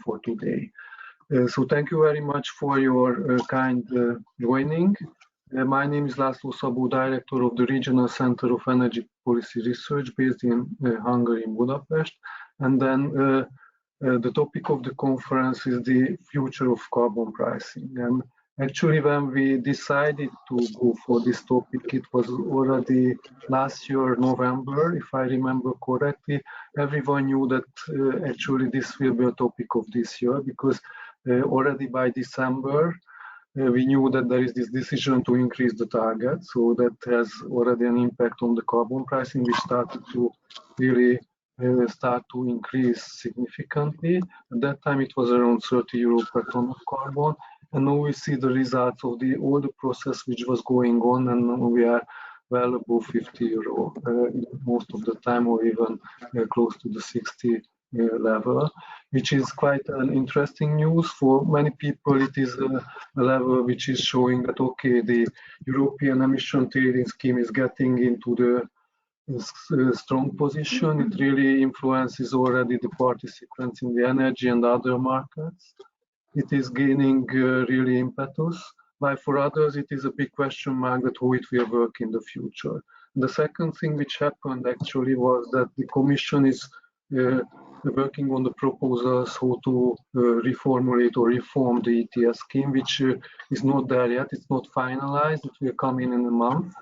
for today. So thank you very much for your kind joining. My name is László, Szabó, Director of the Regional Center of Energy Policy Research based in Hungary, in Budapest. And then the topic of the conference is the future of carbon pricing. And actually, when we decided to go for this topic, it was already last year, November, if I remember correctly. Everyone knew that actually this will be a topic of this year, because already by December, we knew that there is this decision to increase the target. So that has already an impact on the carbon pricing, which started to really start to increase significantly. At that time, it was around 30 euro per ton of carbon. And now we see the results of all the process which was going on, and now we are well above 50 euro most of the time, or even close to the 60 level, which is quite an interesting news. For many people, it is a level which is showing that, okay, the European emission trading scheme is getting into the strong position. It really influences already the participants in the energy and other markets. It is gaining really impetus, while for others it is a big question mark that how it will work in the future. The second thing which happened actually was that the Commission is working on the proposals how to reformulate or reform the ETS scheme, which is not there yet. It's not finalized. It will come in a month.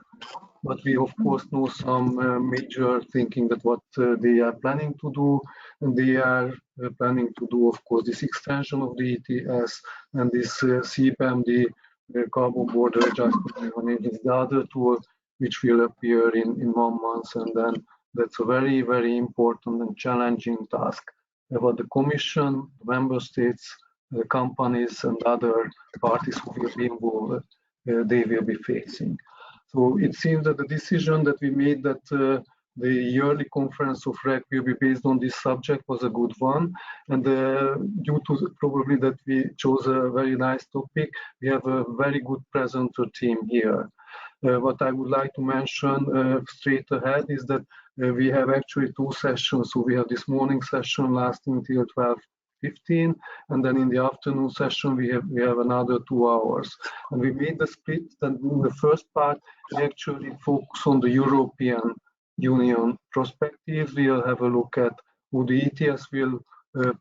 But we, of course, know some major thinking that what they are planning to do. And they are planning to do, of course, this extension of the ETS and this CBAM, the Carbon Border Adjustment Mechanism, is the other tool which will appear in 1 month. And then that's a very, very important and challenging task what the Commission, the Member States, the companies, and other parties who will be involved, they will be facing. So it seems that the decision that we made that the yearly conference of REKK will be based on this subject was a good one. And due to probably that we chose a very nice topic, we have a very good presenter team here. What I would like to mention straight ahead is that we have actually 2 sessions. So we have this morning session lasting till 12:15, and then in the afternoon session we have another 2 hours. And we made the split that in the first part we actually focus on the European Union perspective. We'll have a look at how the ETS will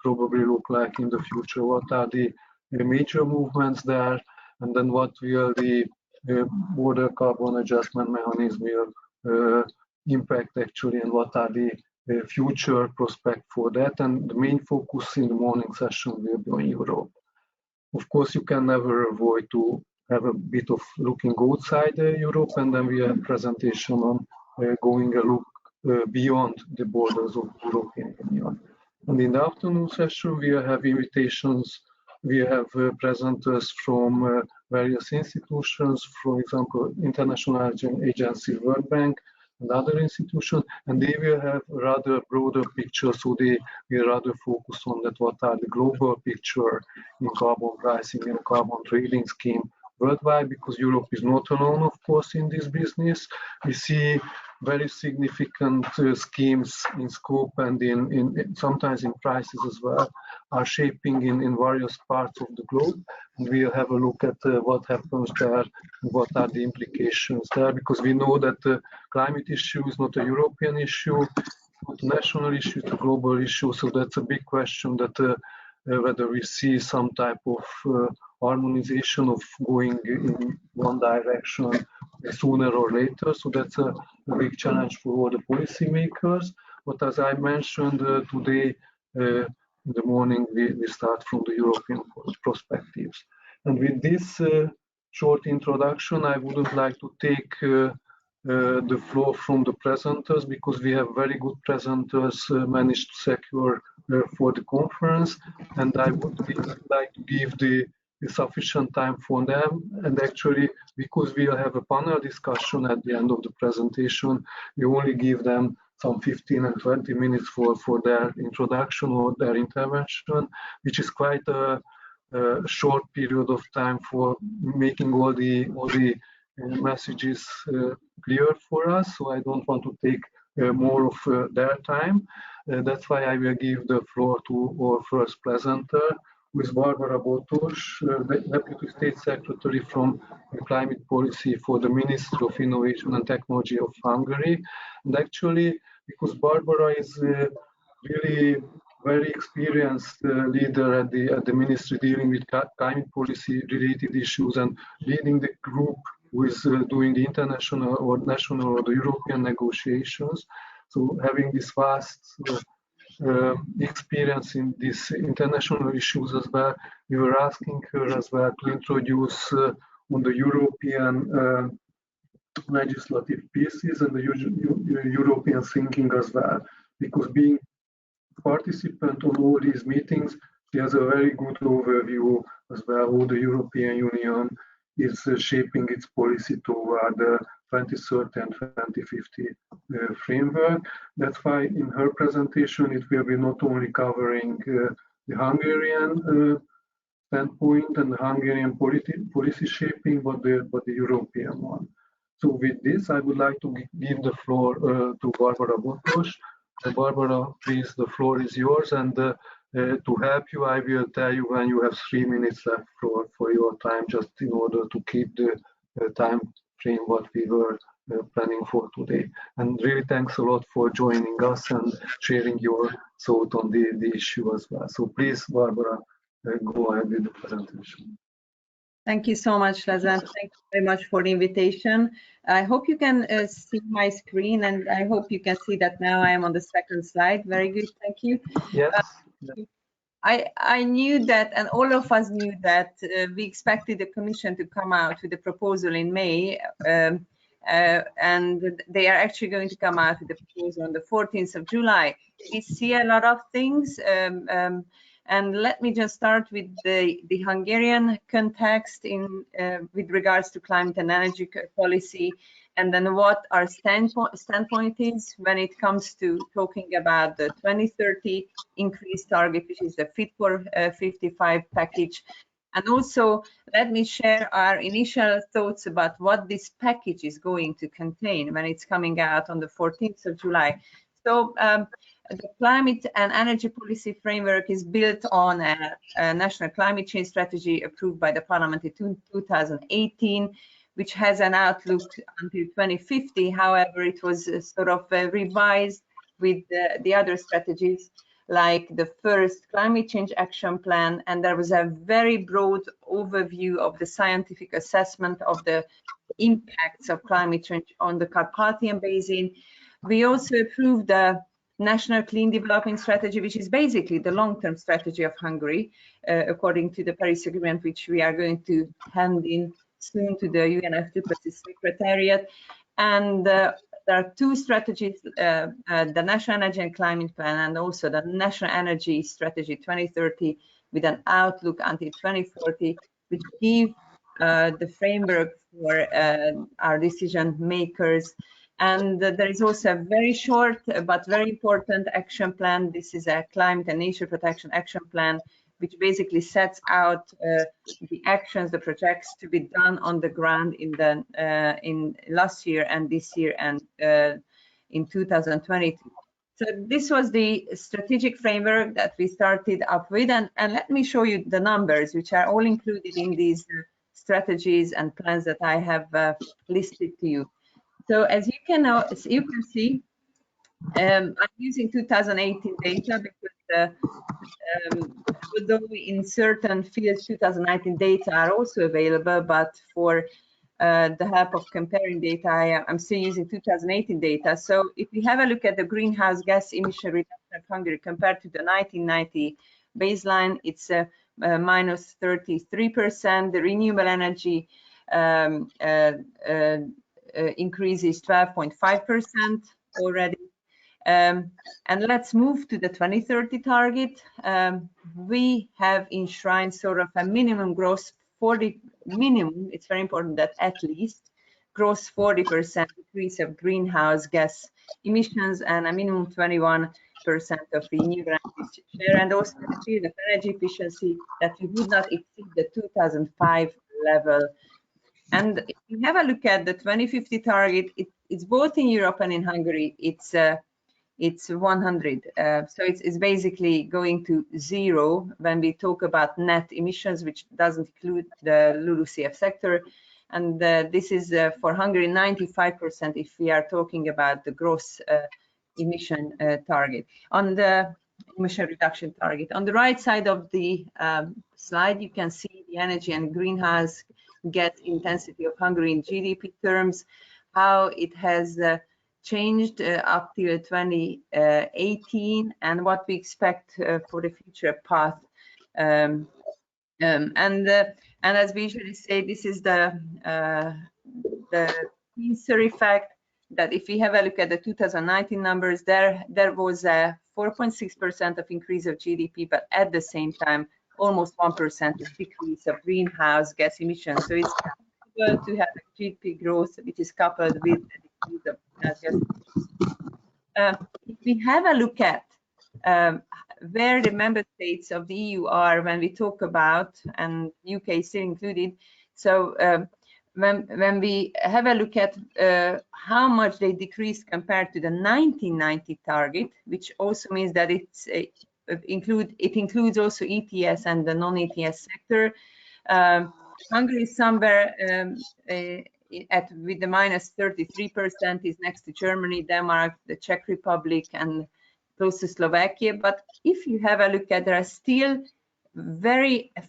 probably look like in the future, what are the major movements there, and then what will the border carbon adjustment mechanism will impact actually, and what are the future prospects for that. And the main focus in the morning session will be on Europe. Of course, you can never avoid to have a bit of looking outside Europe, and then we have a presentation on going a look beyond the borders of the European Union. And in the afternoon session, we have invitations. We have presenters from various institutions, for example, International Agency, World Bank, and other institutions, and they will have a rather broader picture, so they will rather focus on that what are the global picture in carbon pricing and carbon trading scheme worldwide, because Europe is not alone, of course, in this business. We see very significant schemes in scope and in sometimes in prices as well, are shaping in various parts of the globe. And we'll have a look at what happens there, what are the implications there, because we know that the climate issue is not a European issue, not a national issue, it's a global issue. So that's a big question, that whether we see some type of harmonization of going in one direction sooner or later. So that's a big challenge for all the policymakers. But as I mentioned today, in the morning, we start from the European perspectives. And with this short introduction, I wouldn't like to take the floor from the presenters, because we have very good presenters managed to secure for the conference, and I would like to give the sufficient time for them. And actually, because we'll have a panel discussion at the end of the presentation, we only give them some 15 and 20 minutes for their introduction or their intervention, which is quite a short period of time for making all the messages clear for us. So I don't want to take more of their time. That's why I will give the floor to our first presenter, who is Barbara Botos, Deputy State Secretary from Climate Policy for the Ministry of Innovation and Technology of Hungary. And actually, because Barbara is really very experienced leader at the ministry dealing with climate policy related issues and leading the group who is doing the international or national or the European negotiations. So having this vast experience in these international issues as well, we were asking her as well to introduce on the European legislative pieces and the European thinking as well, because being participant on all these meetings, she has a very good overview as well how the European Union is shaping its policy toward the 2030 and 2050 framework. That's why in her presentation it will be not only covering the Hungarian standpoint and the Hungarian policy shaping, but the European one. So with this, I would like to give the floor to Barbara Botos. Barbara, please, the floor is yours, and to help you, I will tell you when you have 3 minutes left for your time, just in order to keep the time frame what we were planning for today. And really thanks a lot for joining us and sharing your thought on the issue as well. So please, Barbara, go ahead with the presentation. Thank you so much, Lazan. Thank you very much for the invitation. I hope you can see my screen, and I hope you can see that now I am on the second slide. Very good, thank you. Yes. I knew that, and all of us knew that we expected the Commission to come out with a proposal in May, and they are actually going to come out with a proposal on the 14th of July. We see a lot of things. And let me just start with the Hungarian context with regards to climate and energy policy, and then what our standpoint is when it comes to talking about the 2030 increase target, which is the Fit for 55 package. And also, let me share our initial thoughts about what this package is going to contain when it's coming out on the 14th of July. So, the climate and energy policy framework is built on a national climate change strategy approved by the Parliament in 2018, which has an outlook until 2050. However, it was sort of revised with the other strategies, like the first climate change action plan, and there was a very broad overview of the scientific assessment of the impacts of climate change on the Carpathian Basin. We also approved the National Clean Development Strategy, which is basically the long-term strategy of Hungary, according to the Paris Agreement, which we are going to hand in soon to the UNFCCC Secretariat. And there are 2 strategies, the National Energy and Climate Plan, and also the National Energy Strategy 2030, with an outlook until 2040, which give the framework for our decision makers. And there is also a very short but very important action plan. This is a climate and nature protection action plan, which basically sets out the actions, the projects to be done on the ground in last year and this year and in 2022. So this was the strategic framework that we started up with, and let me show you the numbers, which are all included in these strategies and plans that I have listed to you. So as you can see, I'm using 2018 data because although in certain fields 2019 data are also available, but for the help of comparing data, I'm still using 2018 data. So if we have a look at the greenhouse gas emission reduction of Hungary compared to the 1990 baseline, it's minus 33%. The renewable energy increases 12.5% already. And let's move to the 2030 target. We have enshrined sort of a minimum gross 40 minimum. It's very important that at least gross 40% decrease of greenhouse gas emissions and a minimum 21% of renewable energy share, and also the field of energy efficiency that we would not exceed the 2005 level. And if you have a look at the 2050 target, it's both in Europe and in Hungary. It's 100. So it's basically going to zero when we talk about net emissions, which doesn't include the LULUCF sector. And this is for Hungary 95% if we are talking about the gross emission target. On the emission reduction target. On the right side of the slide, you can see the energy and greenhouse gas intensity of Hungary in GDP terms, how it has changed up till 2018 and what we expect for the future path. And as we usually say, this is the pincer effect, that if we have a look at the 2019 numbers, there was a 4.6% of increase of GDP, but at the same time, almost 1% decrease of greenhouse gas emissions. So it's possible to have a GDP growth which is coupled with the decrease of greenhouse gas emissions. If we have a look at where the member states of the EU are when we talk about, and UK is still included, so when we have a look at how much they decreased compared to the 1990 target, which also means that it includes also ETS and the non-ETS sector. Hungary is somewhere with the minus 33% is next to Germany, Denmark, the Czech Republic, and close to Slovakia. But if you have a look at, there are still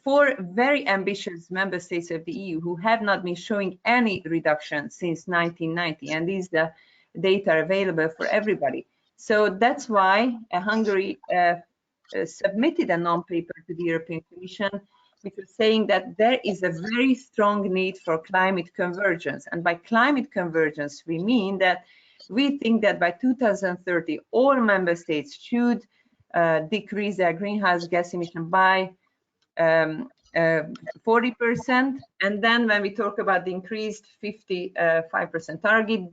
four very ambitious member states of the EU who have not been showing any reduction since 1990, and these data are available for everybody. So that's why Hungary submitted a non-paper to the European Commission, which was saying that there is a very strong need for climate convergence. And by climate convergence, we mean that we think that by 2030, all member states should decrease their greenhouse gas emission by 40%. And then when we talk about the increased 55% target,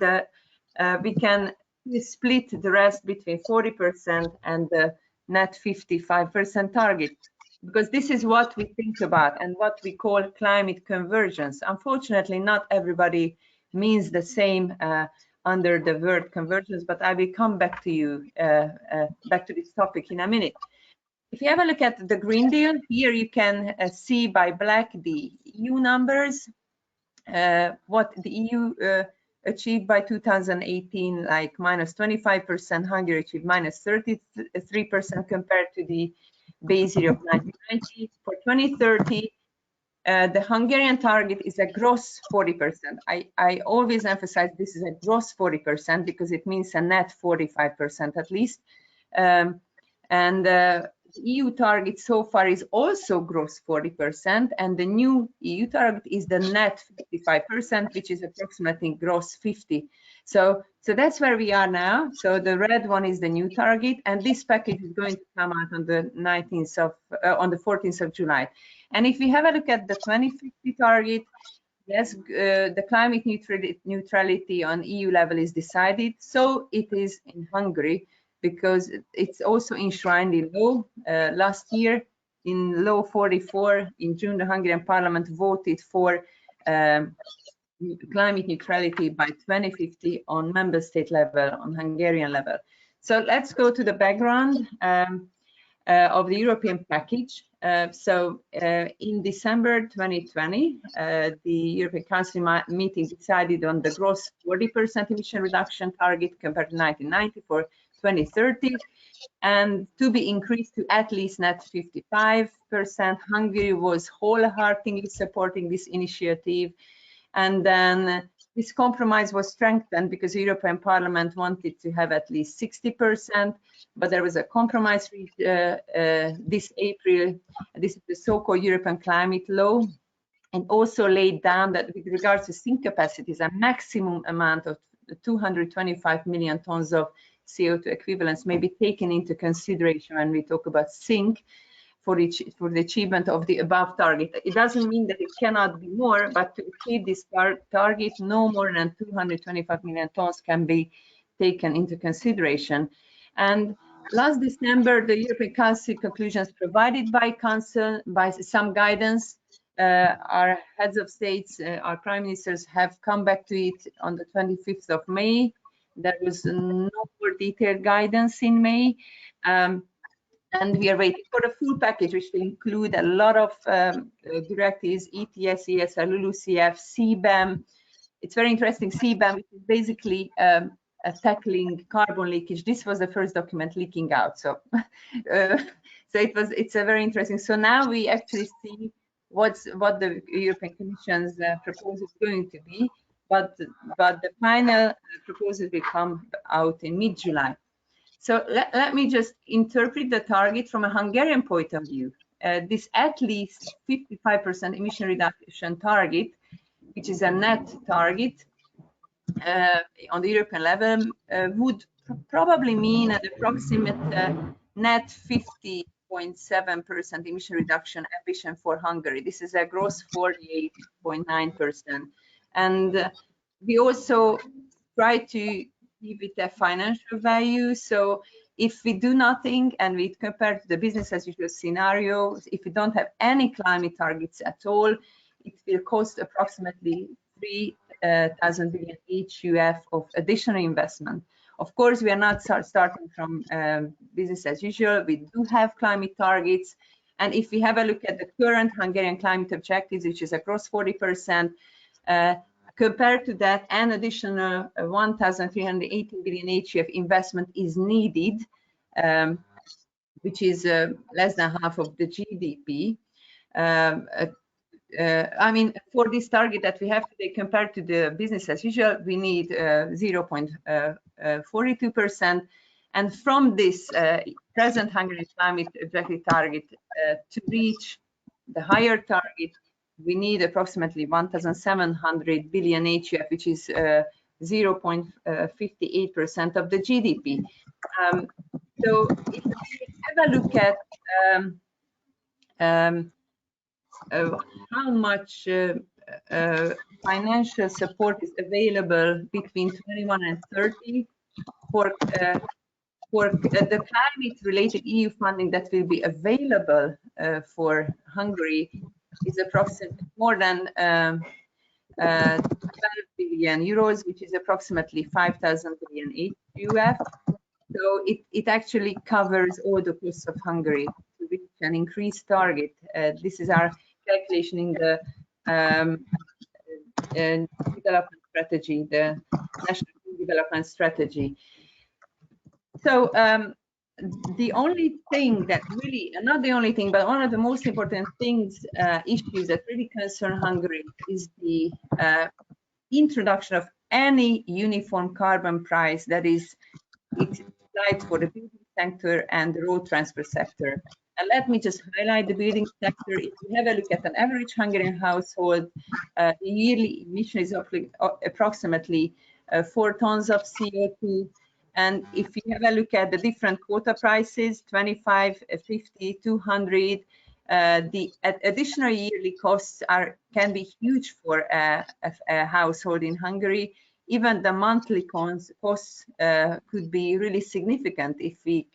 we can split the rest between 40% and the net 55% target, because this is what we think about and what we call climate convergence. Unfortunately, not everybody means the same under the word convergence, but I will come back to you, back to this topic in a minute. If you have a look at the Green Deal, here you can see by black the EU numbers, what the EU achieved by 2018, like minus 25%, Hungary achieved minus 33% compared to the base year of 1990. For 2030, the Hungarian target is a gross 40%. I always emphasize this is a gross 40% because it means a net 45% at least. The EU target so far is also gross 40%, and the new EU target is the net 55%, which is approximately gross 50. So that's where we are now. So the red one is the new target, and this package is going to come out on the 14th of July. And if we have a look at the 2050 target, yes, the climate neutrality on EU level is decided. So it is in Hungary, because it's also enshrined in law. Last year, in Law 44, in June, the Hungarian Parliament voted for climate neutrality by 2050 on member state level, on Hungarian level. So let's go to the background of the European package. In December 2020, the European Council meeting decided on the gross 40% emission reduction target compared to 1990 for 2030, and to be increased to at least net 55%. Hungary was wholeheartedly supporting this initiative, and then this compromise was strengthened because the European Parliament wanted to have at least 60%, but there was a compromise this April. This is the so-called European Climate Law, and also laid down that with regards to sink capacities, a maximum amount of 225 million tons of CO2 equivalents may be taken into consideration when we talk about sink for the achievement of the above target. It doesn't mean that it cannot be more, but to achieve this target, no more than 225 million tons can be taken into consideration. And last December, the European Council conclusions provided by Council by some guidance our heads of states, our prime ministers have come back to it on the 25th of May. There was no more detailed guidance in May. And we are waiting for the full package, which will include a lot of directives, ETS, ESR, LULUCF, CBAM. It's very interesting. CBAM, which is basically tackling carbon leakage. This was the first document leaking out. So, it's a very interesting. So now we actually see what the European Commission's proposal is going to be, but the final proposal will come out in mid-July. So let me just interpret the target from a Hungarian point of view. This at least 55% emission reduction target, which is a net target on the European level, would probably mean an approximate net 50.7% emission reduction ambition for Hungary. This is a gross 48.9%. And we also try to give it a financial value. So if we do nothing and we compare to the business as usual scenario, if we don't have any climate targets at all, it will cost approximately 3,000 billion HUF of additional investment. Of course, we are not starting from business as usual. We do have climate targets. And if we have a look at the current Hungarian climate objectives, which is across 40%, compared to that, an additional 1,380 billion HUF investment is needed, which is less than half of the GDP. I mean, for this target that we have today, compared to the business as usual, we need 0.42%. And from this present Hungarian climate objective target to reach the higher target, we need approximately 1,700 billion HUF, which is 0.58% of the GDP. So if we have a look at how much financial support is available between 21 and 30 for the climate-related EU funding that will be available for Hungary, is approximately more than 12 billion euros, which is approximately 5,000 billion HUF. So it actually covers all the costs of Hungary to reach an increased target. This is our calculation in the development strategy, the national development strategy. So the only thing that really, not the only thing, but one of the most important things, issues that really concern Hungary is the introduction of any uniform carbon price that is applied for the building sector and the road transport sector. And let me just highlight the building sector. If you have a look at an average Hungarian household, the yearly emission is approximately 4 tons of CO2. And if you have a look at the different quota prices, 25, 50, 200, the additional yearly costs can be huge for a household in Hungary. Even the monthly costs could be really significant if we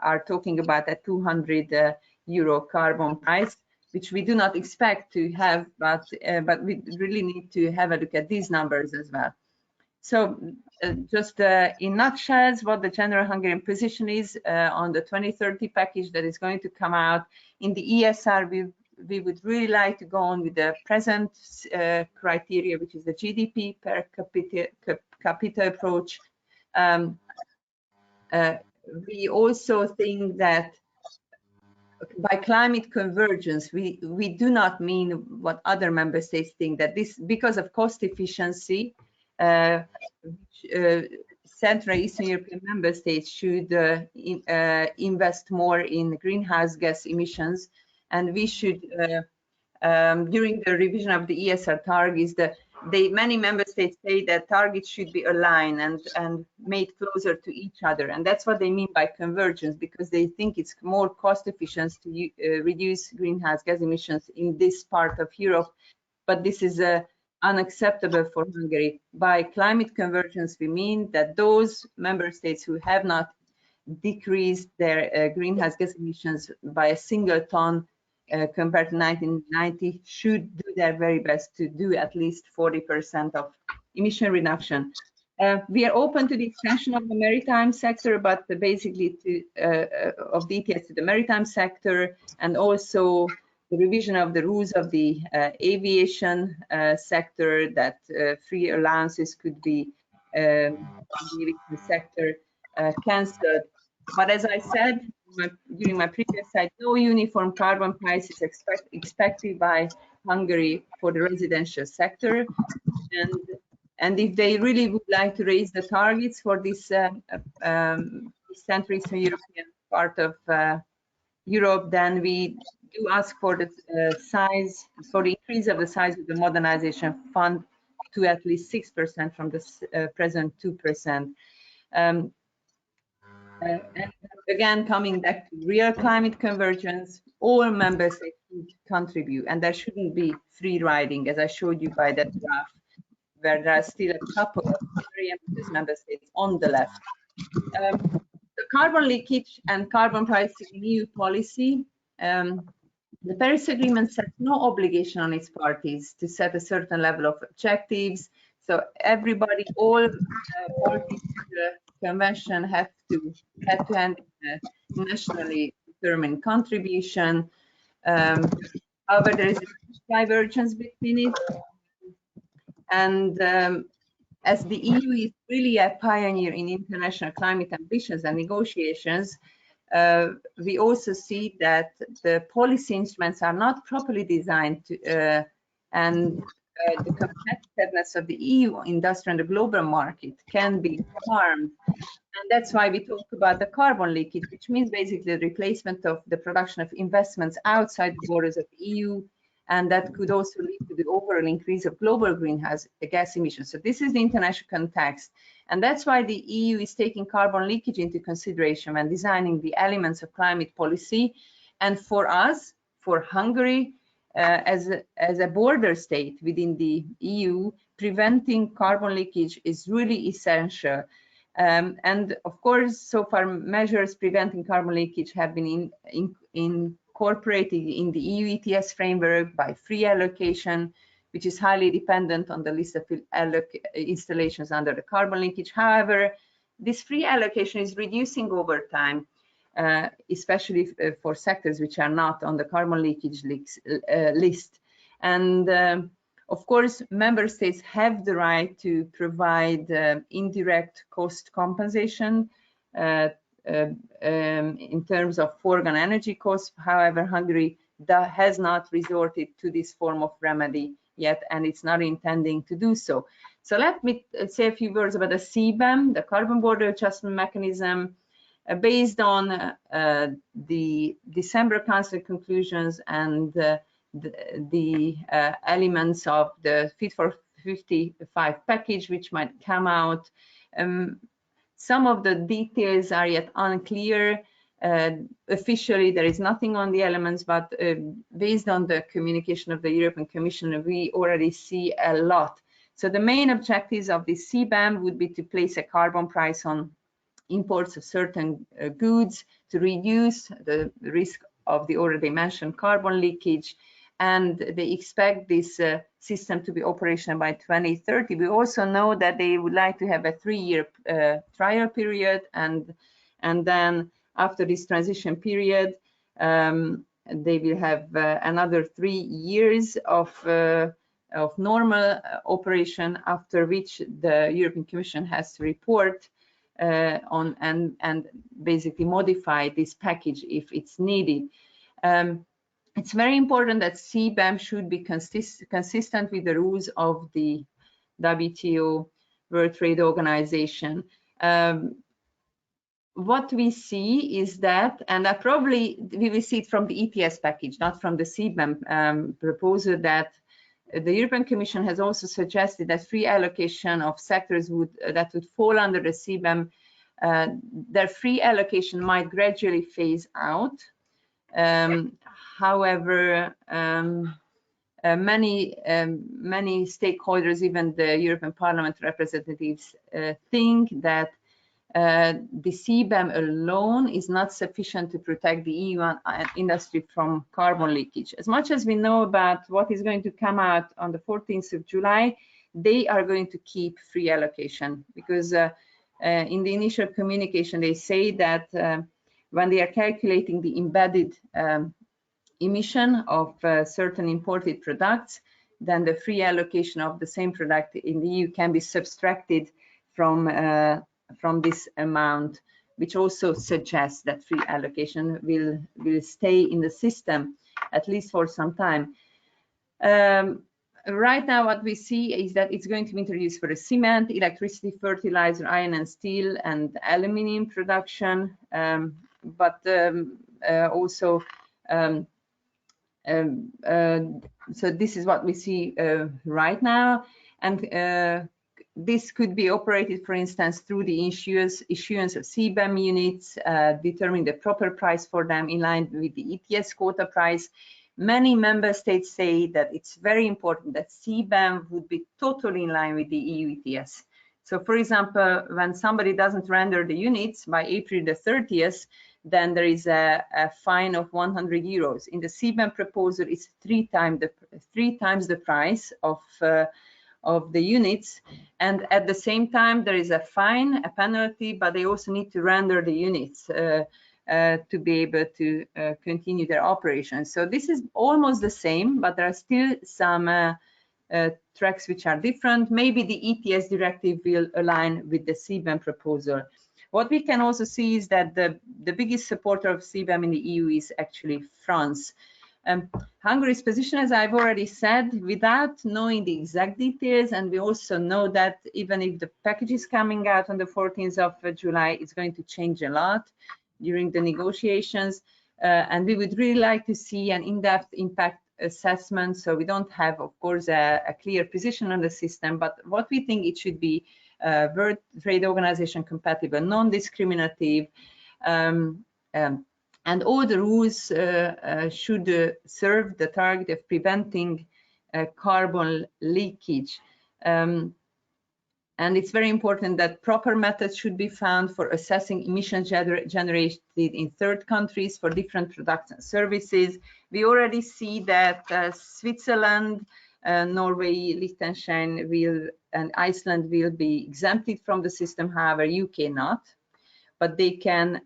are talking about a 200 euro carbon price, which we do not expect to have, but we really need to have a look at these numbers as well. So just in nutshells, what the general Hungarian position is on the 2030 package that is going to come out. In the ESR, we would really like to go on with the present criteria, which is the GDP per capita approach. We also think that by climate convergence, we do not mean what other member states think, that this, because of cost efficiency, Central Eastern European member states should invest more in greenhouse gas emissions, and we should, during the revision of the ESR targets, many member states say that targets should be aligned and made closer to each other, and that's what they mean by convergence, because they think it's more cost efficient to reduce greenhouse gas emissions in this part of Europe, but this is unacceptable for Hungary. By climate convergence, we mean that those member states who have not decreased their greenhouse gas emissions by a single ton compared to 1990 should do their very best to do at least 40% of emission reduction. We are open to the extension of the maritime sector, but basically of the ETS to the maritime sector, and also the revision of the rules of the aviation sector, that free allowances could be in the aviation sector cancelled. But as I said during my previous slide, no uniform carbon price is expected by Hungary for the residential sector. And if they really would like to raise the targets for this Central Eastern European part of Europe, then we do ask for the increase of the size of the modernization fund to at least 6% from the present 2%. And again, coming back to real climate convergence, all member states should contribute, and there shouldn't be free riding, as I showed you by that graph, where there are still a couple of very ambitious member states on the left. The carbon leakage and carbon pricing in EU policy, the Paris Agreement sets no obligation on its parties to set a certain level of objectives. So everybody, all parties to the convention have to hand in a nationally determined contribution. However, there is a divergence between it. And as the EU is really a pioneer in international climate ambitions and negotiations, we also see that the policy instruments are not properly designed to, and the competitiveness of the EU industry and the global market can be harmed. And that's why we talk about the carbon leakage, which means basically the replacement of the production of investments outside the borders of the EU, and that could also lead to the overall increase of global greenhouse gas emissions. So this is the international context. And that's why the EU is taking carbon leakage into consideration when designing the elements of climate policy. And for us, for Hungary, as a border state within the EU, preventing carbon leakage is really essential. And of course, so far measures preventing carbon leakage have been incorporated in the EU ETS framework by free allocation, which is highly dependent on the list of installations under the carbon linkage. However, this free allocation is reducing over time, especially for sectors which are not on the carbon leakage list. And of course, member states have the right to provide indirect cost compensation in terms of foregone energy costs. However, Hungary has not resorted to this form of remedy yet, and it's not intending to do so. So let me say a few words about the CBAM, the Carbon Border Adjustment Mechanism, based on the December Council conclusions and the elements of the Fit for 55 package, which might come out. Some of the details are yet unclear. Officially, there is nothing on the elements, but based on the communication of the European Commission, we already see a lot. So the main objectives of the CBAM would be to place a carbon price on imports of certain goods to reduce the risk of the already mentioned carbon leakage. And they expect this system to be operational by 2030. We also know that they would like to have a 3-year trial period, and then after this transition period, they will have another 3 years of normal operation, after which the European Commission has to report on and basically modify this package if it's needed. It's very important that CBAM should be consistent with the rules of the WTO, World Trade Organization. What we see is that, and we will see it from the ETS package, not from the CBAM proposal, that the European Commission has also suggested that free allocation of sectors that would fall under the CBAM, their free allocation might gradually phase out. However, many stakeholders, even the European Parliament representatives, think that the CBAM alone is not sufficient to protect the EU industry from carbon leakage. As much as we know about what is going to come out on the 14th of July, they are going to keep free allocation, because in the initial communication they say that when they are calculating the embedded emission of certain imported products, then the free allocation of the same product in the EU can be subtracted from this amount, which also suggests that free allocation will stay in the system at least for some time. Right now, what we see is that it's going to be introduced for the cement, electricity, fertilizer, iron and steel, and aluminium production, so this is what we see right now, and this could be operated, for instance, through the issuance of CBAM units, determine the proper price for them in line with the ETS quota price. Many member states say that it's very important that CBAM would be totally in line with the EU ETS. So, for example, when somebody doesn't render the units by April the 30th, then there is a fine of 100 euros. In the CBAM proposal, it's three times the price of the units, and at the same time there is a fine, a penalty, but they also need to render the units to be able to continue their operations. So this is almost the same, but there are still some tracks which are different. Maybe the ETS directive will align with the CBAM proposal. What we can also see is that the biggest supporter of CBAM in the EU is actually France. Hungary's position, as I've already said, without knowing the exact details, and we also know that even if the package is coming out on the 14th of July, it's going to change a lot during the negotiations, and we would really like to see an in-depth impact assessment. So we don't have, of course, a clear position on the system, but what we think it should be World Trade Organization compatible, non-discriminative, and all the rules should serve the target of preventing carbon leakage. And it's very important that proper methods should be found for assessing emissions generated in third countries for different products and services. We already see that Switzerland, Norway, Liechtenstein and Iceland will be exempted from the system, however, UK not, but they can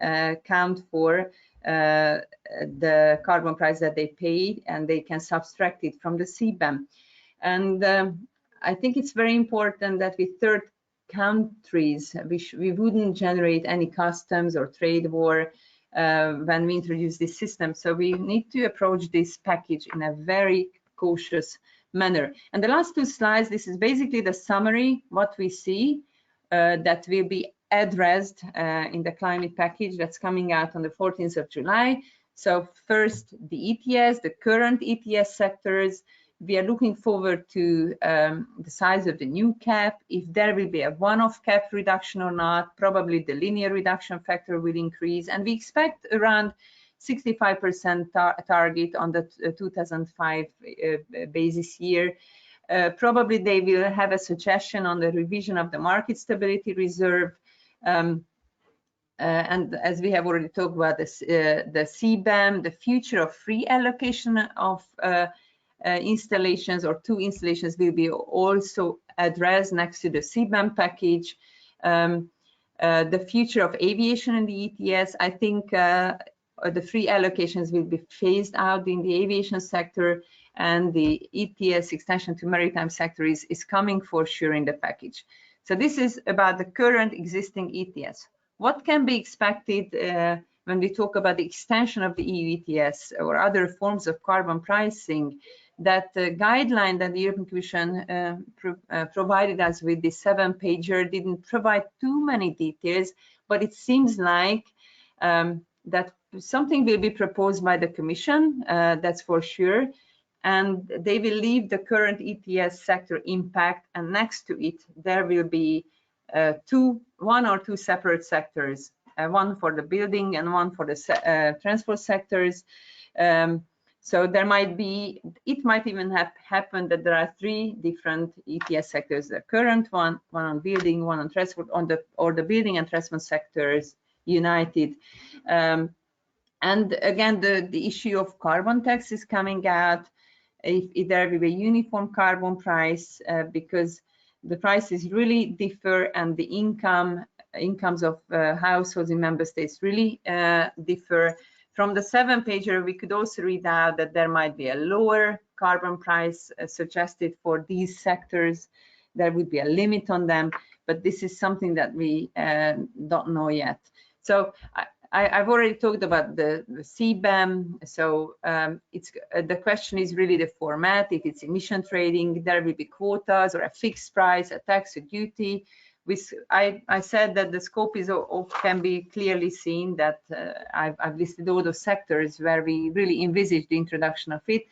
count for the carbon price that they paid, and they can subtract it from the CBAM. And I think it's very important that with third countries, we wouldn't generate any customs or trade war when we introduce this system. So we need to approach this package in a very cautious manner. And the last two slides, this is basically the summary, what we see that will be addressed in the climate package that's coming out on the 14th of July. So first, the ETS, the current ETS sectors. We are looking forward to the size of the new cap, if there will be a one-off cap reduction or not. Probably the linear reduction factor will increase, and we expect around 65% target on the 2005 basis year. Probably they will have a suggestion on the revision of the market stability reserve. And as we have already talked about this, the CBAM, the future of free allocation of installations or two installations will be also addressed next to the CBAM package. The future of aviation in the ETS, I think the free allocations will be phased out in the aviation sector, and the ETS extension to maritime sector is coming for sure in the package. So this is about the current existing ETS. What can be expected when we talk about the extension of the EU ETS or other forms of carbon pricing? That guideline that the European Commission provided us with, the 7-pager, didn't provide too many details, but it seems like that something will be proposed by the Commission, that's for sure, and they will leave the current ETS sector impact, and next to it there will be one or two separate sectors, one for the building and one for the transport sectors. So there might be, it might even have happened that there are 3 different ETS sectors: the current one on building, one on transport, or the building and transport sectors united. And again, the issue of carbon tax is coming out. If there will be a uniform carbon price, because the prices really differ, and the incomes of households in member states really differ. From the 7-pager, we could also read out that there might be a lower carbon price suggested for these sectors. There would be a limit on them, but this is something that we don't know yet. So I've already talked about the CBAM. So it's the question is really the format. If it's emission trading, there will be quotas or a fixed price, a tax or duty. I said that the scope is can be clearly seen, that I've listed all those sectors where we really envisage the introduction of it.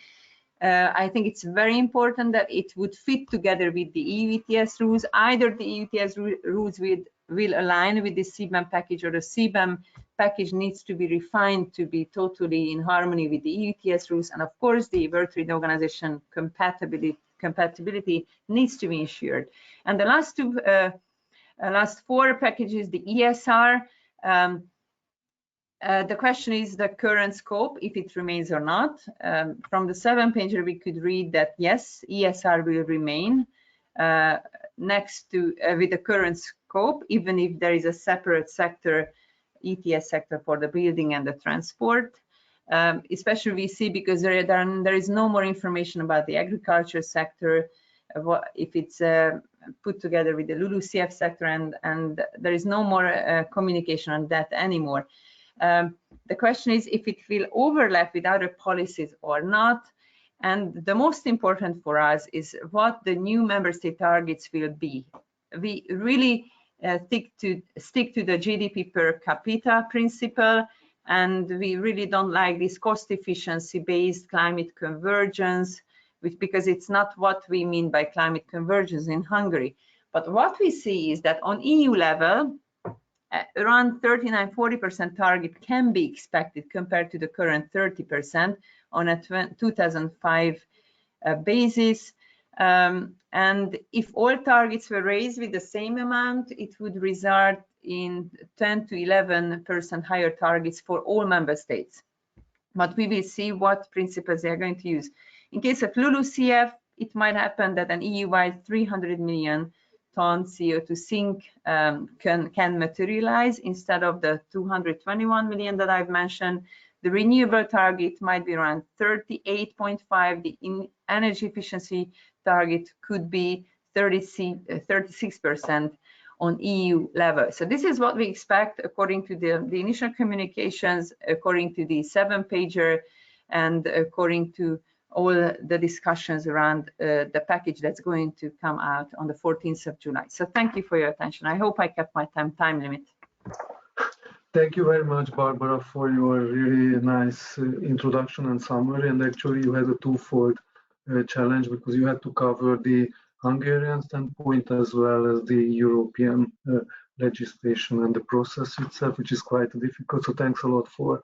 I think it's very important that it would fit together with the EU ETS rules. Either the EU ETS rules will align with the CBAM package, or the CBAM package needs to be refined to be totally in harmony with the EU ETS rules. And of course, the World Trade Organization compatibility needs to be ensured. And the last 4 packages, the ESR. The question is the current scope, if it remains or not. From the 7-pager, we could read that yes, ESR will remain next to with the current scope, even if there is a separate sector, ETS sector, for the building and the transport. Especially we see, because there is no more information about the agriculture sector, if it's put together with the LULUCF sector, and there is no more communication on that anymore. The question is if it will overlap with other policies or not. And the most important for us is what the new member state targets will be. We really stick to the GDP per capita principle, and we really don't like this cost efficiency based climate convergence, because it's not what we mean by climate convergence in Hungary. But what we see is that on EU level, around 39–40% target can be expected compared to the current 30% on a 2005 basis. And if all targets were raised with the same amount, it would result in 10 to 11% higher targets for all member states. But we will see what principles they are going to use. In case of LULUCF, it might happen that an EU-wide 300 million ton CO2 sink can materialize instead of the 221 million that I've mentioned. The renewable target might be around 38.5. The energy efficiency target could be 36% on EU level. So this is what we expect according to the initial communications, according to the 7-pager, and according to all the discussions around the package that's going to come out on the 14th of July. So thank you for your attention. I hope I kept my time limit. Thank you very much, Barbara, for your really nice introduction and summary. And actually, you had a twofold challenge, because you had to cover the Hungarian standpoint as well as the European legislation and the process itself, which is quite difficult. So thanks a lot for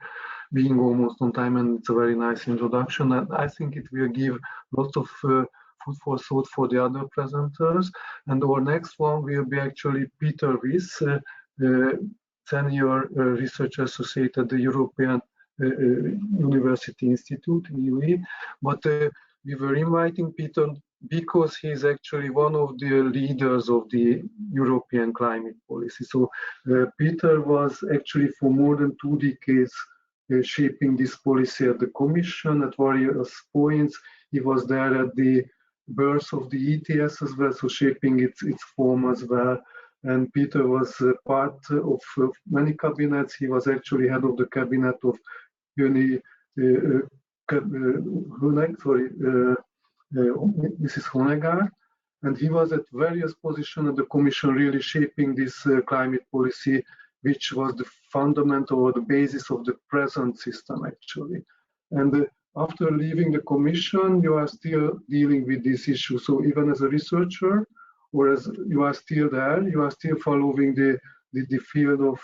being almost on time, and it's a very nice introduction. And I think it will give lots of food for thought for the other presenters. And our next one will be actually Peter Wyss, Senior Research Associate at the European University Institute, EU. But we were inviting Peter because he's actually one of the leaders of the European climate policy. So Peter was actually for more than 2 decades shaping this policy at the Commission at various points. He was there at the birth of the ETS as well, so shaping its form as well. And Peter was part of many cabinets. He was actually head of the cabinet of Mrs. Honegar, and he was at various positions at the Commission, really shaping this climate policy, which was the fundamental or the basis of the present system, actually. And after leaving the Commission, you are still dealing with this issue. So even as a researcher, or as you are still there, you are still following the field of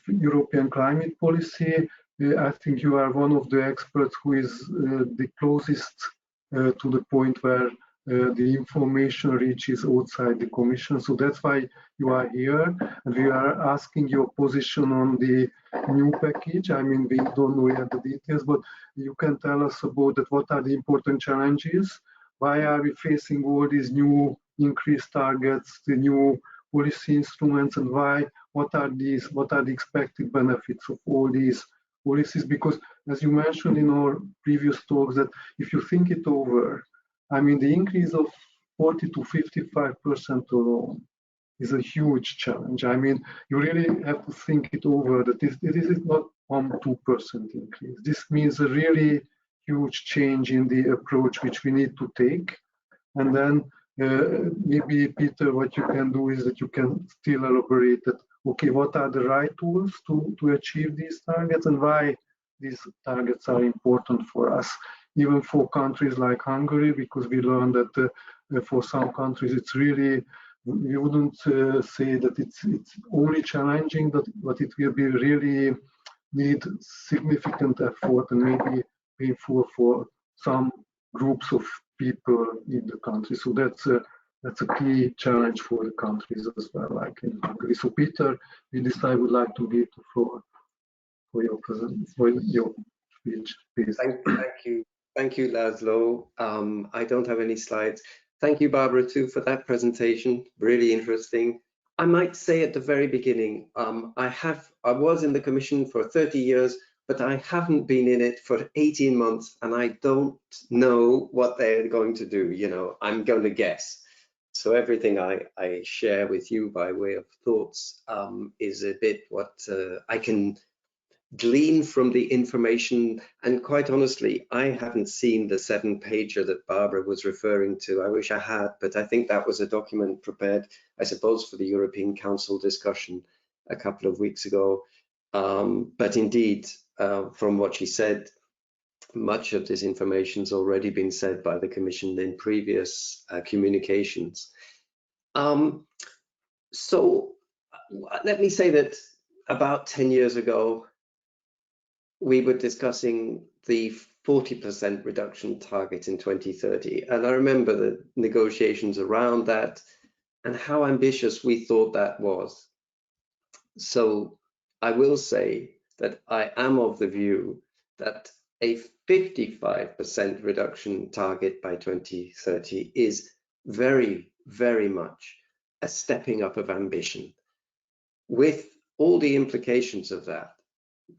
European climate policy. I think you are one of the experts who is the closest to the point where the information reaches outside the Commission. So that's why you are here, and we are asking your position on the new package. I mean, we don't know yet the details, but you can tell us about that. What are the important challenges? Why are we facing all these new increased targets, the new policy instruments, and why? What are the expected benefits of all these policies? Because as you mentioned in our previous talks, that if you think it over, I mean, the increase of 40 to 55% alone is a huge challenge. I mean, you really have to think it over, that this is not 1-2% increase. This means a really huge change in the approach which we need to take. And then maybe, Peter, what you can do is that you can still elaborate that, okay, what are the right tools to achieve these targets, and why these targets are important for us, even for countries like Hungary, because we learned that for some countries it's really, we wouldn't say that it's only challenging, but it will be really need significant effort and maybe painful for some groups of people in the country. So that's a key challenge for the countries as well, like in Hungary. So Peter, with this I would like to give the floor for your speech, please. Thank you, László. I don't have any slides. Thank you, Barbara, too, for that presentation. Really interesting. I might say at the very beginning, I was in the Commission for 30 years, but I haven't been in it for 18 months, and I don't know what they're going to do. You know, I'm going to guess. So everything I share with you by way of thoughts is a bit what I can glean from the information. And quite honestly, I haven't seen the 7-pager that Barbara was referring to. I wish I had, but I think that was a document prepared, I suppose, for the European Council discussion a couple of weeks ago. But indeed, from what she said, much of this information has already been said by the Commission in previous communications. So let me say that about 10 years ago, we were discussing the 40% reduction target in 2030. And I remember the negotiations around that and how ambitious we thought that was. So I will say that I am of the view that a 55% reduction target by 2030 is very, very much a stepping up of ambition. With all the implications of that,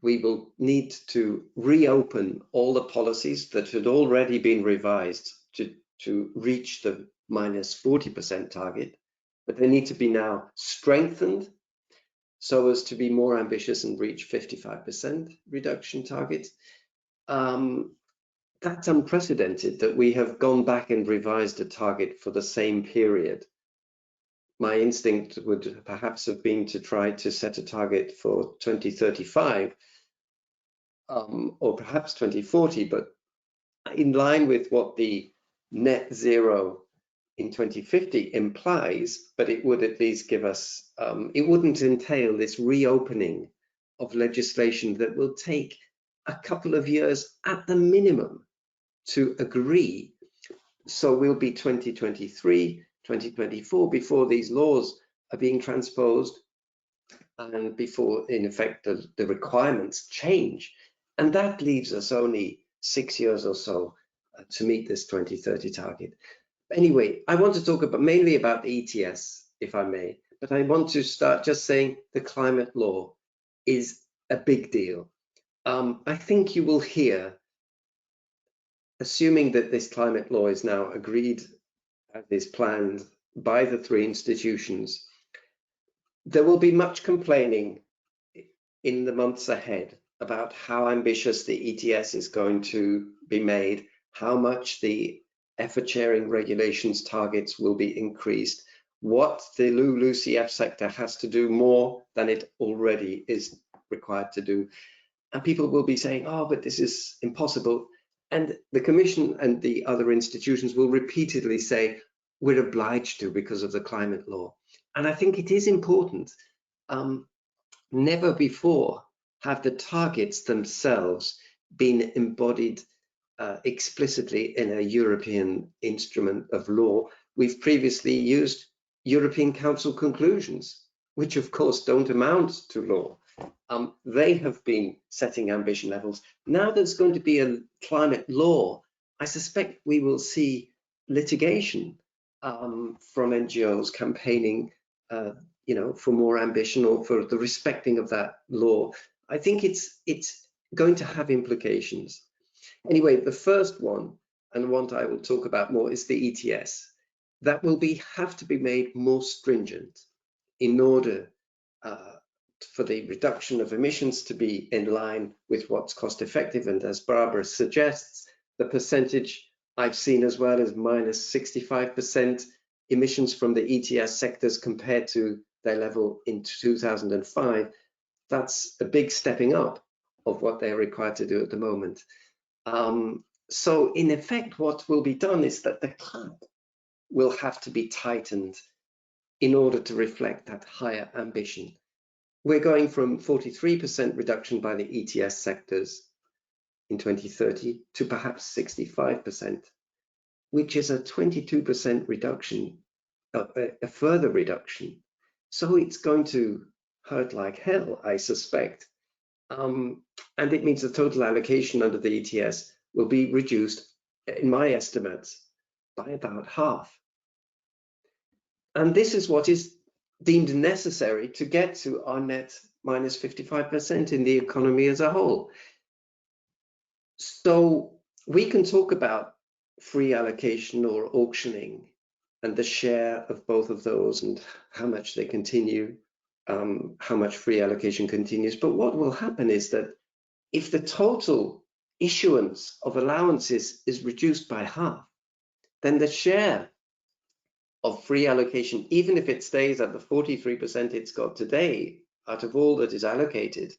we will need to reopen all the policies that had already been revised to reach the minus 40% target, but they need to be now strengthened so as to be more ambitious and reach 55% reduction target. That's unprecedented that we have gone back and revised a target for the same period. My instinct would perhaps have been to try to set a target for 2035 or perhaps 2040, but in line with what the net zero in 2050 implies, but it would at least give us, it wouldn't entail this reopening of legislation that will take a couple of years at the minimum to agree. So we'll be 2023, 2024 before these laws are being transposed and before, in effect, the requirements change. And that leaves us only 6 years or so to meet this 2030 target. Anyway, I want to talk mainly about the ETS, if I may, but I want to start just saying the climate law is a big deal. I think you will hear, assuming that this climate law is now agreed as is planned by the 3 institutions, there will be much complaining in the months ahead about how ambitious the ETS is going to be made, how much the effort sharing regulations targets will be increased, what the LULUCF sector has to do more than it already is required to do. And people will be saying, oh, but this is impossible. And the Commission and the other institutions will repeatedly say, we're obliged to because of the climate law. And I think it is important. Never before have the targets themselves been embodied explicitly in a European instrument of law. We've previously used European Council conclusions, which of course don't amount to law. They have been setting ambition levels. Now there's going to be a climate law. I suspect we will see litigation from NGOs campaigning, for more ambition or for the respecting of that law. I think it's going to have implications. Anyway, the first one, and one I will talk about more, is the ETS. That will have to be made more stringent in order for the reduction of emissions to be in line with what's cost effective. And as Barbara suggests, the percentage I've seen as well is minus 65% emissions from the ETS sectors compared to their level in 2005. That's a big stepping up of what they're required to do at the moment. So in effect, what will be done is that the cap will have to be tightened in order to reflect that higher ambition. We're going from 43% reduction by the ETS sectors in 2030 to perhaps 65%, which is a 22% reduction, a further reduction. So it's going to hurt like hell, I suspect. And it means the total allocation under the ETS will be reduced, in my estimates, by about half. And this is what is deemed necessary to get to our net minus 55% in the economy as a whole. So we can talk about free allocation or auctioning and the share of both of those and how much they continue, how much free allocation continues. But what will happen is that if the total issuance of allowances is reduced by half, then the share of free allocation, even if it stays at the 43% it's got today, out of all that is allocated,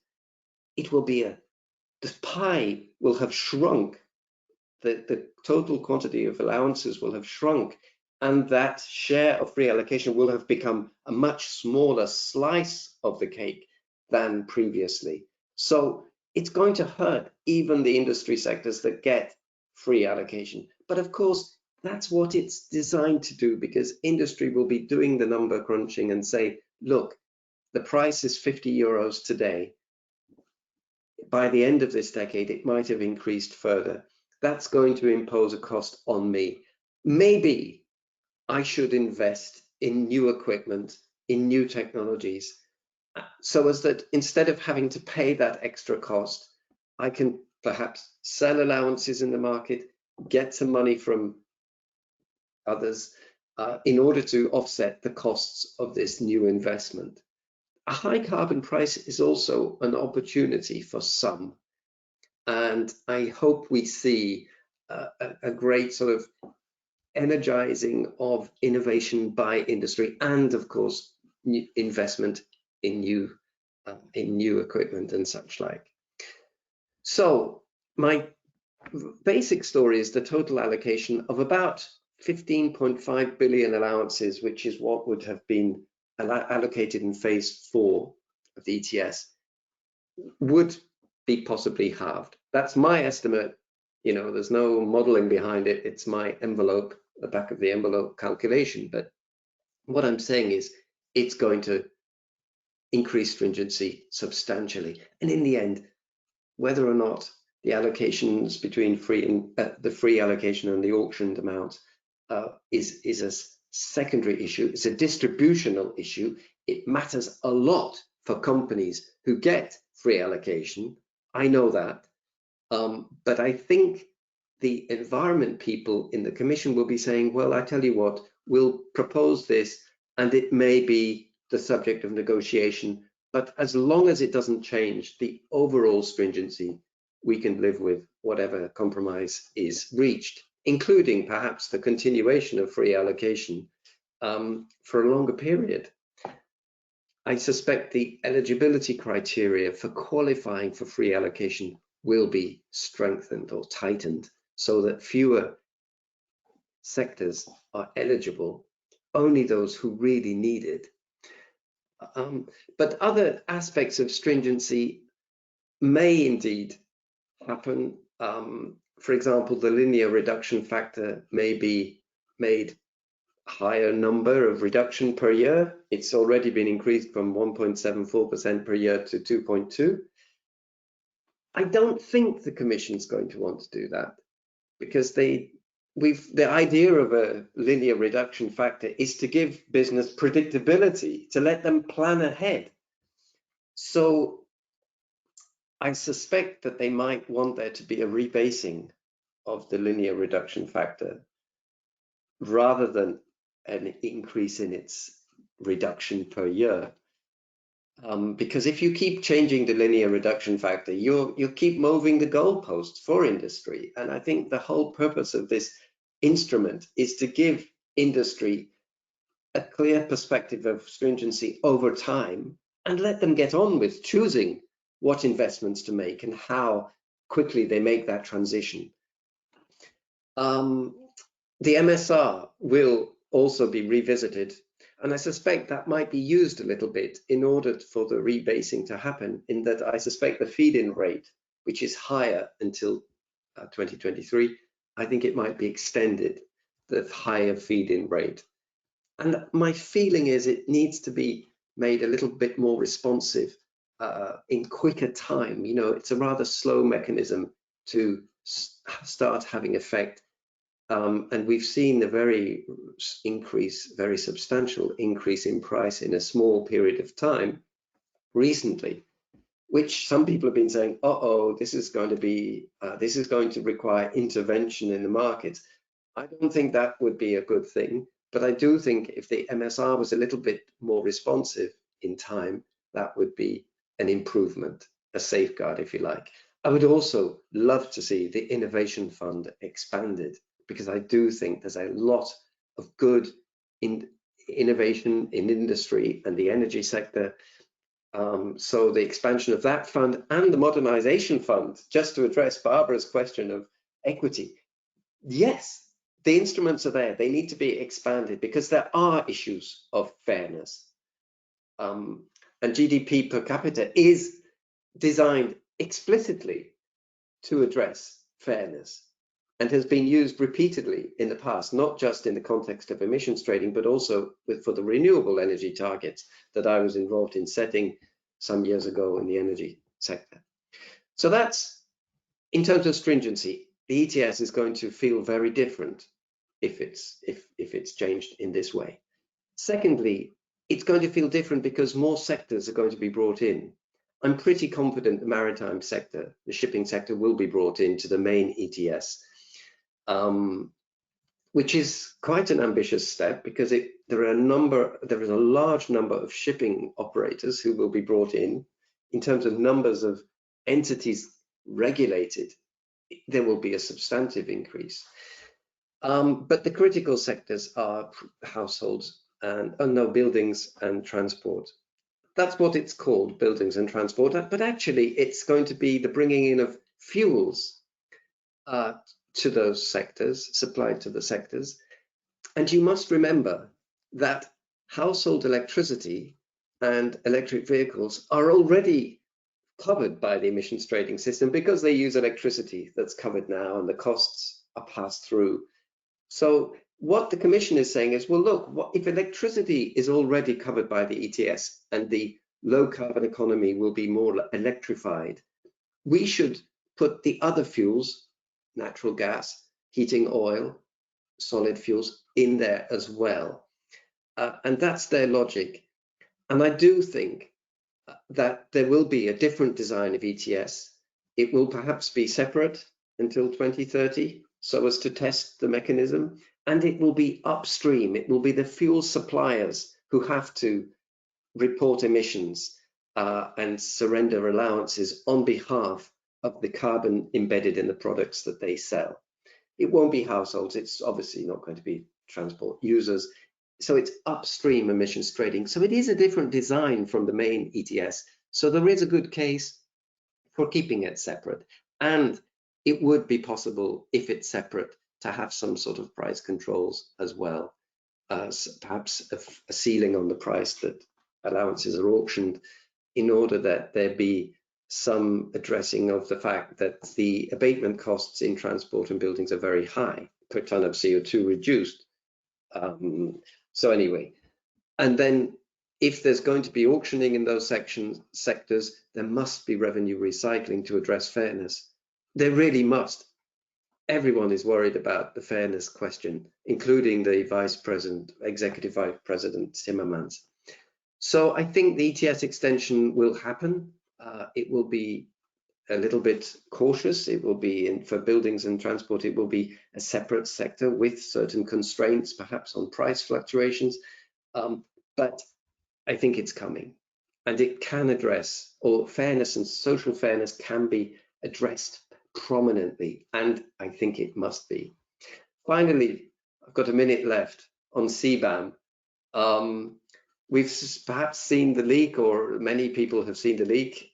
it will be the pie will have shrunk. The total quantity of allowances will have shrunk, and that share of free allocation will have become a much smaller slice of the cake than previously. So it's going to hurt even the industry sectors that get free allocation. But of course, that's what it's designed to do, because industry will be doing the number crunching and say, look, the price is 50 euros today. By the end of this decade, it might have increased further. That's going to impose a cost on me. Maybe I should invest in new equipment, in new technologies, so as that instead of having to pay that extra cost, I can perhaps sell allowances in the market, get some money from others in order to offset the costs of this new investment. A high carbon price is also an opportunity for some, and I hope we see a great sort of energizing of innovation by industry and, of course, investment in new equipment and such like. So my basic story is the total allocation of about 15.5 billion allowances, which is what would have been allocated in phase 4 of the ETS, would be possibly halved. That's my estimate. You know, there's no modeling behind it. It's my envelope, the back of the envelope calculation. But what I'm saying is it's going to increase stringency substantially. And in the end, whether or not the allocations between the free allocation and the auctioned amount is a secondary issue. It's a distributional issue. It matters a lot for companies who get free allocation. I know that. But I think the environment people in the Commission will be saying, well, I tell you what, we'll propose this and it may be the subject of negotiation, but as long as it doesn't change the overall stringency, we can live with whatever compromise is reached, including perhaps the continuation of free allocation for a longer period. I suspect the eligibility criteria for qualifying for free allocation will be strengthened or tightened so that fewer sectors are eligible, only those who really need it. But other aspects of stringency may indeed happen. For example, the linear reduction factor may be made higher number of reduction per year. It's already been increased from 1.74% per year to 2.2. I don't think the Commission's going to want to do that, because the idea of a linear reduction factor is to give business predictability, to let them plan ahead. So I suspect that they might want there to be a rebasing of the linear reduction factor rather than an increase in its reduction per year. Because if you keep changing the linear reduction factor, you'll keep moving the goalposts for industry. And I think the whole purpose of this instrument is to give industry a clear perspective of stringency over time and let them get on with choosing what investments to make and how quickly they make that transition. The MSR will also be revisited, and I suspect that might be used a little bit in order for the rebasing to happen, in that I suspect the feed-in rate, which is higher until 2023, I think it might be extended, the higher feed-in rate. And my feeling is it needs to be made a little bit more responsive in quicker time. You know, it's a rather slow mechanism to start having effect. And we've seen a very substantial increase in price in a small period of time recently, which some people have been saying, uh-oh, this is going to require intervention in the market. I don't think that would be a good thing, but I do think if the MSR was a little bit more responsive in time, that would be an improvement, a safeguard, if you like. I would also love to see the Innovation Fund expanded, because I do think there's a lot of good innovation in industry and the energy sector. So the expansion of that fund and the modernization fund, just to address Barbara's question of equity. Yes, the instruments are there. They need to be expanded because there are issues of fairness. And GDP per capita is designed explicitly to address fairness, and has been used repeatedly in the past, not just in the context of emissions trading, but also for the renewable energy targets that I was involved in setting some years ago in the energy sector. So that's, in terms of stringency, the ETS is going to feel very different if it's changed in this way. Secondly, it's going to feel different because more sectors are going to be brought in. I'm pretty confident the maritime sector, the shipping sector, will be brought into the main ETS. Which is quite an ambitious step, because there is a large number of shipping operators who will be brought in terms of numbers of entities regulated. There will be a substantive increase. But the critical sectors are households and buildings and transport. That's what it's called, buildings and transport. But actually, it's going to be the bringing in of fuels to those sectors, supplied to the sectors. And you must remember that household electricity and electric vehicles are already covered by the emissions trading system, because they use electricity that's covered now and the costs are passed through. So what the Commission is saying is, well, look, if electricity is already covered by the ETS and the low carbon economy will be more electrified, we should put the other fuels, natural gas, heating oil, solid fuels, in there as well. And that's their logic. And I do think that there will be a different design of ETS. It will perhaps be separate until 2030, so as to test the mechanism. And it will be upstream. It will be the fuel suppliers who have to report emissions and surrender allowances on behalf of the carbon embedded in the products that they sell. It won't be households. It's obviously not going to be transport users. So it's upstream emissions trading. So it is a different design from the main ETS. So there is a good case for keeping it separate. And it would be possible, if it's separate, to have some sort of price controls as well. Perhaps a ceiling on the price that allowances are auctioned, in order that there be some addressing of the fact that the abatement costs in transport and buildings are very high per ton of CO2 reduced. So anyway, and then if there's going to be auctioning in those sectors, there must be revenue recycling to address fairness. There really must. Everyone is worried about the fairness question, including the Vice President, Executive Vice President Timmermans. So I think the ETS extension will happen. It will be a little bit cautious. It will be for buildings and transport, it will be a separate sector with certain constraints, perhaps on price fluctuations. But I think it's coming, and it can address, or fairness and social fairness can be addressed prominently, and I think it must be. Finally, I've got a minute left on CBAM. We've perhaps seen the leak, or many people have seen the leak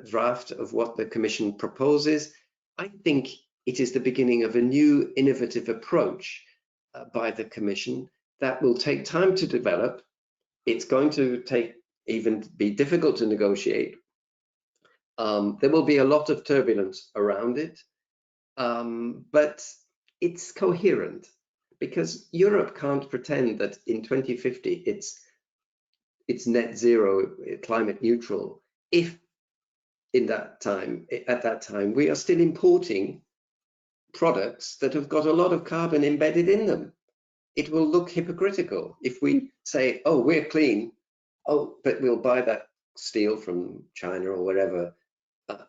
draft of what the Commission proposes. I think it is the beginning of a new innovative approach by the Commission that will take time to develop. It's going to be difficult to negotiate. There will be a lot of turbulence around it, but it's coherent, because Europe can't pretend that in 2050 it's net zero, climate neutral, if at that time we are still importing products that have got a lot of carbon embedded in them. It will look hypocritical if we say, oh, we're clean, oh, but we'll buy that steel from China or wherever,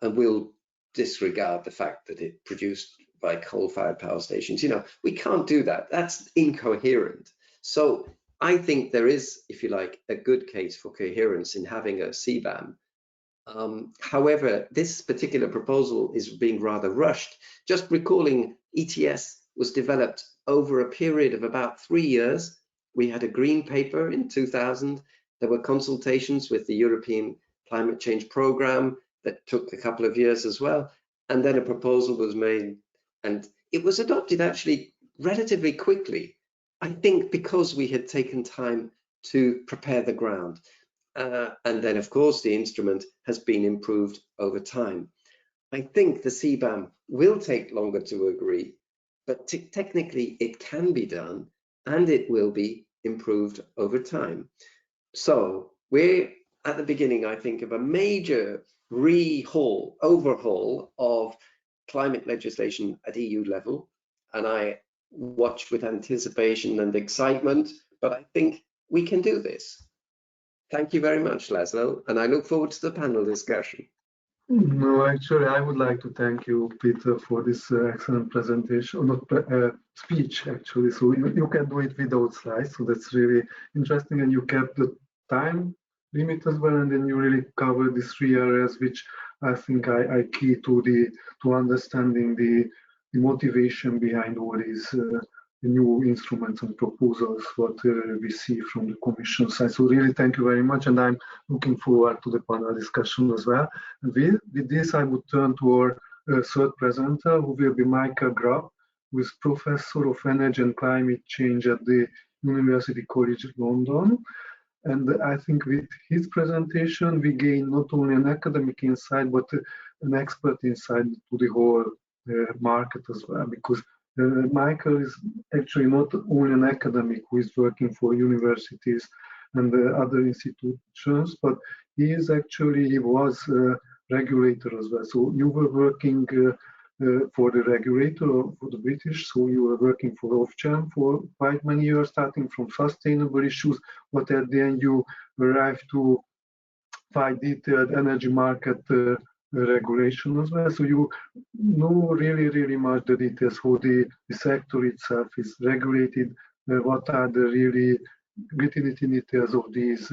and we'll disregard the fact that it's produced by coal-fired power stations. You know, we can't do that. That's incoherent. So I think there is, if you like, a good case for coherence in having a CBAM. However, this particular proposal is being rather rushed. Just recalling, ETS was developed over a period of about 3 years. We had a green paper in 2000. There were consultations with the European Climate Change Programme that took a couple of years as well. And then a proposal was made, and it was adopted actually relatively quickly. I think because we had taken time to prepare the ground. And then, of course, the instrument has been improved over time. I think the CBAM will take longer to agree, but technically it can be done, and it will be improved over time. So we're at the beginning, I think, of a major overhaul of climate legislation at EU level, and I watch with anticipation and excitement, but I think we can do this. Thank you very much, László, and I look forward to the panel discussion. No, actually, I would like to thank you, Peter, for this excellent presentation, speech, actually. So you can do it without slides, so that's really interesting, and you kept the time limit as well, and then you really covered these 3 areas, which I think are key to understanding the motivation behind all these new instruments and proposals what we see from the Commission side. So really thank you very much, and I'm looking forward to the panel discussion as well. And with this, I would turn to our third presenter, who will be Michael Grubb, who is Professor of Energy and Climate Change at the University College London. And I think with his presentation, we gain not only an academic insight, but an expert insight to the whole market as well, because Michael is actually not only an academic who is working for universities and other institutions, but he was a regulator as well. So you were working for the regulator, for the British, so you were working for Ofgem for quite many years, starting from sustainable issues, but at the end you arrived to quite detailed energy market regulation as well. So you know really much the details, how the sector itself is regulated, what are the really gritty details of these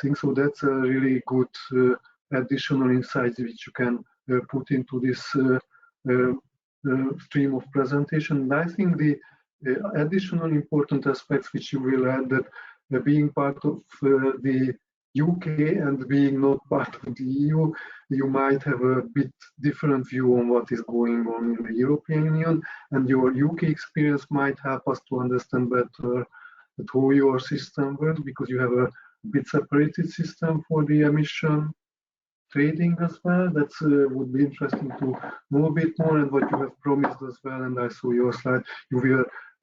things. So that's a really good additional insights which you can put into this stream of presentation. And I think the additional important aspects which you will add, that being part of the UK and being not part of the EU, you might have a bit different view on what is going on in the European Union, and your UK experience might help us to understand better how your system works, because you have a bit separated system for the emission trading as well. That would be interesting to know a bit more, and what you have promised as well, and I saw your slide, you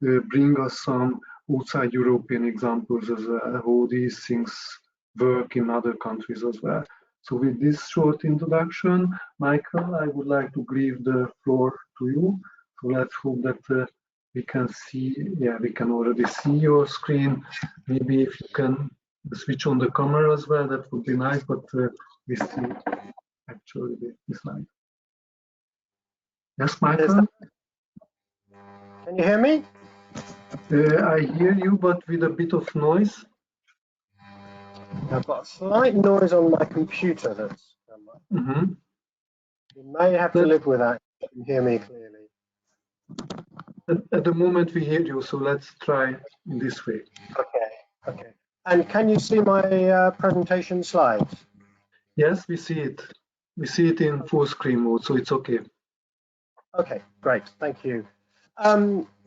will bring us some outside European examples as well, how these things work in other countries as well. So with this short introduction, Michael, I would like to leave the floor to you. So let's hope that we can see, yeah, we can already see your screen. Maybe if you can switch on the camera as well, that would be nice, but we see actually the slide. Yes, Michael? Can you hear me? I hear you, but with a bit of noise. I've got a slight noise on my computer. That's You may have to live with that. You can hear me clearly. At the moment we hear you, so let's try in this way. Okay. And can you see my presentation slides? Yes, we see it. We see it in full screen mode, so it's okay. Okay, great. Thank you.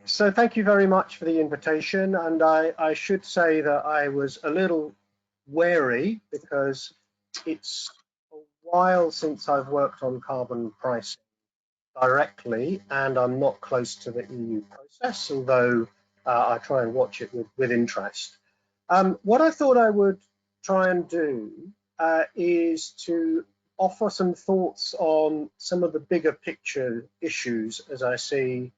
So thank you very much for the invitation. And I should say that I was a little wary because it's a while since I've worked on carbon pricing directly, and I'm not close to the EU process, although I try and watch it with interest. What I thought I would try and do is to offer some thoughts on some of the bigger picture issues as I see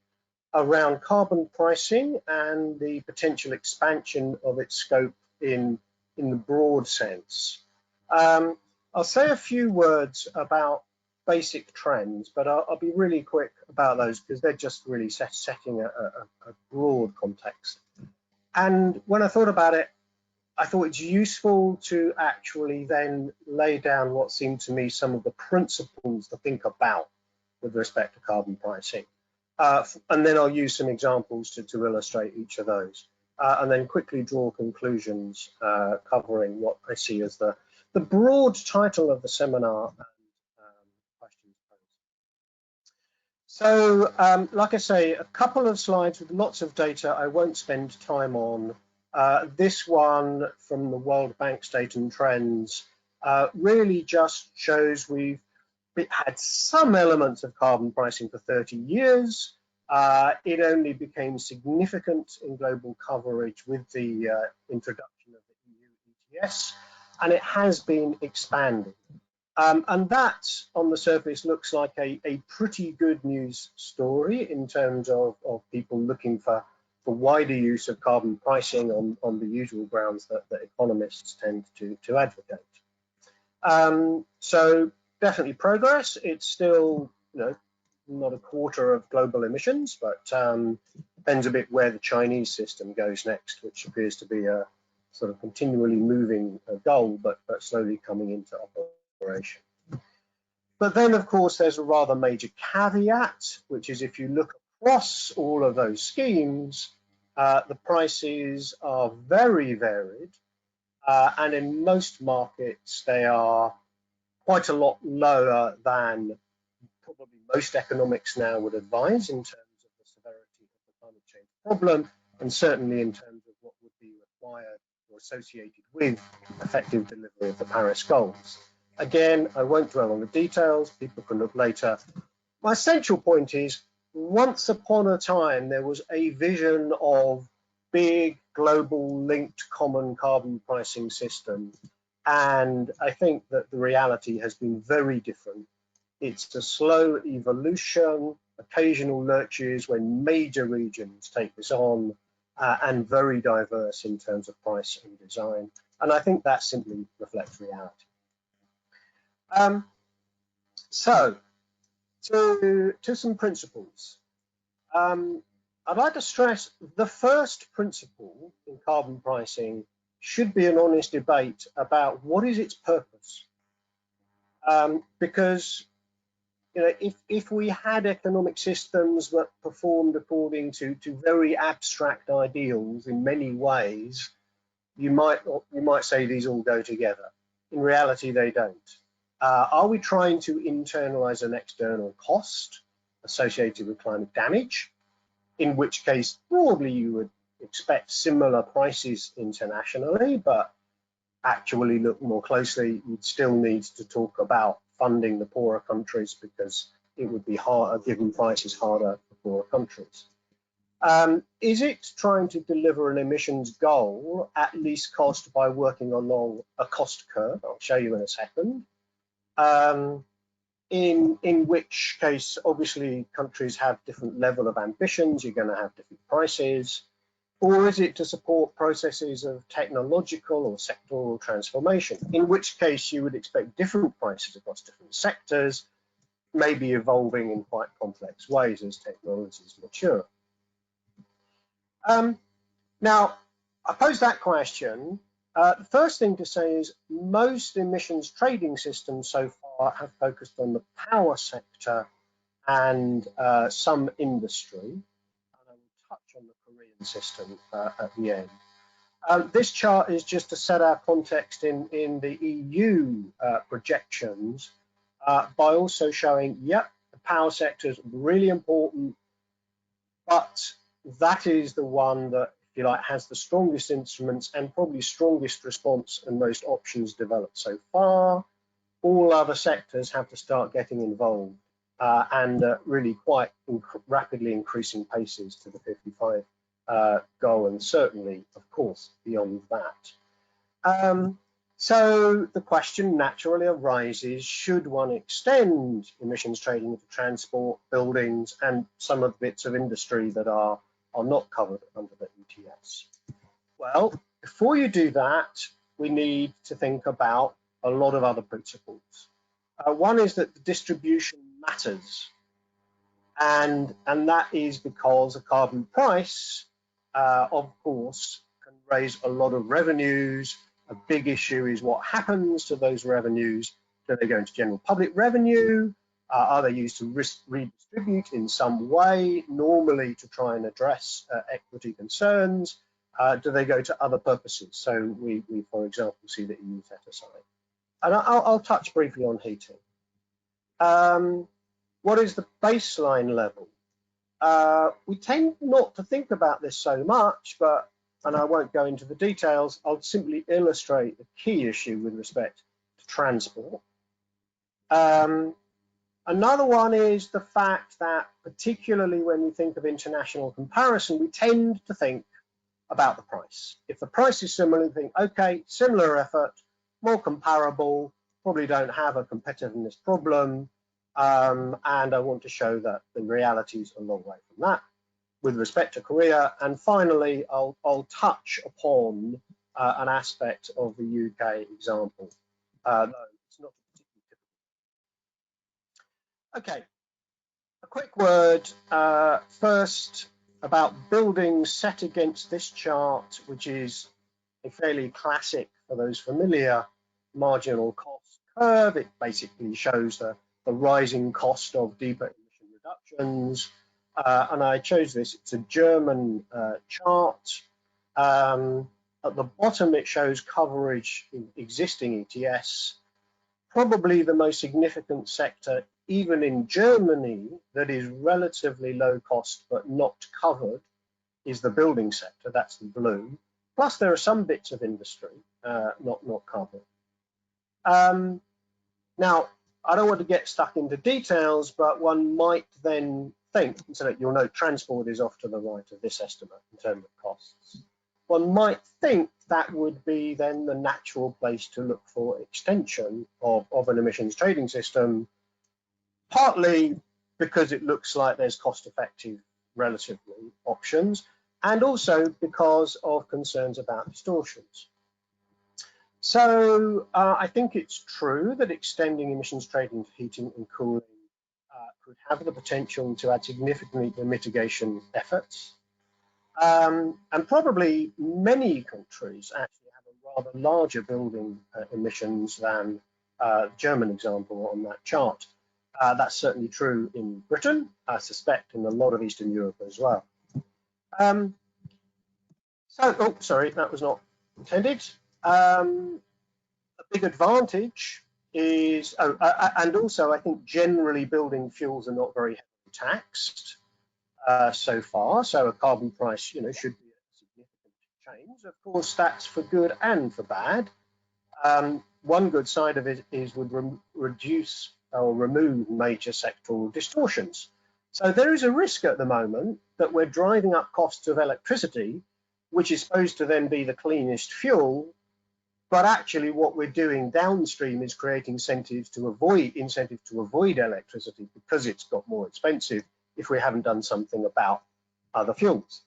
around carbon pricing and the potential expansion of its scope in the broad sense. I'll say a few words about basic trends, but I'll be really quick about those because they're just really setting a broad context. And when I thought about it, I thought it's useful to actually then lay down what seemed to me some of the principles to think about with respect to carbon pricing. And then I'll use some examples to illustrate each of those. And then quickly draw conclusions covering what I see as the broad title of the seminar and questions posed. So, like I say, a couple of slides with lots of data I won't spend time on. This one from the World Bank State and Trends really just shows we've had some elements of carbon pricing for 30 years. It only became significant in global coverage with the introduction of the EU ETS, and it has been expanding. And that, on the surface, looks like a pretty good news story in terms of people looking for wider use of carbon pricing on the usual grounds that economists tend to advocate. So definitely progress. It's still, not a quarter of global emissions, but depends a bit where the Chinese system goes next, which appears to be a sort of continually moving goal, but slowly coming into operation. But then, of course, there's a rather major caveat, which is if you look across all of those schemes, the prices are very varied, and in most markets, they are quite a lot lower than probably most economics now would advise in terms of the severity of the climate change problem, and certainly in terms of what would be required or associated with effective delivery of the Paris goals. Again, I won't dwell on the details, people can look later. My essential point is, once upon a time, there was a vision of big global linked common carbon pricing system. And I think that the reality has been very different. It's a slow evolution, occasional lurches when major regions take this on, and very diverse in terms of price and design. And I think that simply reflects reality. So, to some principles. I'd like to stress the first principle in carbon pricing should be an honest debate about what is its purpose. Because if we had economic systems that performed according to very abstract ideals in many ways, you might say these all go together. In reality, they don't. Are we trying to internalize an external cost associated with climate damage? In which case, broadly, you would expect similar prices internationally, but actually look more closely, you'd still need to talk about funding the poorer countries, because it would be harder, given prices harder for poorer countries. Is it trying to deliver an emissions goal at least cost by working along a cost curve? I'll show you in a second. In which case, obviously, countries have different level of ambitions. You're going to have different prices. Or is it to support processes of technological or sectoral transformation? In which case, you would expect different prices across different sectors, maybe evolving in quite complex ways as technologies mature. Now, I pose that question. The first thing to say is most emissions trading systems so far have focused on the power sector and some industry. And I will touch on the Korean system at the end. This chart is just to set our context in the EU projections by also showing, yep, the power sector is really important, but that is the one that, if you like, has the strongest instruments and probably strongest response and most options developed so far. All other sectors have to start getting involved and really quite rapidly increasing paces to the 55 goal, and certainly, of course, beyond that. So the question naturally arises, should one extend emissions trading into transport, buildings, and some of the bits of industry that are not covered under the ETS? Well, before you do that, we need to think about a lot of other principles. One is that the distribution matters, and that is because a carbon price, of course, can raise a lot of revenues. A big issue is what happens to those revenues. Do they go into general public revenue? Are they used to redistribute in some way, normally to try and address equity concerns? Do they go to other purposes? So we for example, see the EU set aside. And I'll touch briefly on heating. What is the baseline level? We tend not to think about this so much, and I won't go into the details. I'll simply illustrate the key issue with respect to transport. Another one is the fact that, particularly when we think of international comparison, we tend to think about the price. If the price is similar, we think, okay, similar effort, more comparable, probably don't have a competitiveness problem, and I want to show that the reality is a long way from that with respect to Korea. And finally, I'll touch upon an aspect of the UK example. No, it's not particularly typical. Okay, a quick word first about buildings set against this chart, which is a fairly classic, for those familiar, marginal cost curve. It basically shows the rising cost of deeper emission reductions. And I chose this, it's a German chart. At the bottom, it shows coverage in existing ETS. Probably the most significant sector, even in Germany, that is relatively low cost but not covered is the building sector, that's the blue. Plus there are some bits of industry not covered. Now, I don't want to get stuck into details, but one might then think, so that you'll note transport is off to the right of this estimate in terms of costs. One might think that would be then the natural place to look for extension of an emissions trading system, partly because it looks like there's cost-effective, relatively, options, and also because of concerns about distortions. So I think it's true that extending emissions trading to heating and cooling could have the potential to add significantly to mitigation efforts. And probably many countries actually have a rather larger building emissions than the German example on that chart. That's certainly true in Britain, I suspect in a lot of Eastern Europe as well. Oh, sorry, that was not intended. A big advantage is, and also I think generally building fuels are not very heavily taxed so far, so a carbon price, should be a significant change. Of course, that's for good and for bad. One good side of it is would reduce or remove major sectoral distortions. So there is a risk at the moment that we're driving up costs of electricity, which is supposed to then be the cleanest fuel, but actually what we're doing downstream is creating incentives to avoid electricity because it's got more expensive if we haven't done something about other fuels.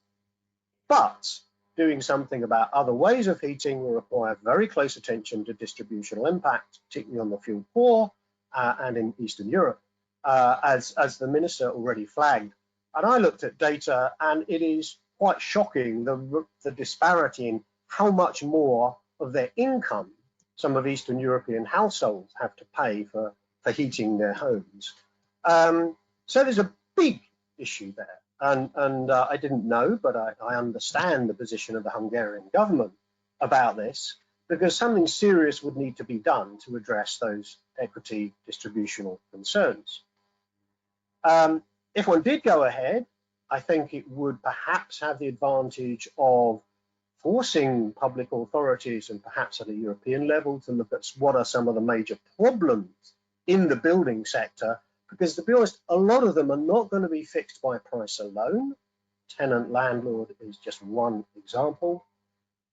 But doing something about other ways of heating will require very close attention to distributional impact, particularly on the fuel poor and in Eastern Europe, as the minister already flagged. And I looked at data, and it is quite shocking, the disparity in how much more of their income some of Eastern European households have to pay for heating their homes. So there's a big issue there. And I didn't know, but I understand the position of the Hungarian government about this, because something serious would need to be done to address those equity distributional concerns. If one did go ahead, I think it would perhaps have the advantage of forcing public authorities and perhaps at a European level to look at what are some of the major problems in the building sector, because to be honest, a lot of them are not going to be fixed by price alone. Tenant landlord is just one example.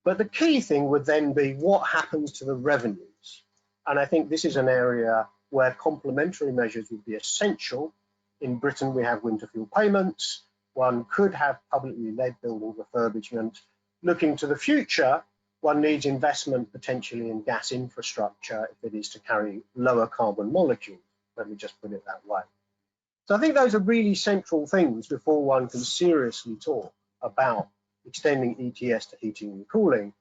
But the key thing would then be what happens to the revenues. And I think this is an area where complementary measures would be essential. In Britain, we have winter fuel payments. One could have publicly led building refurbishment. Looking to the future, one needs investment potentially in gas infrastructure if it is to carry lower carbon molecules. Let me just put it that way. So I think those are really central things before one can seriously talk about extending ETS to heating and cooling.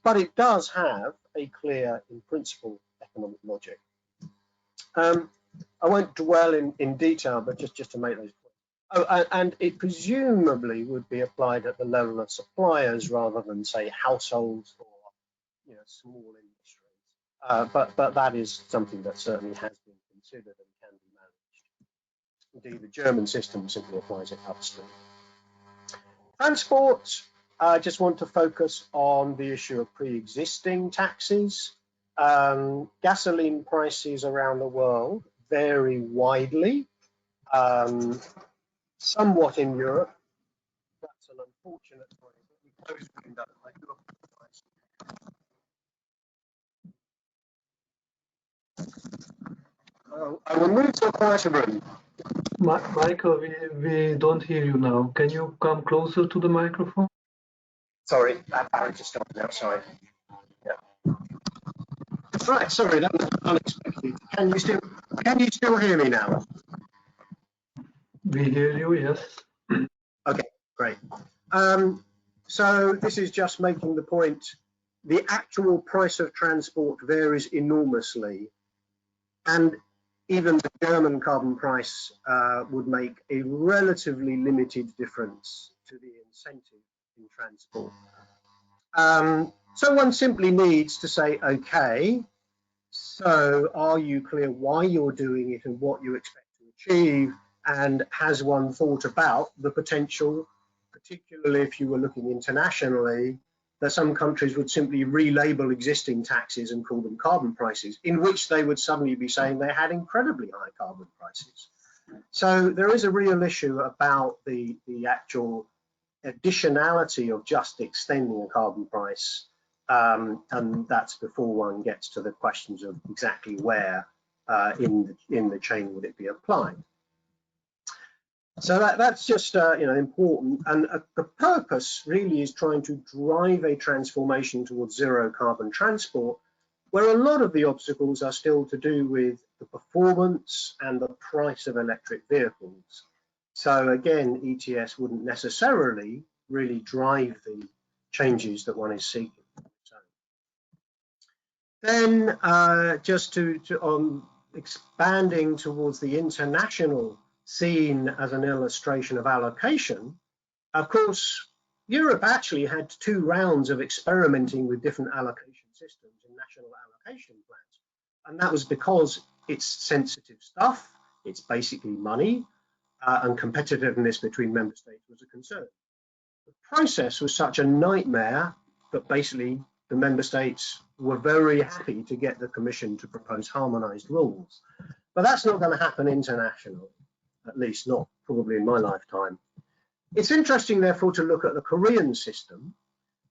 But it does have a clear, in principle, economic logic. I won't dwell in detail, but just to make those points. Oh, and it presumably would be applied at the level of suppliers rather than, say, households or small industries. But that is something that certainly has been considered and can be managed. Indeed, the German system simply applies it upstream. Transport, I just want to focus on the issue of pre-existing taxes. Gasoline prices around the world vary widely, somewhat in Europe. That's an unfortunate point. Let me close the window. I do apologize. I will move to a quieter room. Michael, we don't hear you now. Can you come closer to the microphone? Sorry, I just stopped outside. Yeah. Right, sorry, that was unexpected. Can you still hear me now? We hear you, yes. Okay, great. So this is just making the point, the actual price of transport varies enormously, and even the German carbon price would make a relatively limited difference to the incentive in transport. So one simply needs to say, okay, so are you clear why you're doing it and what you expect to achieve? And has one thought about the potential, particularly if you were looking internationally, that some countries would simply relabel existing taxes and call them carbon prices, in which they would suddenly be saying they had incredibly high carbon prices. So there is a real issue about the actual additionality of just extending a carbon price, and that's before one gets to the questions of exactly where in the chain would it be applied. So that's just important, and the purpose really is trying to drive a transformation towards zero carbon transport, where a lot of the obstacles are still to do with the performance and the price of electric vehicles. So again, ETS wouldn't necessarily really drive the changes that one is seeking. Then just on expanding towards the international scene as an illustration of allocation, of course, Europe actually had 2 rounds of experimenting with different allocation systems and national allocation plans. And that was because it's sensitive stuff, it's basically money, and competitiveness between member states was a concern. The process was such a nightmare that basically the member states were very happy to get the Commission to propose harmonized rules. But that's not going to happen internationally, at least not probably in my lifetime. It's interesting, therefore, to look at the Korean system,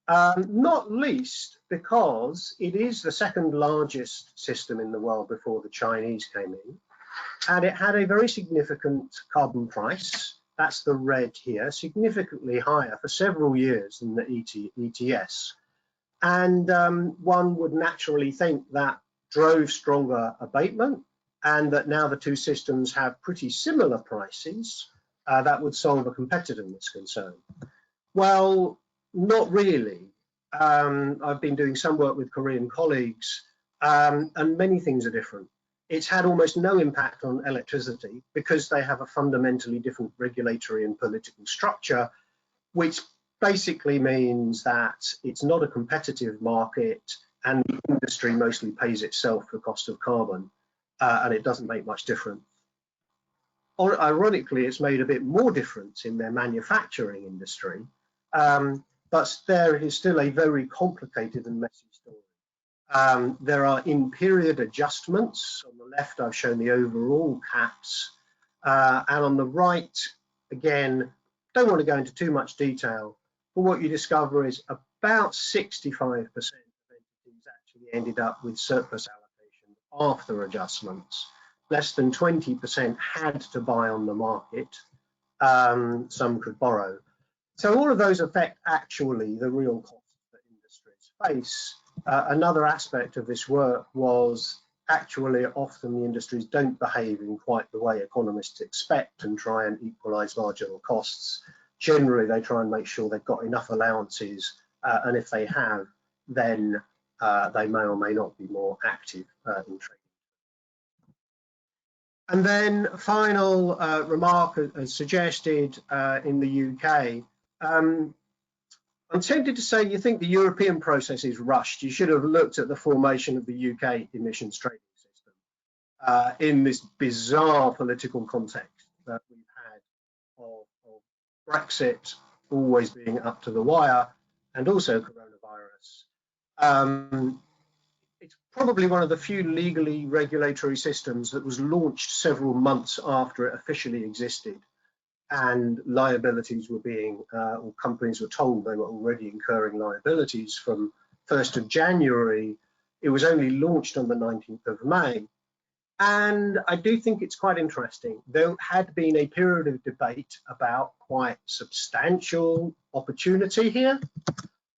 not least because it is the second largest system in the world before the Chinese came in, and it had a very significant carbon price. That's the red here, significantly higher for several years than the ETS. And one would naturally think that drove stronger abatement, and that now the two systems have pretty similar prices, that would solve a competitiveness concern. Well, not really. I've been doing some work with Korean colleagues, and many things are different. It's had almost no impact on electricity because they have a fundamentally different regulatory and political structure, which basically means that it's not a competitive market and the industry mostly pays itself the cost of carbon, and it doesn't make much difference. Or, ironically, it's made a bit more difference in their manufacturing industry, but there is still a very complicated and messy story. There are in-period adjustments. On the left, I've shown the overall caps, and on the right, again, don't want to go into too much detail, but what you discover is about 65% of entities actually ended up with surplus allocation after adjustments. Less than 20% had to buy on the market. Some could borrow. So all of those affect actually the real costs that industries face. Another aspect of this work was actually often the industries don't behave in quite the way economists expect and try and equalize marginal costs. Generally, they try and make sure they've got enough allowances, and if they have, then they may or may not be more active in trading. And then final remark as suggested in the UK, I'm tempted to say you think the European process is rushed. You should have looked at the formation of the UK emissions trading system in this bizarre political context that we've had of Brexit always being up to the wire and also coronavirus. It's probably one of the few legally regulatory systems that was launched several months after it officially existed, and liabilities were being, or companies were told they were already incurring liabilities from 1st of January. It was only launched on the 19th of May. And I do think it's quite interesting. There had been a period of debate about quite substantial opportunity here,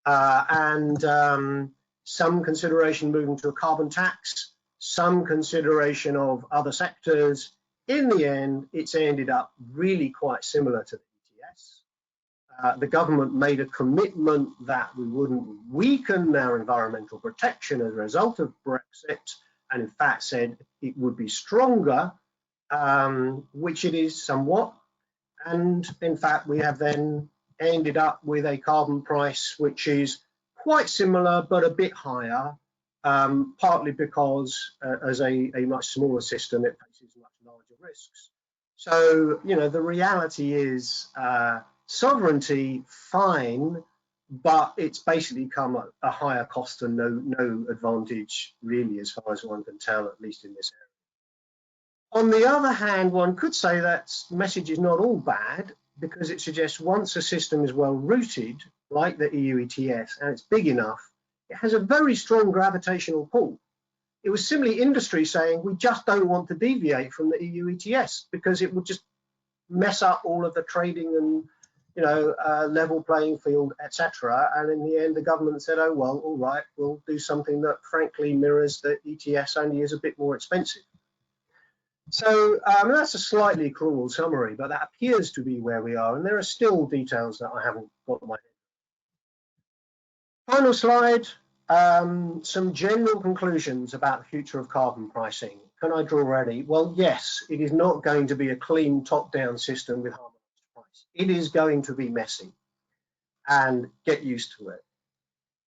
and some consideration moving to a carbon tax, some consideration of other sectors. In the end, it's ended up really quite similar to the ETS. The government made a commitment that we wouldn't weaken our environmental protection as a result of Brexit, and in fact said it would be stronger, which it is somewhat. And in fact, we have then ended up with a carbon price which is quite similar, but a bit higher, partly because as a much smaller system, it faces much larger risks. So, you know, the reality is sovereignty, fine, but it's basically come at a higher cost and no advantage really, as far as one can tell, at least in this area. On the other hand, one could say that message is not all bad, because it suggests once a system is well rooted, like the EU ETS, and it's big enough, it has a very strong gravitational pull. It was simply industry saying, we just don't want to deviate from the EU ETS because it would just mess up all of the trading and, you know, level playing field, etc. And in the end, the government said, oh, well, all right, we'll do something that frankly mirrors the ETS, only is a bit more expensive. So that's a slightly cruel summary, but that appears to be where we are. And there are still details that I haven't got in my head. Final slide, some general conclusions about the future of carbon pricing. Can I draw ready? Well, yes, it is not going to be a clean top-down system with harmonized price. It is going to be messy, and get used to it.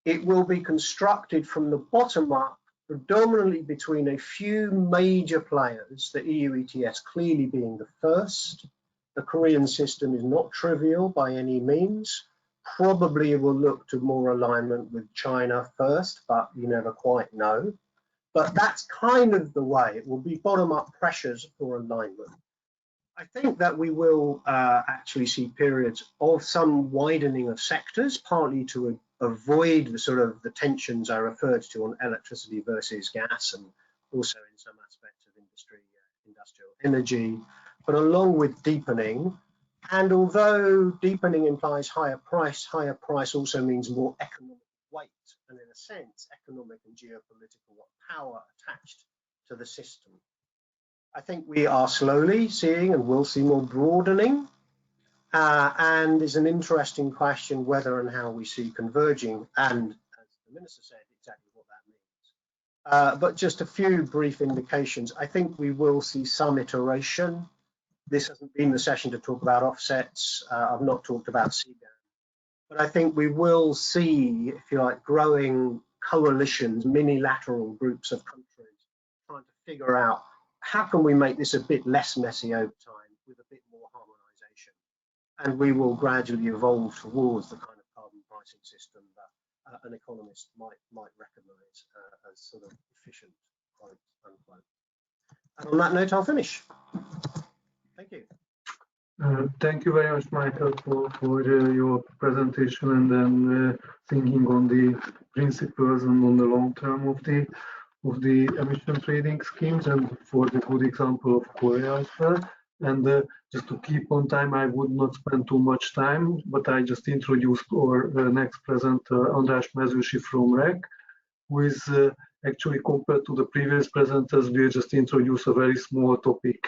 It will be constructed from the bottom up, predominantly between a few major players, the EU ETS clearly being the first. The Korean system is not trivial by any means. Probably will look to more alignment with China first, but you never quite know. But that's kind of the way. It will be bottom-up pressures for alignment. I think that we will actually see periods of some widening of sectors, partly to avoid the sort of the tensions I referred to on electricity versus gas, and also in some aspects of industrial energy, but along with deepening. And although deepening implies higher price also means more economic weight, and in a sense, economic and geopolitical power attached to the system. I think we are slowly seeing and will see more broadening, and is an interesting question whether and how we see converging, and as the Minister said, exactly what that means. But just a few brief indications. I think we will see some iteration. This hasn't been the session to talk about offsets. I've not talked about CBAM, but I think we will see, if you like, growing coalitions, mini-lateral groups of countries trying to figure out how can we make this a bit less messy over time with a bit more harmonization. And we will gradually evolve towards the kind of carbon pricing system that an economist might recognize as sort of efficient, quote unquote. And on that note, I'll finish. Thank you. Thank you very much, Michael, for your presentation, and then thinking on the principles and on the long term of the emission trading schemes, and for the good example of Korea as well. And just to keep on time, I would not spend too much time, but I just introduced our next presenter, András Mezősi from REKK, who is actually, compared to the previous presenters, we just introduced a very small topic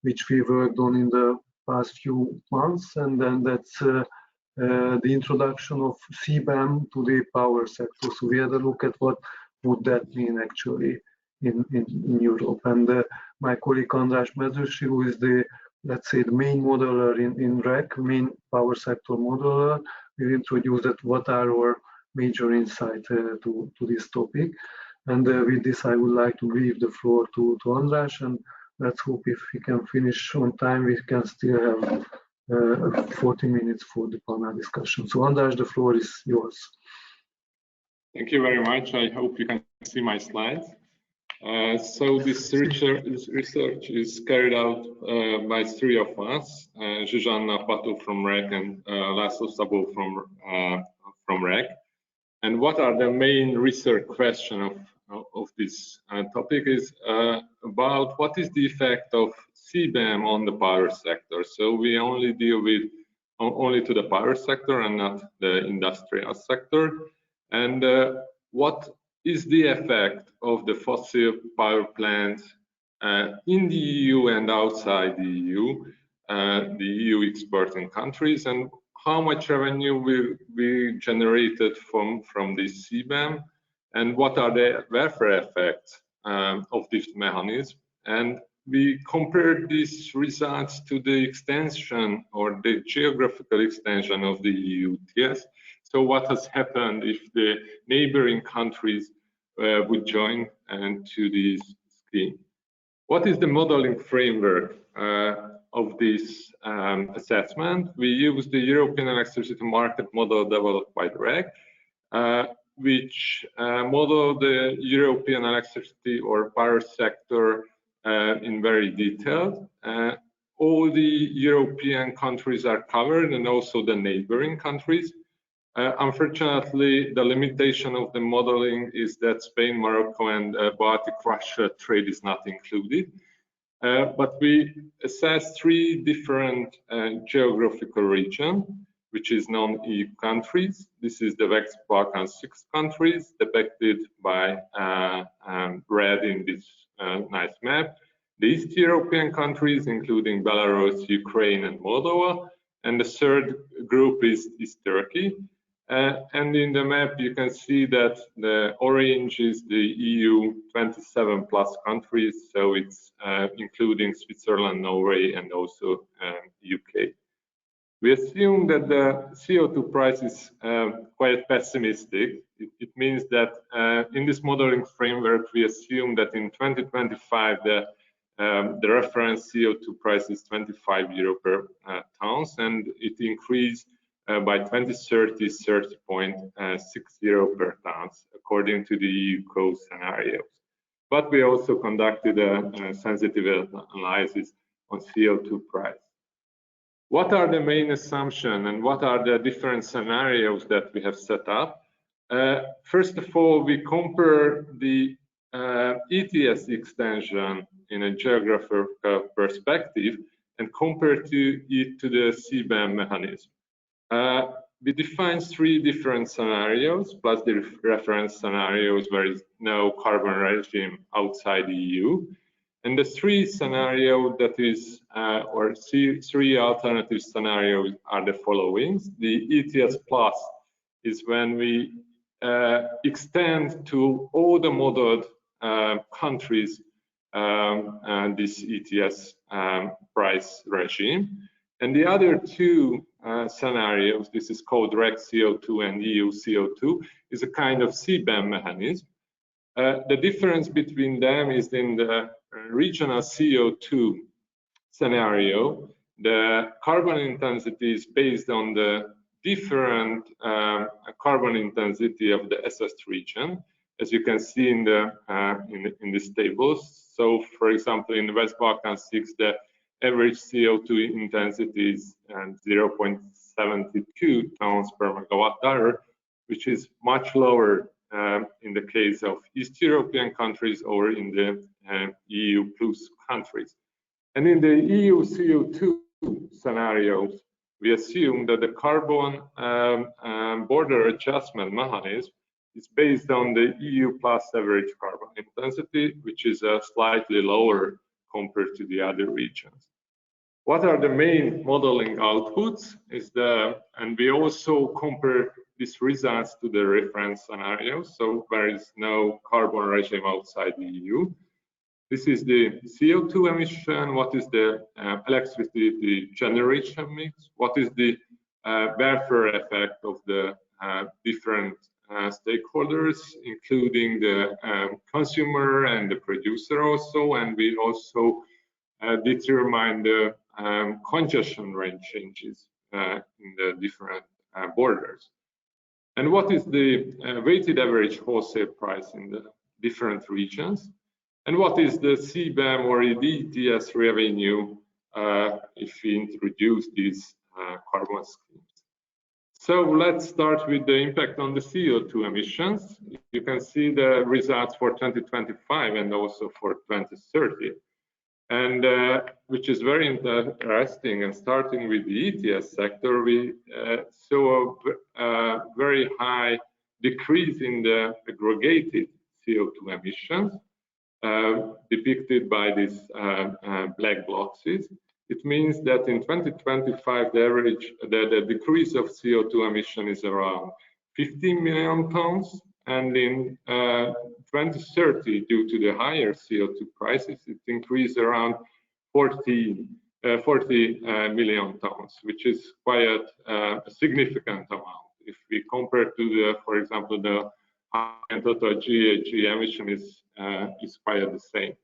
which we worked on in the past few months, and then that's the introduction of CBAM to the power sector. So we had a look at what would that mean actually in Europe. And my colleague András Mezősi, who is the, let's say, the main modeler in REKK, main power sector modeler, will introduce that what are our major insights to this topic. And with this, I would like to leave the floor to András, and let's hope if we can finish on time, we can still have 40 minutes for the panel discussion. So András, the floor is yours. Thank you very much. I hope you can see my slides. So this research is carried out by three of us, Zsuzsanna Patu from REKK and László Szabó from REKK. And what are the main research questions of this topic is about what is the effect of CBAM on the power sector. So we only deal with only to the power sector and not the industrial sector. And what is the effect of the fossil power plants in the EU and outside the EU exporting countries, and how much revenue will be generated from this CBAM, and what are the welfare effects of this mechanism. And we compared these results to the extension or the geographical extension of the EU ETS. So what has happened if the neighboring countries would join to this scheme? What is the modeling framework of this assessment? We use the European electricity market model developed by the REKK, which model the European electricity or power sector in very detail. All the European countries are covered, and also the neighboring countries. Unfortunately, the limitation of the modeling is that Spain, Morocco, and Baltic Russia trade is not included. But we assess three different geographical regions, which is non-EU countries. This is the West Balkan 6 countries, depicted by red in this nice map. The East European countries, including Belarus, Ukraine, and Moldova. And the third group is Turkey. And in the map, you can see that the orange is the EU 27 plus countries, so it's including Switzerland, Norway, and also UK. We assume that the CO2 price is quite pessimistic. It means that in this modeling framework, we assume that in 2025, the reference CO2 price is 25 euro per tons, and it increased by 2030 30.60 per ton, according to the EU code scenarios. But we also conducted a sensitivity analysis on CO2 price. What are the main assumptions and what are the different scenarios that we have set up? First of all, we compare the ETS extension in a geographical perspective and compare it to the CBAM mechanism. We define 3 different scenarios, plus the reference scenarios where there is no carbon regime outside the EU. And the 3 scenarios that is, or 3 alternative scenarios are the following. The ETS plus is when we extend to all the modeled countries this ETS price regime. And the other 2 scenarios, this is called REKK CO2 and EU CO2, is a kind of CBAM mechanism. The difference between them is in the regional CO2 scenario, the carbon intensity is based on the different carbon intensity of the assessed region, as you can see in this table. So, for example, in the West Balkan 6, the average CO2 intensity is 0.72 tons per megawatt hour, which is much lower in the case of East European countries or in the EU plus countries. And in the EU CO2 scenarios, we assume that the carbon border adjustment mechanism is based on the EU plus average carbon intensity, which is slightly lower compared to the other regions. What are the main modeling outputs? And we also compare these results to the reference scenarios, so there is no carbon regime outside the EU. This is the CO2 emission, what is the electricity generation mix, what is the welfare effect of the different stakeholders, including the consumer and the producer also, and we also determine the congestion rate changes in the different borders. And what is the weighted average wholesale price in the different regions? And what is the CBAM or the ETS revenue if we introduce these carbon schemes? So let's start with the impact on the CO2 emissions. You can see the results for 2025 and also for 2030. And which is very interesting, and starting with the ETS sector, we saw a very high decrease in the aggregated CO2 emissions, depicted by these black boxes. It means that in 2025, the decrease of CO2 emission is around 15 million tons, and in 2030, due to the higher CO2 prices, it increased around 40 million tons, which is quite a significant amount. If we compare to the, for example, the total GHG emission is quite the same.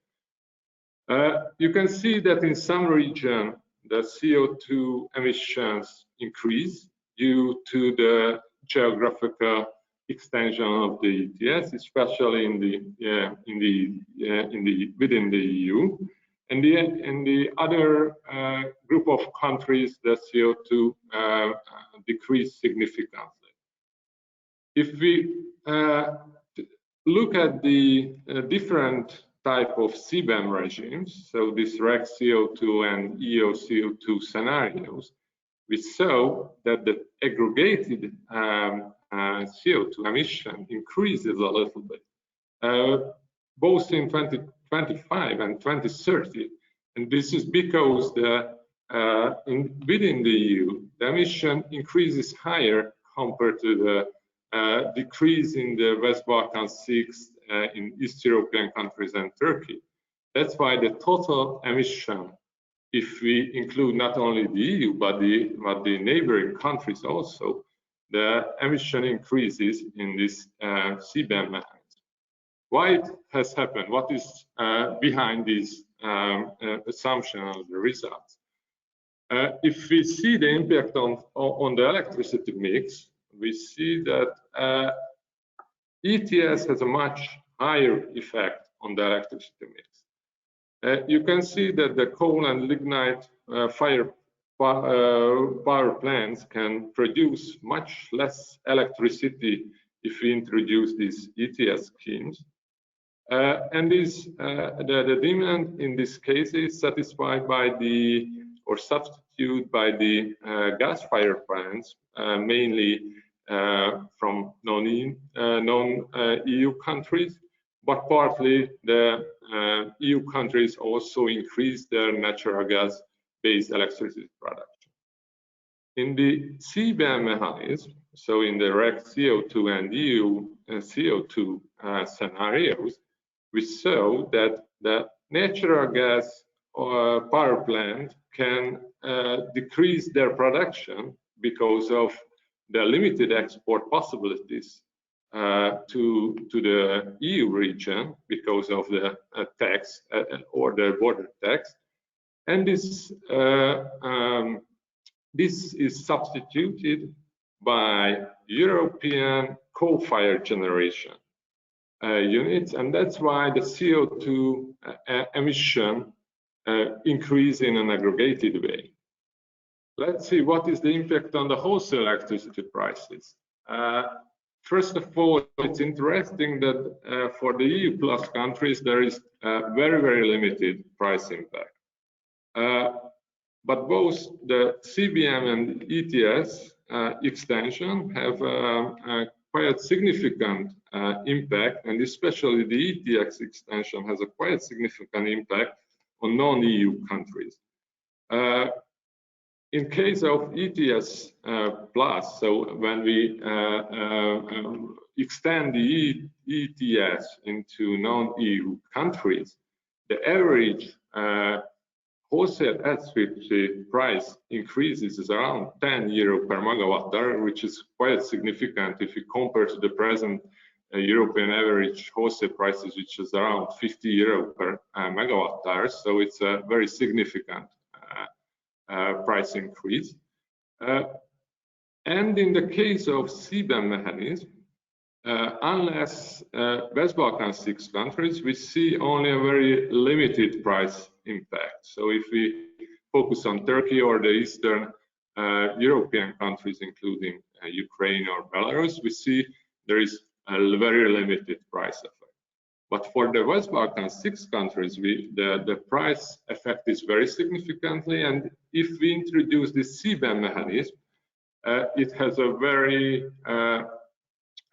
You can see that in some region, the CO2 emissions increase due to the geographical extension of the ETS, especially within the EU. And in the other group of countries, the CO2 decreased significantly. If we look at the different type of CBAM regimes, so this REKK CO2 and EU CO2 scenarios, we saw that the aggregated CO2 emission increases a little bit, both in 2025 and 2030. And this is because within the EU, the emission increases higher compared to the decrease in the West Balkan 6 in East European countries and Turkey. That's why the total emission, if we include not only the EU, but the neighboring countries also, the emission increases in this CBAM mechanism. Why it has happened? What is behind this assumption of the results? If we see the impact on the electricity mix, we see that ETS has a much higher effect on the electricity mix. You can see that the coal and lignite power plants can produce much less electricity if we introduce these ETS schemes. And the demand in this case is satisfied by or substituted by the gas-fired plants, mainly from non-EU countries, but partly the EU countries also increase their natural gas-based electricity production. In the CBAM mechanism, so in the REKK CO2 and EU CO2 scenarios, we saw that the natural gas power plant can decrease their production because of the limited export possibilities to the EU region because of the tax or the border tax, and this is substituted by European coal-fired generation units, and that's why the CO2 emission increase in an aggregated way. Let's see what is the impact on the wholesale electricity prices. First of all, it's interesting that for the EU plus countries, there is very, very limited price impact. But both the CBM and ETS extension have quite significant impact, and especially the ETS extension has a quite significant impact on non-EU countries. In case of ETS plus, so when we extend the ETS into non-EU countries, the average wholesale electricity price increases is around 10 euro per megawatt hour, which is quite significant if you compare to the present European average wholesale prices, which is around 50 euro per megawatt hour. So it's a very significant price increase. And in the case of CBAM mechanism, unless West Balkan 6 countries, we see only a very limited price impact. So if we focus on Turkey or the Eastern European countries, including Ukraine or Belarus, we see there is a very limited price effect. But for the West Balkan 6 countries, the price effect is very significantly, and if we introduce this CBAM mechanism, it has a very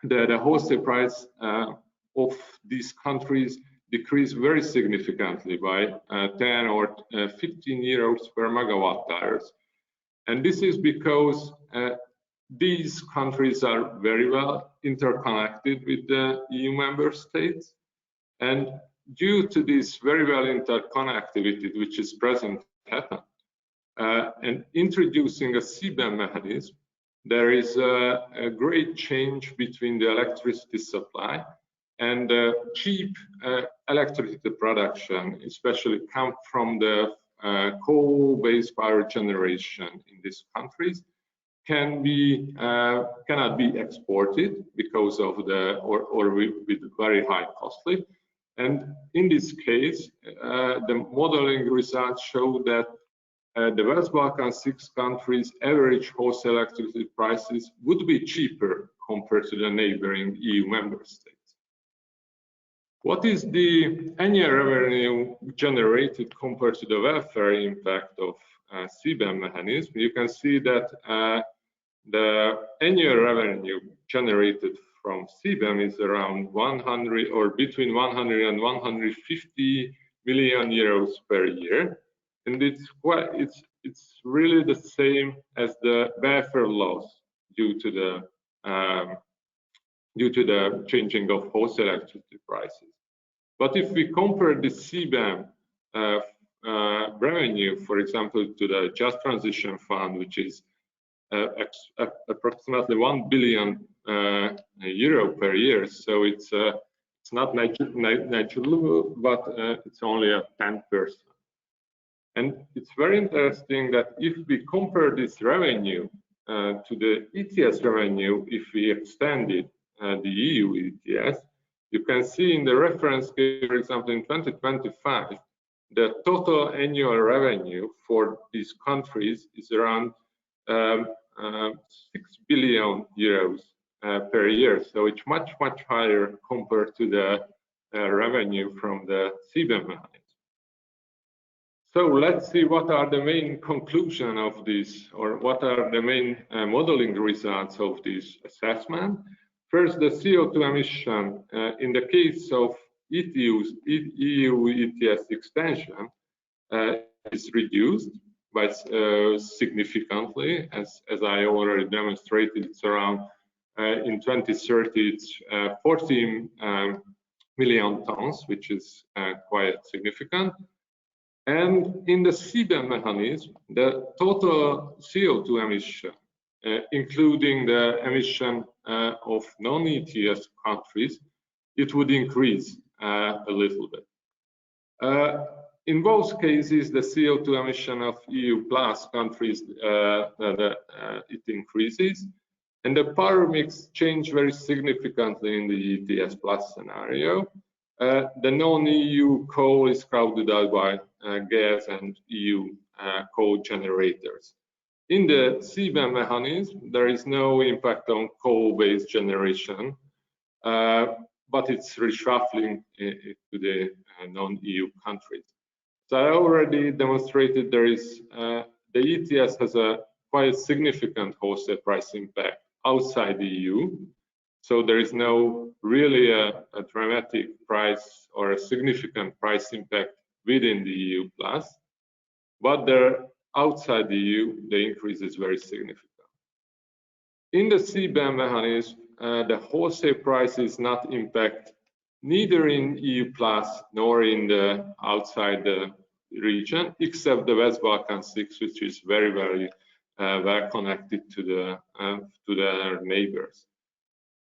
the wholesale price of these countries decrease very significantly by 10 or 15 euros per megawatt hours. And this is because these countries are very well interconnected with the EU member states. And due to this very well interconnectivity, which is present happen, and introducing a CBAM mechanism, there is a great change between the electricity supply and cheap electricity production, especially come from the coal-based power generation in these countries, cannot be exported because of or with very high costly. And in this case, the modeling results show that the West Balkan 6 countries' average wholesale electricity prices would be cheaper compared to the neighboring EU member states. What is the annual revenue generated compared to the welfare impact of CBAM mechanism? You can see that the annual revenue generated from CBAM is around 100 or between 100 and 150 million euros per year. And it's really the same as the welfare loss due to the changing of wholesale electricity prices. But if we compare the CBAM revenue, for example, to the Just Transition Fund, which is approximately 1 billion euro per year, so it's not negligible, but it's only a 10%. And it's very interesting that if we compare this revenue to the ETS revenue, if we extended the EU ETS, you can see in the reference case, for example, in 2025, the total annual revenue for these countries is around 6 billion euros per year. So it's much, much higher compared to the revenue from the CBAM mechanism. So let's see what are the main conclusion of this, or what are the main modeling results of this assessment. First, the CO2 emission in the case of EU ETS extension is reduced by significantly, as I already demonstrated. It's around in 2030 it's 14 million tons, which is quite significant. And in the CBAM mechanism, the total CO2 emission, including the emission of non-ETS countries, it would increase a little bit. In both cases, the CO2 emission of EU plus countries, it increases, and the power mix changed very significantly in the ETS plus scenario. The non-EU coal is crowded out by gas and EU coal generators. In the CBAM mechanism, there is no impact on coal-based generation, but it's reshuffling to the non-EU countries. So I already demonstrated there is the ETS has a quite significant wholesale price impact outside the EU. So there is no really a dramatic price or a significant price impact within the EU plus, but there outside the EU, the increase is very significant. In the CBAM mechanism, the wholesale price is not impact neither in EU plus nor in the outside the region, except the West Balkan 6, which is very, very well connected to their neighbors.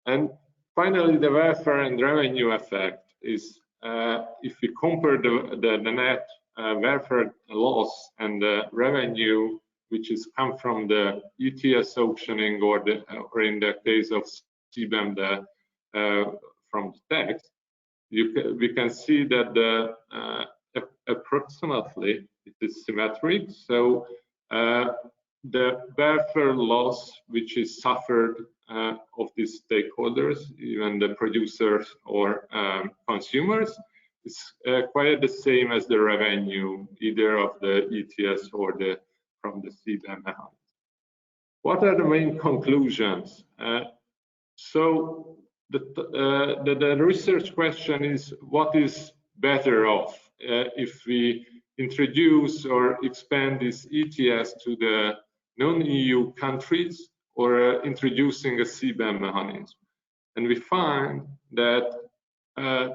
And finally, the welfare and revenue effect is if we compare the net welfare loss and the revenue which is come from the ETS auctioning, or in the case of CBAM, from the tax, we can see that approximately it is symmetric. So the welfare loss which is suffered of these stakeholders, even the producers or consumers, is quite the same as the revenue, either of the ETS or from the CBAM mechanism. What are the main conclusions? So the research question is, what is better off if we introduce or expand this ETS to the non-EU countries, or introducing a CBAM mechanism? And we find that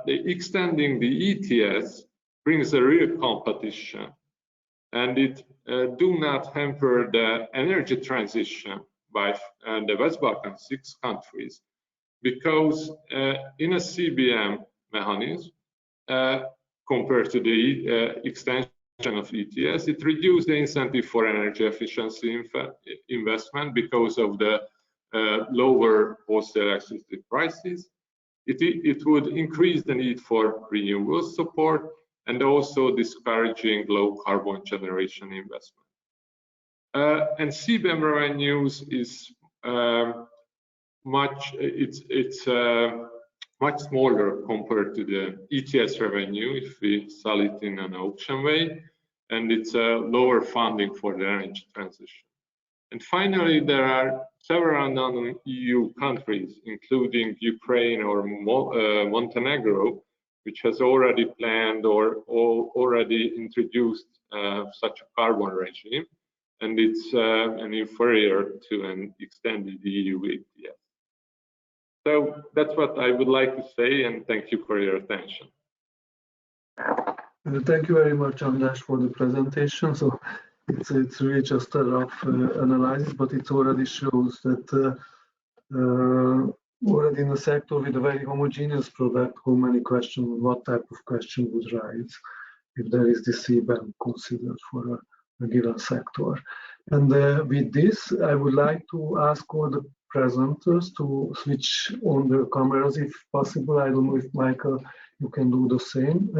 extending the ETS brings a real competition, and it do not hamper the energy transition by the West Balkan 6 countries, because in a CBAM mechanism, compared to the extension of ETS, it reduced the incentive for energy efficiency investment because of the lower wholesale electricity prices. It would increase the need for renewable support and also discouraging low carbon generation investment. And CBAM revenues is much smaller compared to the ETS revenue if we sell it in an auction way, and it's a lower funding for the energy transition. And finally, there are several non-EU countries, including Ukraine or Montenegro, which has already planned or already introduced such a carbon regime, and it's an inferior to an extended EU ETS. So that's what I would like to say, and thank you for your attention. Thank you very much, András, for the presentation. So it's really just a rough analysis, but it already shows that already in a sector with a very homogeneous product, how many questions, what type of question would rise. if there is the CBAM considered for a given sector. And with this, I would like to ask all the presenters to switch on their cameras if possible. I don't know if Michael, you can do the same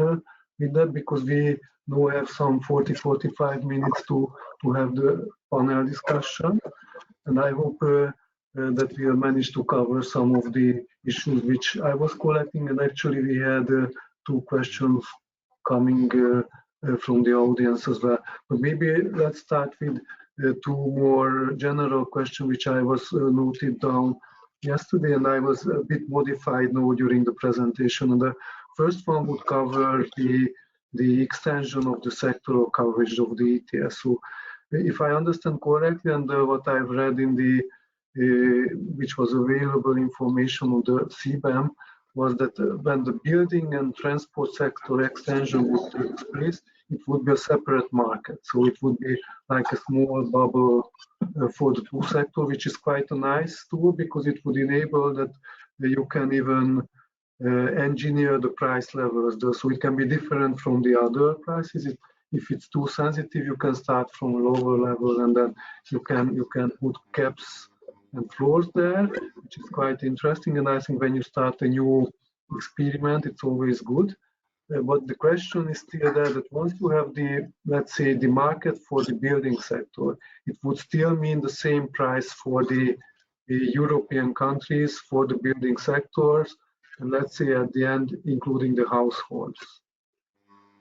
with that, because we now have some 40-45 minutes to have the panel discussion. And I hope that we will manage to cover some of the issues which I was collecting. And actually we had 2 questions coming from the audience as well. But maybe let's start with 2 more general questions which I was noted down yesterday, and I was a bit modified now during the presentation. And the first one would cover the extension of the sectoral coverage of the ETS. So if I understand correctly, and what I've read in the which was available information on the CBAM, was that when the building and transport sector extension would take place, it would be a separate market. So it would be like a small bubble for the 2 sectors, which is quite a nice tool, because it would enable that you can even engineer the price levels. So it can be different from the other prices. If it's too sensitive, you can start from a lower level, and then you can put caps and floors there, which is quite interesting. And I think when you start a new experiment, it's always good. But the question is still there, that once you have the, let's say, the market for the building sector, it would still mean the same price for the European countries for the building sectors, and let's say at the end, including the households.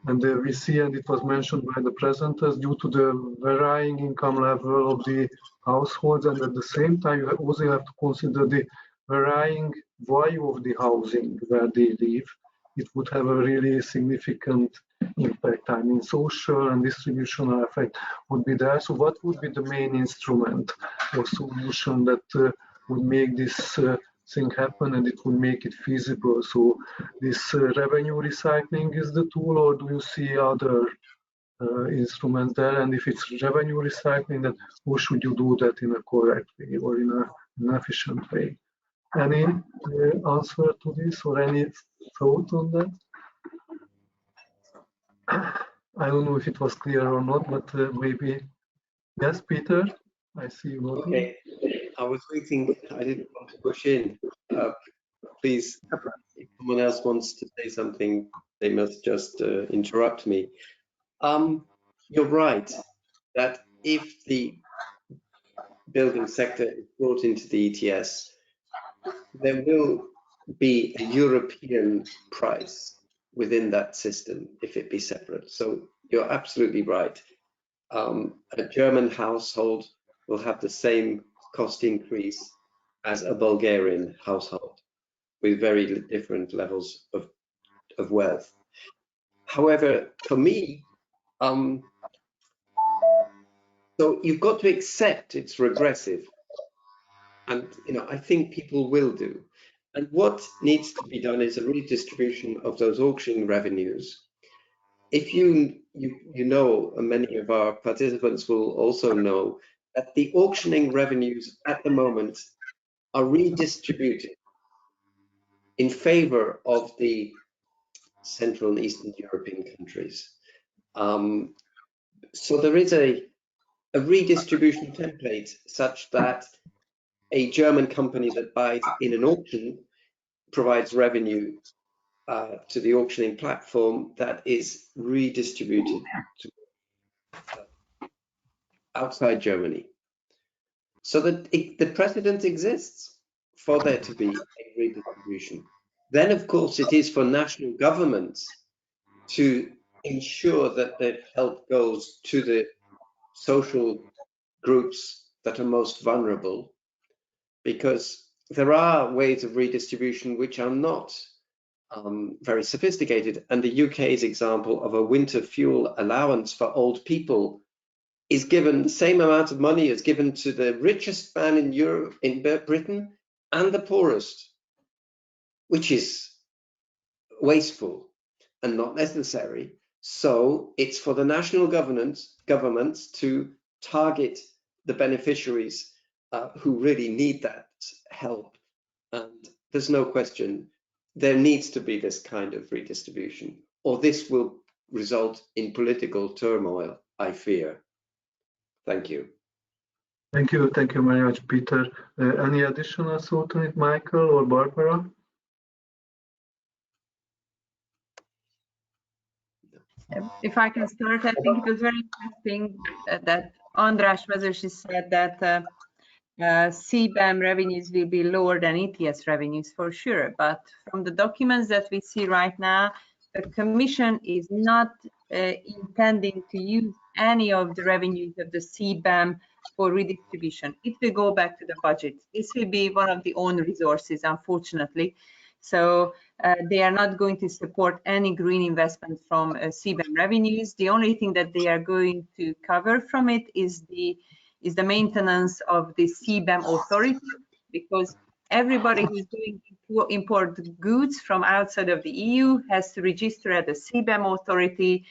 And we see, and it was mentioned by the presenters, due to the varying income level of the households, and at the same time, you also have to consider the varying value of the housing where they live. It would have a really significant impact. I mean, social and distributional effect would be there. So what would be the main instrument or solution that would make this thing happen, and it would make it feasible? So this revenue recycling is the tool, or do you see other instruments there? And if it's revenue recycling, then how should you do that in a correct way or in an efficient way? Any answer to this, or any thought on that? I don't know if it was clear or not, but maybe. Yes, Peter, I see you. Okay, I was waiting. I didn't want to push in. Please, if someone else wants to say something, they must just interrupt me. You're right that if the building sector is brought into the ETS, there will be a European price within that system if it be separate. So you're absolutely right. A German household will have the same cost increase as a Bulgarian household with very different levels of wealth. However, for me, so you've got to accept it's regressive. And I think people will do. And what needs to be done is a redistribution of those auction revenues. If you know, and many of our participants will also know, that the auctioning revenues at the moment are redistributed in favor of the Central and Eastern European countries. So there is a redistribution template such that a German company that buys in an auction provides revenue to the auctioning platform that is redistributed to outside Germany. So that the precedent exists for there to be a redistribution. Then, of course, it is for national governments to ensure that the help goes to the social groups that are most vulnerable, because there are ways of redistribution which are not very sophisticated. And the UK's example of a winter fuel allowance for old people is given the same amount of money as given to the richest man in Europe, in Britain, and the poorest, which is wasteful and not necessary. So it's for the national governments to target the beneficiaries who really need that help. And there's no question, there needs to be this kind of redistribution, or this will result in political turmoil, I fear. Thank you. Thank you very much, Peter. Any additional thought on it, Michael or Barbara? If I can start, I think it was very interesting that András Mezősi said that CBAM revenues will be lower than ETS revenues for sure. But from the documents that we see right now, the Commission is not intending to use any of the revenues of the CBAM for redistribution. It will go back to the budget. This will be one of the own resources, unfortunately. So they are not going to support any green investment from CBAM revenues. The only thing that they are going to cover from it is the maintenance of the CBAM authority, because everybody who's doing import goods from outside of the EU has to register at the CBAM authority,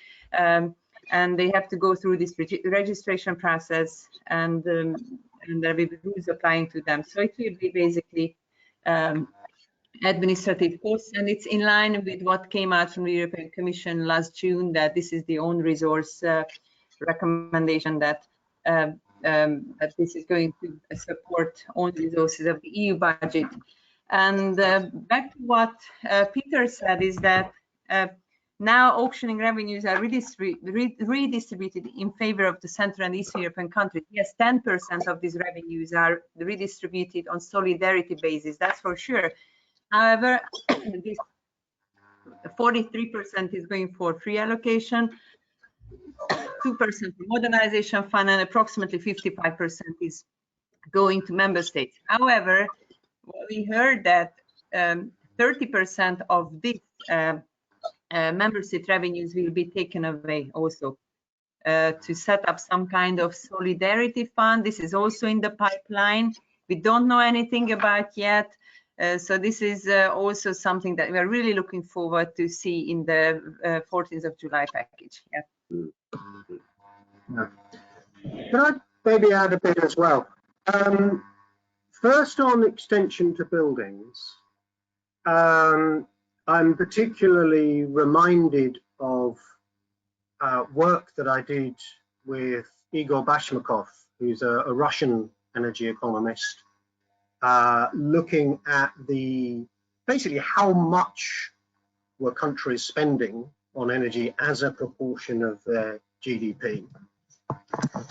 and they have to go through this registration process, and there will be rules applying to them. So it will be basically administrative costs, and it's in line with what came out from the European Commission last June, that this is the own resource recommendation, that that this is going to support own resources of the EU budget. And back to what Peter said, is that now auctioning revenues are redistributed in favor of the Central and Eastern European countries. Yes, 10% of these revenues are redistributed on solidarity basis, that's for sure. However, this 43% is going for free allocation, 2% for modernization fund, and approximately 55% is going to member states. However, we heard that 30% of this member state revenues will be taken away also to set up some kind of solidarity fund. This is also in the pipeline. We don't know anything about yet. So this is also something that we are really looking forward to see in the 14th of July package. Yeah. Yeah. Can I maybe add a bit as well? First, on extension to buildings, I'm particularly reminded of work that I did with Igor Bashmakov, who's a Russian energy economist, looking at basically how much were countries spending on energy as a proportion of their GDP,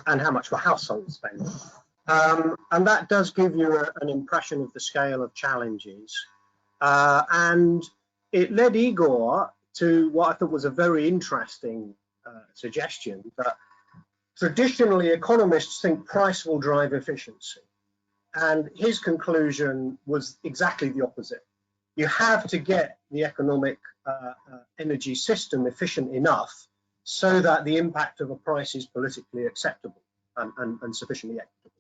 and how much were households spending. And that does give you an impression of the scale of challenges. And it led Igor to what I thought was a very interesting suggestion, that traditionally economists think price will drive efficiency. And his conclusion was exactly the opposite. You have to get the economic energy system efficient enough so that the impact of a price is politically acceptable and sufficiently equitable.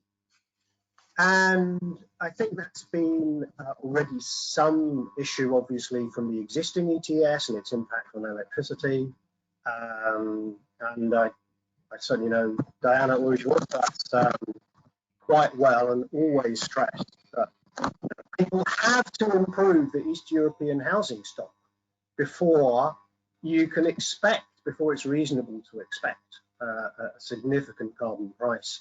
And I think that's been already some issue, obviously, from the existing ETS and its impact on electricity. And I certainly know Diana always was that quite well, and always stressed that people have to improve the East European housing stock before you can expect, before it's reasonable to expect a significant carbon price,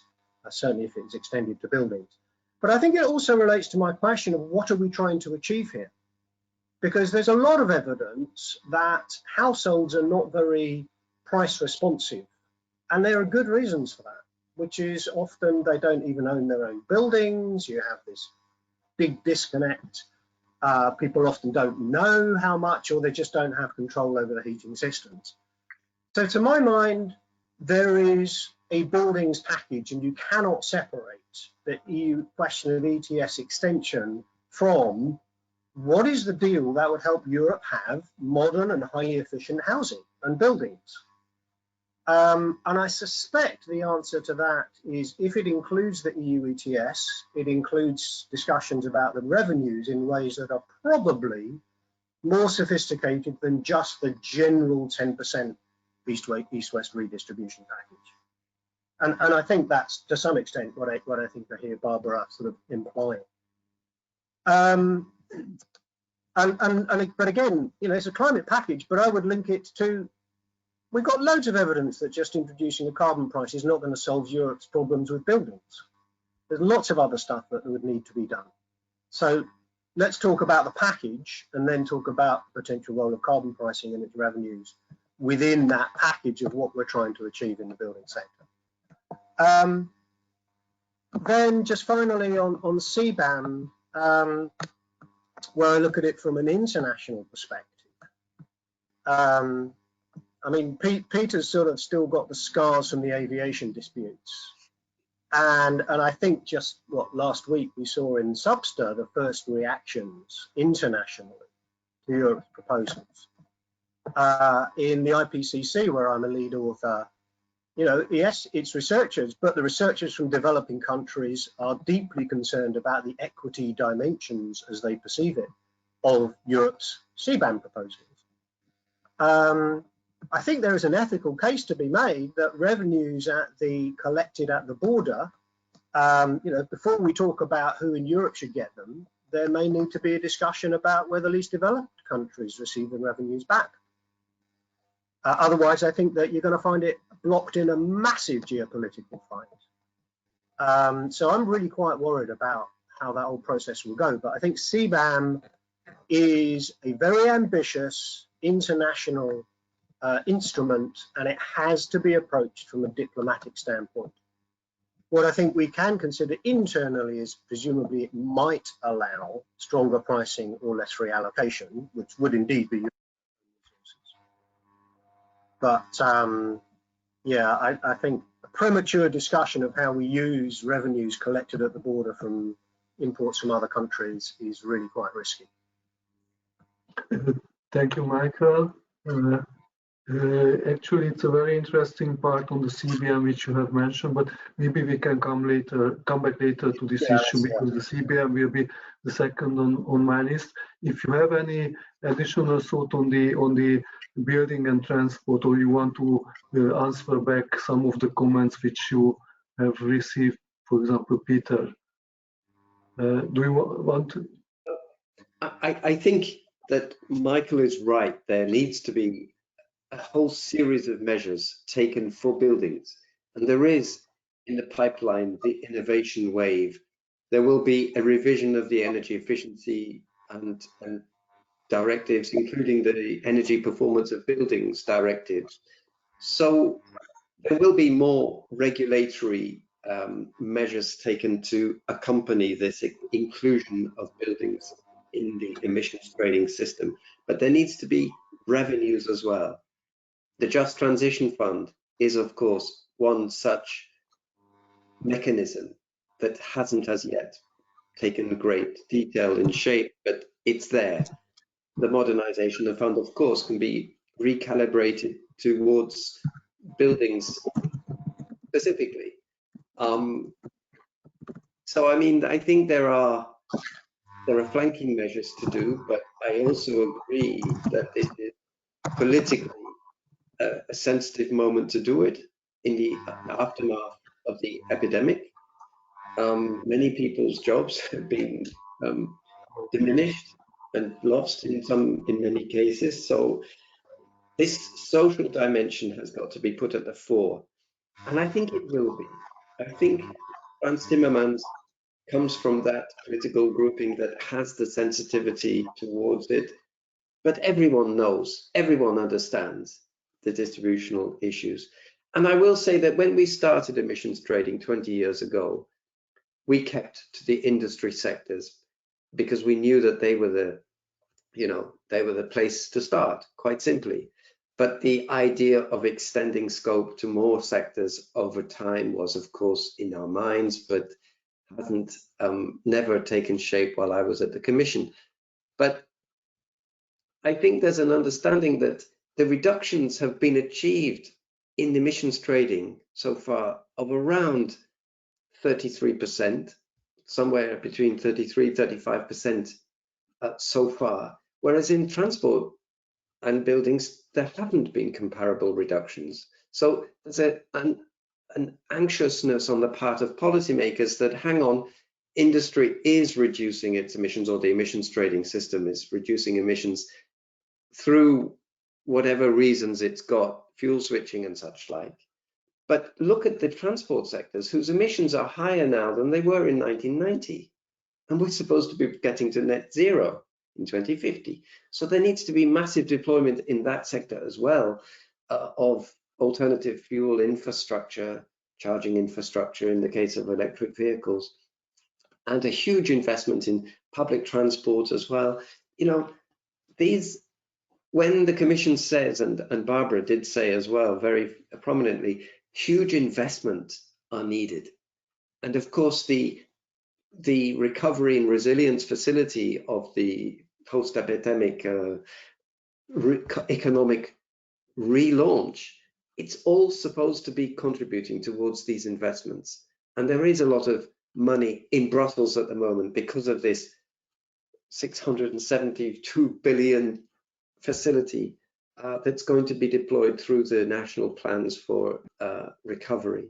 certainly if it's extended to buildings. But I think it also relates to my question of what are we trying to achieve here? Because there's a lot of evidence that households are not very price responsive, and there are good reasons for that, which is often they don't even own their own buildings. You have this big disconnect. People often don't know how much, or they just don't have control over the heating systems. So to my mind, there is a buildings package, and you cannot separate the EU question of ETS extension from what is the deal that would help Europe have modern and highly efficient housing and buildings. And I suspect the answer to that is, if it includes the EU ETS, it includes discussions about the revenues in ways that are probably more sophisticated than just the general 10% East-West redistribution package. And I think that's to some extent what I think I hear Barbara sort of implying. But again, you know, it's a climate package, but I would link it to we've got loads of evidence that just introducing a carbon price is not going to solve Europe's problems with buildings. There's lots of other stuff that would need to be done. So let's talk about the package and then talk about the potential role of carbon pricing and its revenues within that package of what we're trying to achieve in the building sector. Then just finally on CBAM, where I look at it from an international perspective. I mean, Peter's sort of still got the scars from the aviation disputes. And I think just last week we saw in Subster the first reactions internationally to Europe's proposals. In the IPCC, where I'm a lead author, you know, yes, it's researchers, but the researchers from developing countries are deeply concerned about the equity dimensions, as they perceive it, of Europe's CBAM proposals. I think there is an ethical case to be made that revenues collected at the border, you know, before we talk about who in Europe should get them, there may need to be a discussion about whether least developed countries receive the revenues back. Otherwise, I think that you're going to find it blocked in a massive geopolitical fight. So I'm really quite worried about how that whole process will go. But I think CBAM is a very ambitious international instrument, and it has to be approached from a diplomatic standpoint. What I think we can consider internally is presumably it might allow stronger pricing or less reallocation, which would indeed be resources. But yeah, I think a premature discussion of how we use revenues collected at the border from imports from other countries is really quite risky. Thank you, Michael. Actually, it's a very interesting part on the CBAM which you have mentioned, but maybe we can come back later to this issue, because the CBAM will be the second on my list. If you have any additional thought on the building and transport, or you want to answer back some of the comments which you have received, for example, Peter, do you want to? I think that Michael is right. There needs to be a whole series of measures taken for buildings, and there is in the pipeline the innovation wave. There will be a revision of the energy efficiency and directives, including the energy performance of buildings directives. So there will be more regulatory measures taken to accompany this inclusion of buildings in the emissions trading system, but there needs to be revenues as well. The Just Transition Fund is, of course, one such mechanism that hasn't as yet taken great detail and shape, but it's there. The modernization of the fund, of course, can be recalibrated towards buildings specifically. So, I mean, I think there are flanking measures to do, but I also agree that it is politically a sensitive moment to do it in the aftermath of the epidemic. Many people's jobs have been diminished and lost in many cases. So this social dimension has got to be put at the fore, and I think it will be. I think Frans Timmermans comes from that political grouping that has the sensitivity towards it, but everyone knows, everyone understands the distributional issues. And I will say that when we started emissions trading 20 years ago, we kept to the industry sectors because we knew that they were the place to start, quite simply. But the idea of extending scope to more sectors over time was, of course, in our minds, but hasn't never taken shape while I was at the Commission. But I think there's an understanding that the reductions have been achieved in emissions trading so far of around 33%, somewhere between 33, 35% so far, whereas in transport and buildings, there haven't been comparable reductions. So there's an anxiousness on the part of policymakers that, hang on, industry is reducing its emissions, or the emissions trading system is reducing emissions through whatever reasons it's got, fuel switching and such like. But look at the transport sectors whose emissions are higher now than they were in 1990. And we're supposed to be getting to net zero in 2050. So there needs to be massive deployment in that sector as well of alternative fuel infrastructure, charging infrastructure in the case of electric vehicles, and a huge investment in public transport as well. You know, these, when the Commission says, and Barbara did say as well very prominently, huge investments are needed. And of course, the recovery and resilience facility of the post-epidemic economic relaunch, it's all supposed to be contributing towards these investments. And there is a lot of money in Brussels at the moment because of this 672 billion facility that's going to be deployed through the national plans for recovery.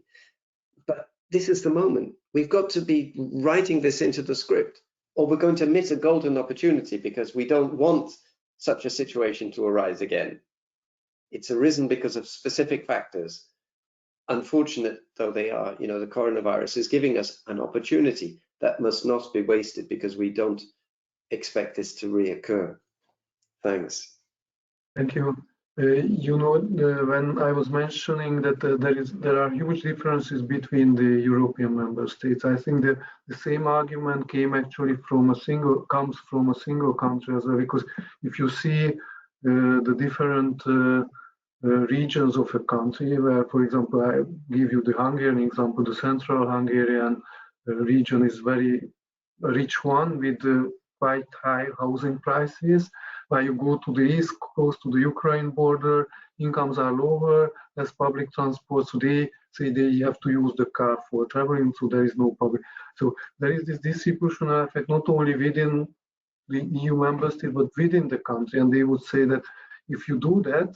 But this is the moment. We've got to be writing this into the script, or we're going to miss a golden opportunity because we don't want such a situation to arise again. It's arisen because of specific factors. Unfortunate though they are, you know, the coronavirus is giving us an opportunity that must not be wasted because we don't expect this to reoccur. Thanks. Thank you. You know, when I was mentioning that there are huge differences between the European member states, I think the same argument came actually comes from a single country as well, because if you see the different regions of a country, where, for example, I give you the Hungarian example, the central Hungarian region is very rich one with quite high housing prices. While you go to the east coast, to the Ukraine border, incomes are lower, less public transport, so they say they have to use the car for traveling, so there is no public. So there is this distributional effect not only within the EU member state, but within the country. And they would say that if you do that,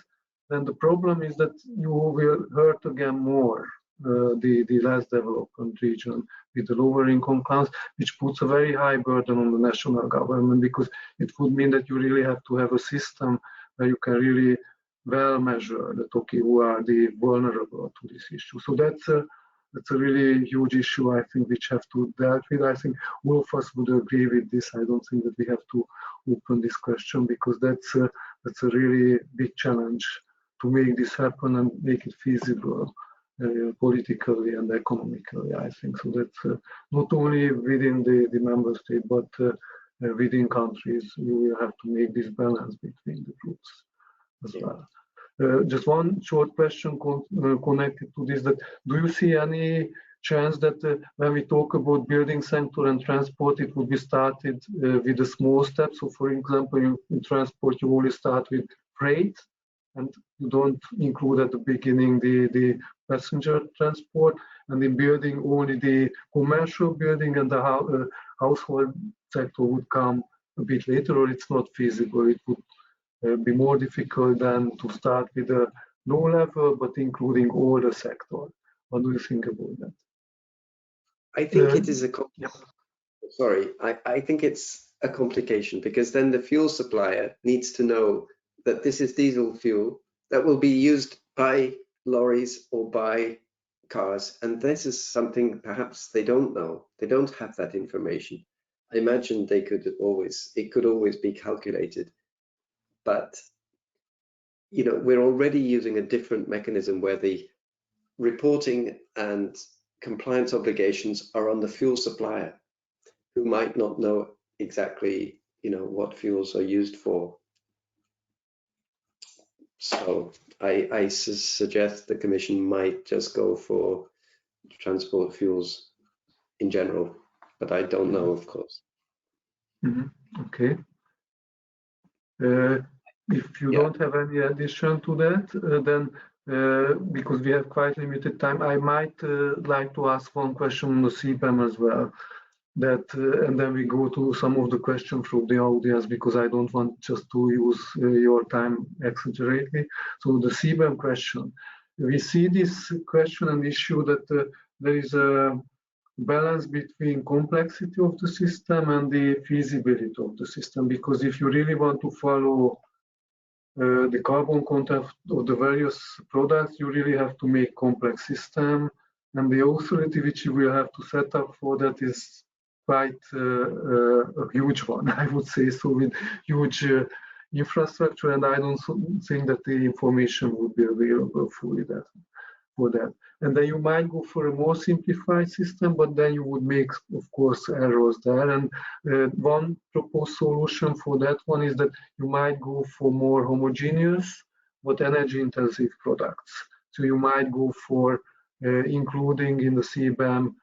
then the problem is that you will hurt again more the less developed region with the lower income class, which puts a very high burden on the national government, because it would mean that you really have to have a system where you can really well measure that, okay, who are the vulnerable to this issue. So that's a really huge issue, I think, which have to deal with. I think all of us would agree with this. I don't think that we have to open this question, because that's a really big challenge to make this happen and make it feasible. Politically and economically, I think. So that's not only within the member state, but within countries, you will have to make this balance between the groups as well. Just one short question connected to this, that do you see any chance that when we talk about building sector and transport, it would be started with a small step? So for example, in transport, you only start with freight, and you don't include at the beginning the passenger transport, and in building only the commercial building, and the household sector would come a bit later, or it's not feasible? It would be more difficult than to start with a low level, but including all the sector. What do you think about that? I think it is sorry, I think it's a complication, because then the fuel supplier needs to know that this is diesel fuel that will be used by lorries or by cars, and this is something perhaps they don't know. They don't have that information. I imagine it could always be calculated, but you know, we're already using a different mechanism where the reporting and compliance obligations are on the fuel supplier, who might not know exactly, you know, what fuels are used for. So I suggest the Commission might just go for transport fuels in general, but I don't know, of course. Okay. If you don't have any addition to that, then because we have quite limited time, I might like to ask one question on the CBAM as well. And then we go to some of the questions from the audience, because I don't want just to use your time exaggeratedly. So the CBAM question, we see this question and issue that there is a balance between complexity of the system and the feasibility of the system, because if you really want to follow the carbon content of the various products, you really have to make complex system, and the authority which you will have to set up for that is quite a huge one, I would say, so with huge infrastructure, and I don't think that the information would be available fully for that. And then you might go for a more simplified system, but then you would make, of course, errors there. And one proposed solution for that one is that you might go for more homogeneous but energy-intensive products. So you might go for including in the CBAM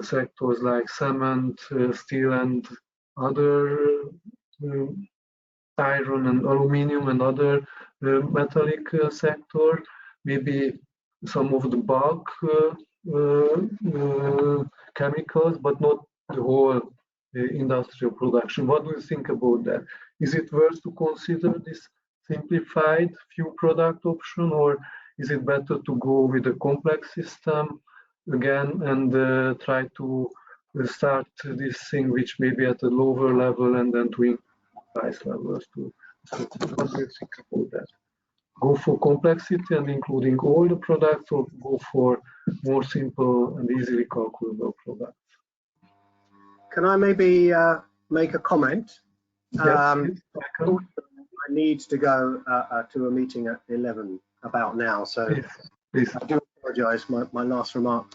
sectors like cement, steel, and other iron and aluminium and other metallic sector, maybe some of the bulk chemicals, but not the whole industrial production. What do you think about that? Is it worth to consider this simplified few product option, or is it better to go with a complex system again and try to start this thing which may be at a lower level and then to increase price levels too? So what do you think about that? Go for complexity and including all the products, or go for more simple and easily calculable products? Can I maybe make a comment? Yes, I need to go to a meeting at 11 about now, so please. I do apologise, my last remark.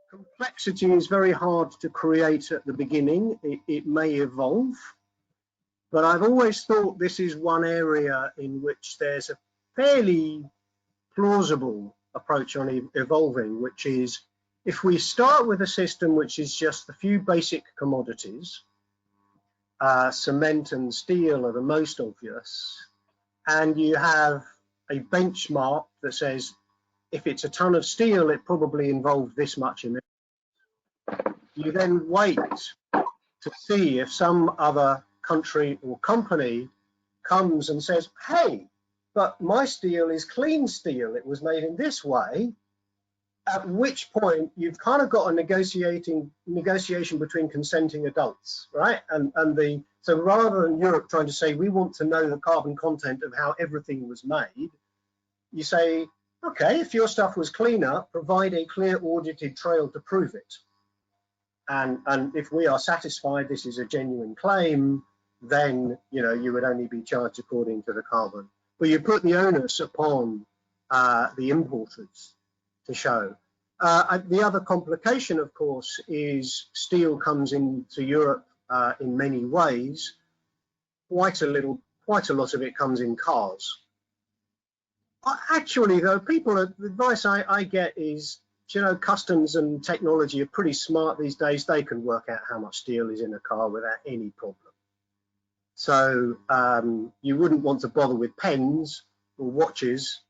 Complexity is very hard to create at the beginning. It may evolve, but I've always thought this is one area in which there's a fairly plausible approach on evolving, which is if we start with a system which is just a few basic commodities, cement and steel are the most obvious, and you have a benchmark that says if it's a ton of steel, it probably involved this much in it. You then wait to see if some other country or company comes and says, hey, but my steel is clean steel, it was made in this way, at which point you've kind of got a negotiation between consenting adults, right? So rather than Europe trying to say, we want to know the carbon content of how everything was made, you say, okay, if your stuff was cleaner, provide a clear audited trail to prove it. And if we are satisfied this is a genuine claim, then you would only be charged according to the carbon. But you put the onus upon the importers to show. The other complication, of course, is steel comes into Europe in many ways. Quite a lot of it comes in cars. Actually, though, the advice I get is, customs and technology are pretty smart these days. They can work out how much steel is in a car without any problem. So you wouldn't want to bother with pens or watches,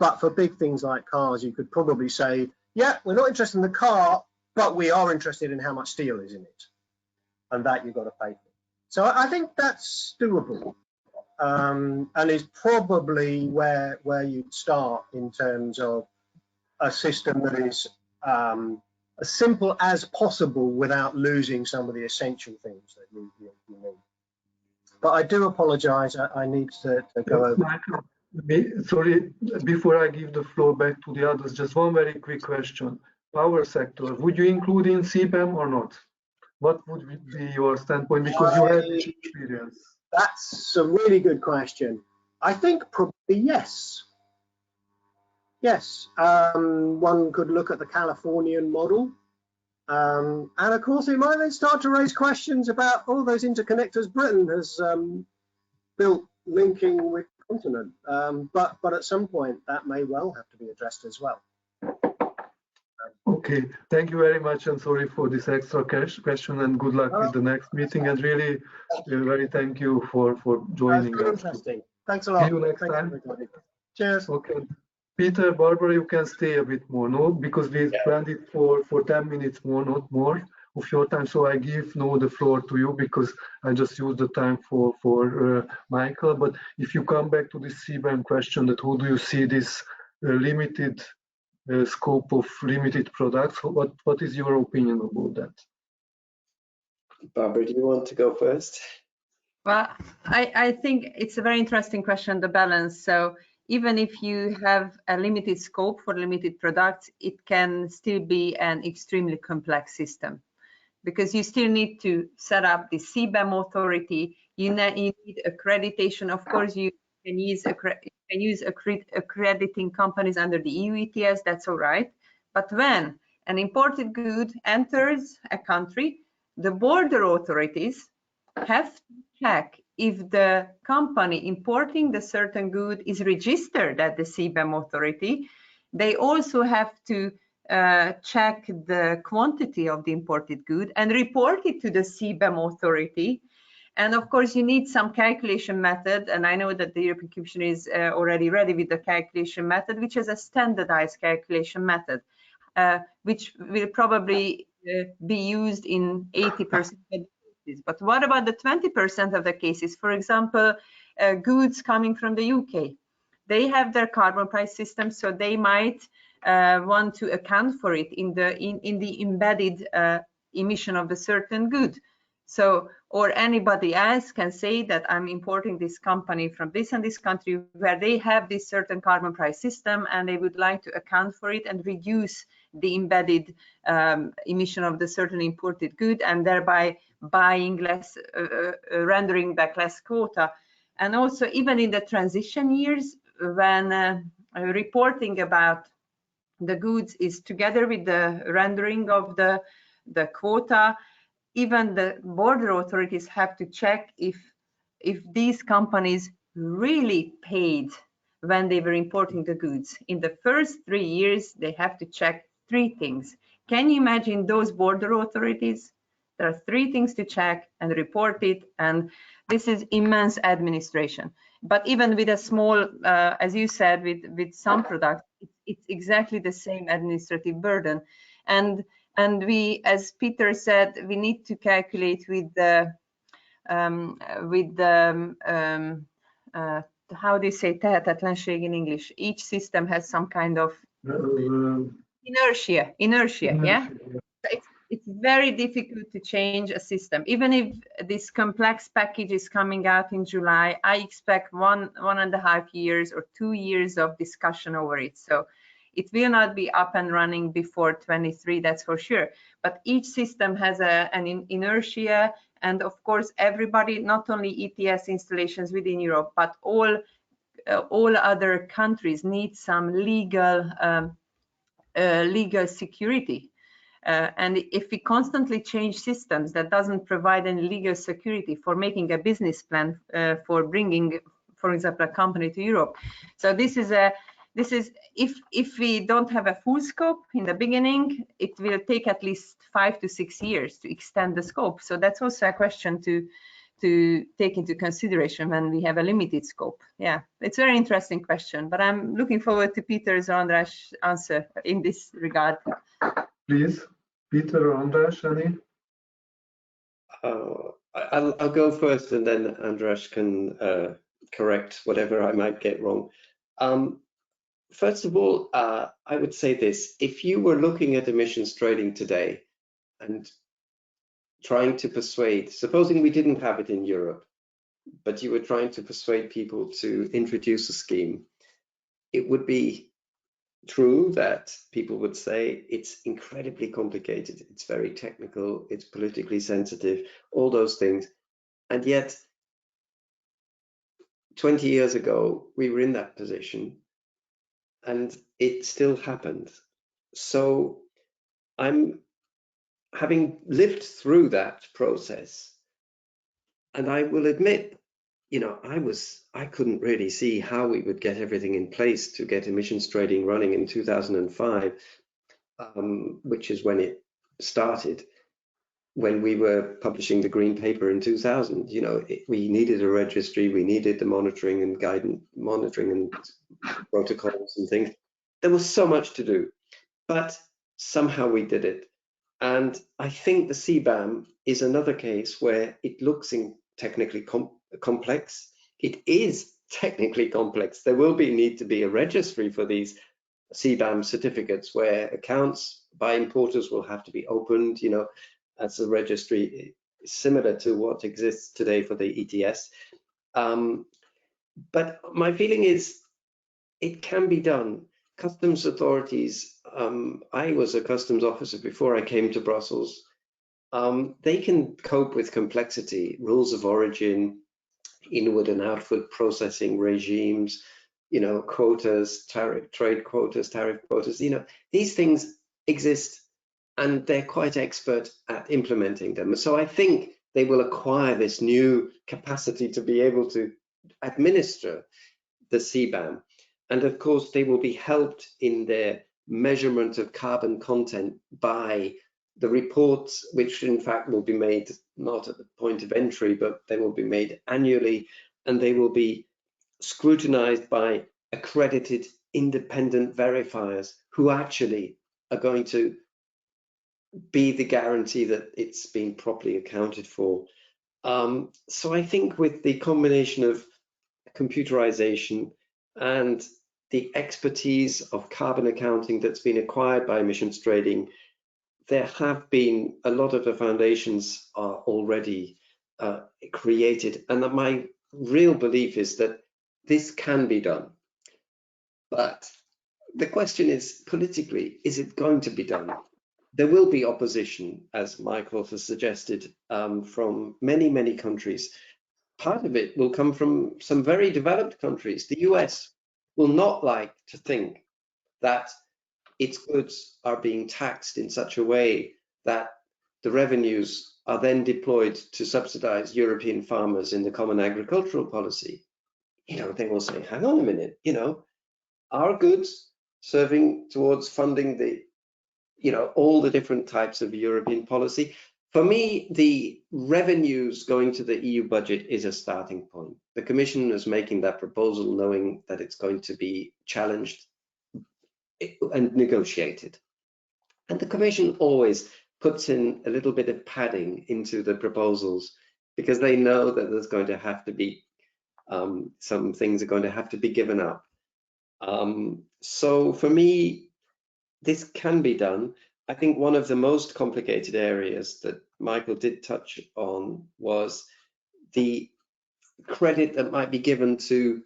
but for big things like cars, you could probably say, yeah, we're not interested in the car, but we are interested in how much steel is in it, and that you've got to pay for. So I think that's doable, and is probably where you'd start in terms of a system that is as simple as possible without losing some of the essential things that you need. But I do apologise, I need to go over. Michael, sorry, before I give the floor back to the others, just one very quick question. Power sector, would you include in CBAM or not? What would be your standpoint, because you had this experience? That's a really good question. I think probably yes. Yes, one could look at the Californian model. And of course, it might then start to raise questions about all those interconnectors Britain has built linking with the continent. But at some point, that may well have to be addressed as well. Okay, thank you very much, and sorry for this extra question, and good luck with the next meeting. And really, very thank you for joining us. Interesting. Thanks a lot. See you next time. Everybody. Cheers. Okay. Peter, Barbara, you can stay a bit more, no? Because we planned it for 10 minutes more, not more of your time. So I give now the floor to you, because I just used the time for Michael. But if you come back to this CBAM question, that how do you see this limited scope of limited products? What is your opinion about that? Barbara, do you want to go first? Well, I think it's a very interesting question, the balance. So even if you have a limited scope for limited products, it can still be an extremely complex system, because you still need to set up the CBAM authority. You need accreditation. Of course, you can use accrediting companies under the EU ETS, that's all right. But when an imported good enters a country, the border authorities have to check if the company importing the certain good is registered at the CBAM authority. They also have to check the quantity of the imported good and report it to the CBAM authority. And of course, you need some calculation method. And I know that the European Commission is already ready with the calculation method, which is a standardized calculation method, which will probably be used in 80% of the cases. But what about the 20% of the cases? For example, goods coming from the UK. They have their carbon price system, so they might want to account for it in the embedded emission of the certain good. So, or anybody else can say that I'm importing this company from this and this country where they have this certain carbon price system, and they would like to account for it and reduce the embedded emission of the certain imported good, and thereby buying less, rendering back less quota. And also, even in the transition years, when reporting about the goods is together with the rendering of the quota, even the border authorities have to check if these companies really paid when they were importing the goods. In the first 3 years, they have to check 3 things. Can you imagine those border authorities? There are 3 things to check and report it, and this is immense administration. But even with a small, as you said, with some products, it's exactly the same administrative burden. And we, as Peter said, we need to calculate with the how do you say tehetetlenség in English? Each system has some kind of inertia, yeah? It's very difficult to change a system. Even if this complex package is coming out in July, I expect 1.5 years or 2 years of discussion over it. So it will not be up and running before 23, that's for sure. But each system has an inertia, and of course, everybody, not only ETS installations within Europe, but all other countries need some legal security. And if we constantly change systems, that doesn't provide any legal security for making a business plan for bringing, for example, a company to Europe. So this is if we don't have a full scope in the beginning, it will take at least 5 to 6 years to extend the scope. So that's also a question to take into consideration when we have a limited scope. Yeah, it's a very interesting question, but I'm looking forward to Peter's or András' answer in this regard. Please, Peter or András, any? I'll go first, and then András can correct whatever I might get wrong. First of all, I would say this: if you were looking at emissions trading today and trying to persuade, supposing we didn't have it in Europe, but you were trying to persuade people to introduce a scheme, it would be true that people would say it's incredibly complicated, it's very technical, it's politically sensitive, all those things. And yet 20 years ago we were in that position and it still happened. So I'm having lived through that process, and I will admit, you know, I couldn't really see how we would get everything in place to get emissions trading running in 2005, which is when it started. When we were publishing the green paper in 2000, you know, we needed a registry, we needed the monitoring and guidance, monitoring and protocols and things. There was so much to do, but somehow we did it. And I think the CBAM is another case where it looks technically complex. It is technically complex. There will need to be a registry for these CBAM certificates where accounts by importers will have to be opened, you know, as a registry. similar to what exists today for the ETS. But my feeling is it can be done. Customs authorities, I was a customs officer before I came to Brussels. They can cope with complexity, rules of origin, inward and outward processing regimes, quotas, trade quotas, tariff quotas, these things exist and they're quite expert at implementing them. So I think they will acquire this new capacity to be able to administer the CBAM. And of course, they will be helped in their measurement of carbon content by the reports, which in fact will be made not at the point of entry, but they will be made annually, and they will be scrutinized by accredited independent verifiers who actually are going to be the guarantee that it's been properly accounted for. So I think with the combination of computerization and the expertise of carbon accounting that's been acquired by emissions trading, there have been a lot of the foundations are already created. And my real belief is that this can be done. But the question is, politically, is it going to be done? There will be opposition, as Michael has suggested, from many, many countries. Part of it will come from some very developed countries. The US will not like to think that its goods are being taxed in such a way that the revenues are then deployed to subsidize European farmers in the common agricultural policy. They will say, hang on a minute, our goods serving towards funding the, all the different types of European policy. For me, the revenues going to the EU budget is a starting point. The Commission is making that proposal knowing that it's going to be challenged and negotiated. And the Commission always puts in a little bit of padding into the proposals because they know that there's going to have to be some things are going to have to be given up. So for me, this can be done. I think one of the most complicated areas that Michael did touch on was the credit that might be given to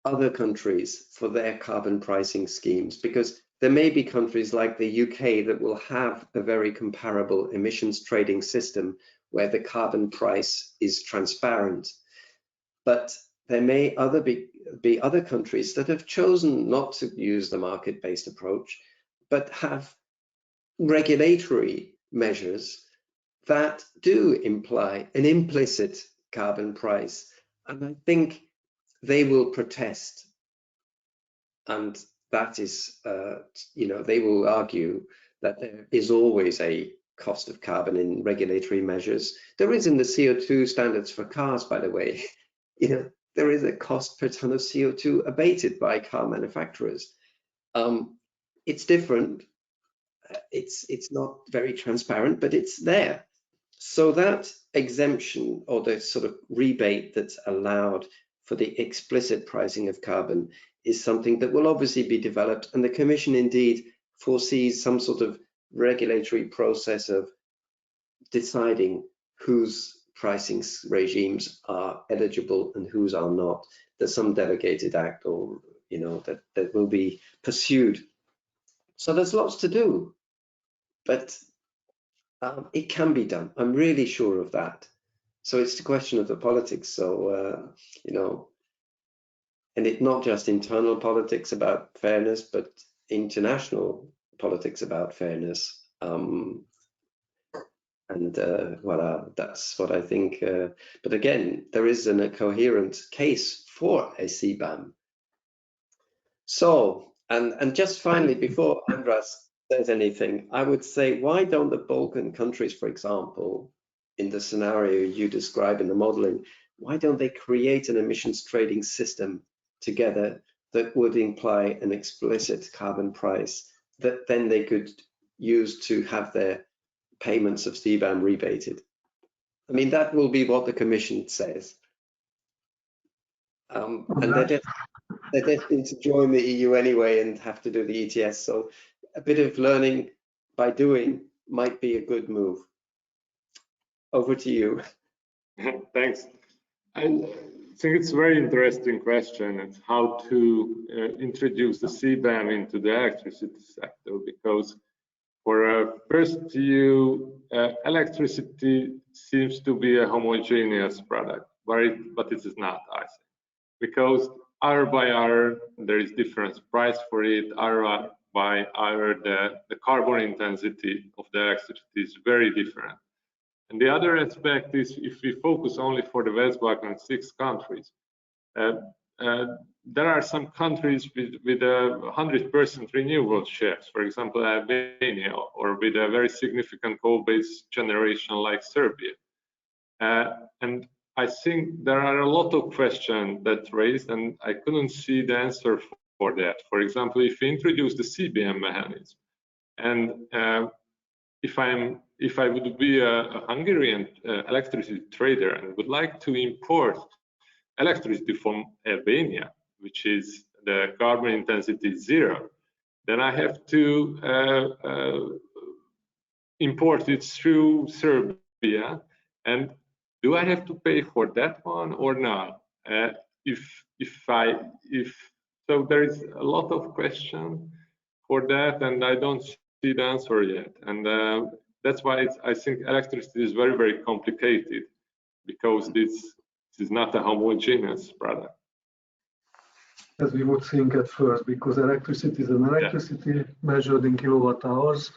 other countries for their carbon pricing schemes, because there may be countries like the UK that will have a very comparable emissions trading system where the carbon price is transparent. But there may be other countries that have chosen not to use the market-based approach, but have regulatory measures that do imply an implicit carbon price. And I think they will protest. And that is, they will argue that there is always a cost of carbon in regulatory measures. There is in the CO2 standards for cars, by the way. There is a cost per ton of CO2 abated by car manufacturers. It's different. It's not very transparent, but it's there. So that exemption or the sort of rebate that's allowed for the explicit pricing of carbon is something that will obviously be developed, and the Commission indeed foresees some sort of regulatory process of deciding whose pricing regimes are eligible and whose are not. There's some delegated act or that will be pursued. So there's lots to do, but it can be done. I'm really sure of that. So it's the question of the politics. So and it's not just internal politics about fairness, but international politics about fairness. Voila, that's what I think. But again, there isn't a coherent case for a CBAM. So, and just finally, before András says anything, I would say, why don't the Balkan countries, for example, in the scenario you describe in the modeling, why don't they create an emissions trading system together that would imply an explicit carbon price that then they could use to have their payments of CBAM rebated? I mean, that will be what the Commission says. And they're destined to join the EU anyway and have to do the ETS. So a bit of learning by doing might be a good move. over to you. Thanks. I think it's a very interesting question. It's how to introduce the CBAM into the electricity sector, because for first view, electricity seems to be a homogeneous product, but it is not, I think, because hour by hour there is different price for it. Hour by hour the carbon intensity of the electricity is very different. And the other aspect is, if we focus only for the West Balkan 6 countries, there are some countries with 100% renewable shares, for example, Albania, or with a very significant coal-based generation like Serbia. And I think there are a lot of questions that raised, and I couldn't see the answer for that. For example, if we introduce the CBAM mechanism, and if I would be a Hungarian electricity trader and would like to import electricity from Albania, which is the carbon intensity 0, then I have to import it through Serbia. And do I have to pay for that one or not? So there is a lot of question for that, and I don't see the answer yet. And that's why I think electricity is very, very complicated, because this is not a homogeneous product. As we would think at first, because electricity is an electricity measured in kilowatt hours.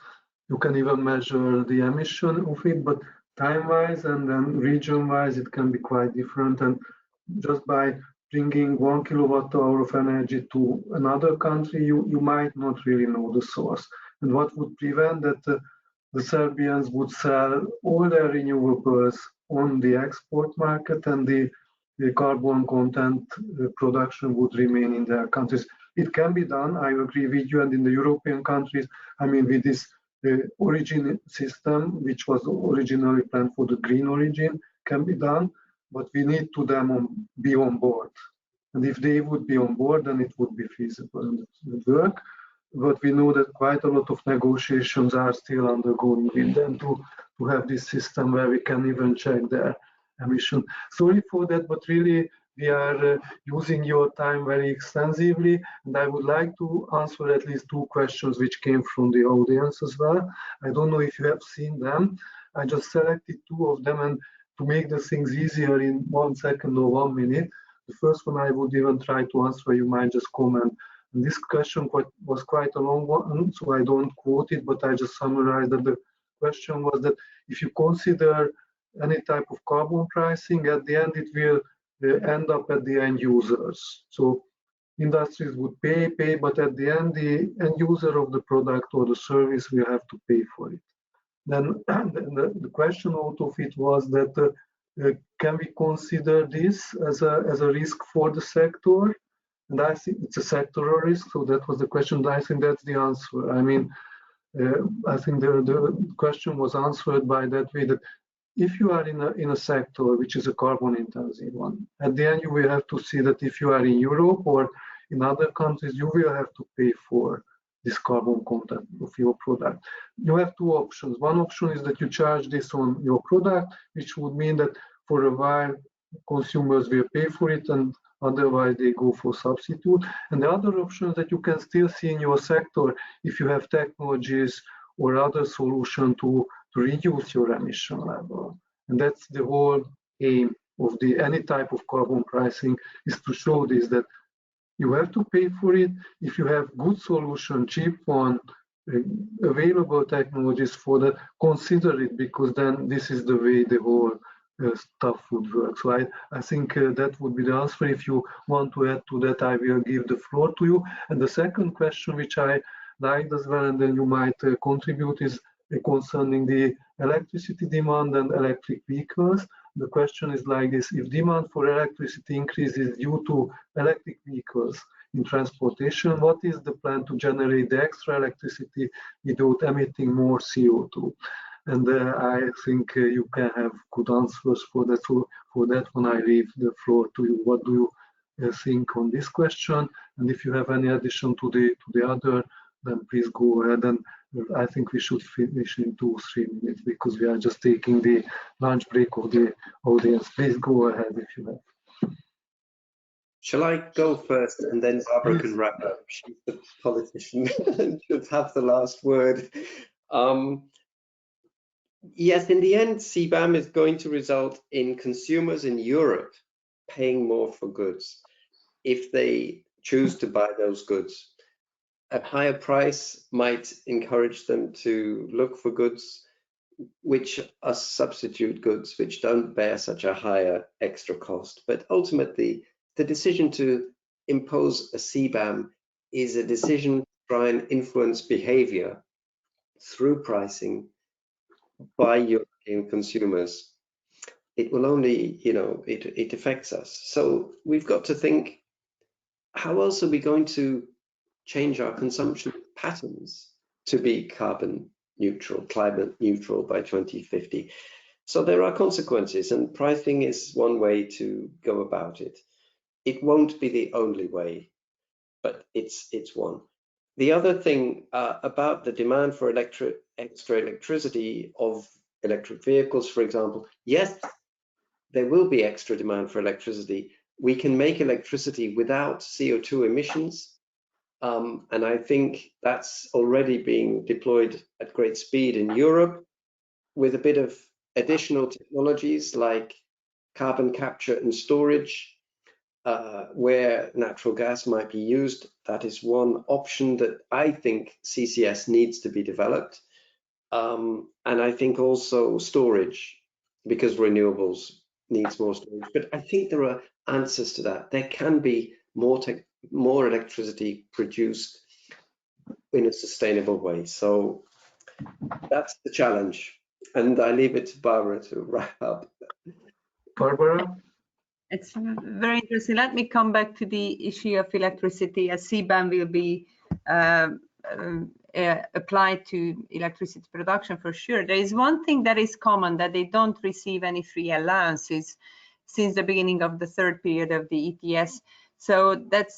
You can even measure the emission of it, but time-wise and then region-wise, it can be quite different. And just by bringing 1 kilowatt hour of energy to another country, you might not really know the source. And what would prevent that the Serbians would sell all their renewables on the export market, and the carbon content production would remain in their countries. It can be done, I agree with you, and in the European countries, I mean, with this origin system, which was originally planned for the green origin, can be done, but we need to them be on board. And if they would be on board, then it would be feasible and it would work. But we know that quite a lot of negotiations are still undergoing with them to have this system where we can even check their emission. Sorry for that, but really we are using your time very extensively, and I would like to answer at least 2 questions which came from the audience as well. I don't know if you have seen them. I just selected 2 of them, and to make the things easier in 1 second or 1 minute, the first one I would even try to answer, you might just comment. And this question was quite a long one, so I don't quote it, but I just summarized that the question was that if you consider any type of carbon pricing, at the end it will end up at the end users. So industries would pay, but at the end end user of the product or the service will have to pay for it. Then the question out of it was that can we consider this as a risk for the sector? And I think it's a sectoral risk, so that was the question. I think that's the answer. I mean, I think the question was answered by that way, that if you are in a sector which is a carbon intensive one, at the end you will have to see that if you are in Europe or in other countries, you will have to pay for this carbon content of your product. You have 2 options. One option is that you charge this on your product, which would mean that for a while consumers will pay for it and otherwise they go for substitute. And the other option is that you can still see in your sector if you have technologies or other solution to reduce your emission level. And that's the whole aim of any type of carbon pricing, is to show this, that you have to pay for it. If you have good solution, cheap one, available technologies for that, consider it, because then this is the way the whole stuff would work. So I think that would be the answer. If you want to add to that, I will give the floor to you. And the second question, which I liked as well, and then you might contribute, is concerning the electricity demand and electric vehicles. The question is like this: if demand for electricity increases due to electric vehicles in transportation, what is the plan to generate the extra electricity without emitting more CO2? And I think you can have good answers for that. So for that one, I leave the floor to you. What do you think on this question? And if you have any addition to the other, then please go ahead. And I think we should finish in 2-3 minutes because we are just taking the lunch break of the audience. Please go ahead if you have. Shall I go first and then Barbara can wrap up? She's the politician and should have the last word. Yes, in the end, CBAM is going to result in consumers in Europe paying more for goods if they choose to buy those goods. A higher price might encourage them to look for goods which are substitute goods, which don't bear such a higher extra cost. But ultimately, the decision to impose a CBAM is a decision to try and influence behavior through pricing by European consumers. It will only, it affects us. So we've got to think, how else are we going to change our consumption patterns to be carbon neutral, climate neutral by 2050? So there are consequences, and pricing is one way to go about it. It won't be the only way, but it's one. The other thing about the demand for extra electricity of electric vehicles, for example, yes, there will be extra demand for electricity. We can make electricity without CO2 emissions, and I think that's already being deployed at great speed in Europe with a bit of additional technologies like carbon capture and storage, where natural gas might be used. That is one option that I think CCS needs to be developed. And I think also storage, because renewables needs more storage. But I think there are answers to that. There can be more electricity produced in a sustainable way. So that's the challenge. And I leave it to Barbara to wrap up. Barbara? It's very interesting. Let me come back to the issue of electricity, as CBAM will be applied to electricity production for sure. There is one thing that is common, that they don't receive any free allowances since the beginning of the third period of the ETS. So that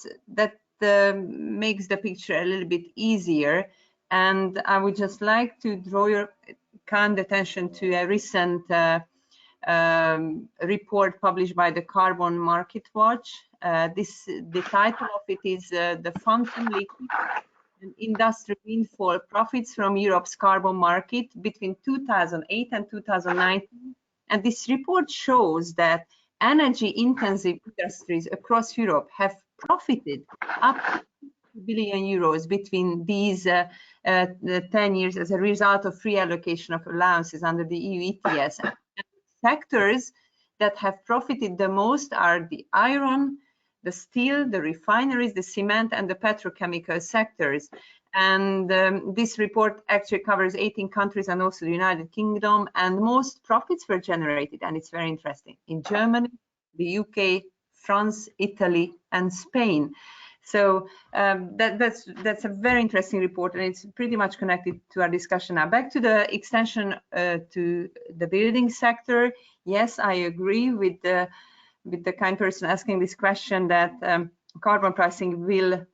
makes the picture a little bit easier. And I would just like to draw your kind attention to a recent report published by the Carbon Market Watch. The title of it is The Phantom Liquid and Industry Windfall Profits from Europe's Carbon Market between 2008 and 2019. And this report shows that energy-intensive industries across Europe have profited up to 2 billion euros between these 10 years as a result of free allocation of allowances under the EU ETS. And sectors that have profited the most are the iron, the steel, the refineries, the cement, and the petrochemical sectors. And this report actually covers 18 countries and also the United Kingdom, and most profits were generated, and it's very interesting, in Germany, the UK, France, Italy, and Spain. So that's a very interesting report, and it's pretty much connected to our discussion now. Back to the extension to the building sector. Yes, I agree with the kind person asking this question that carbon pricing will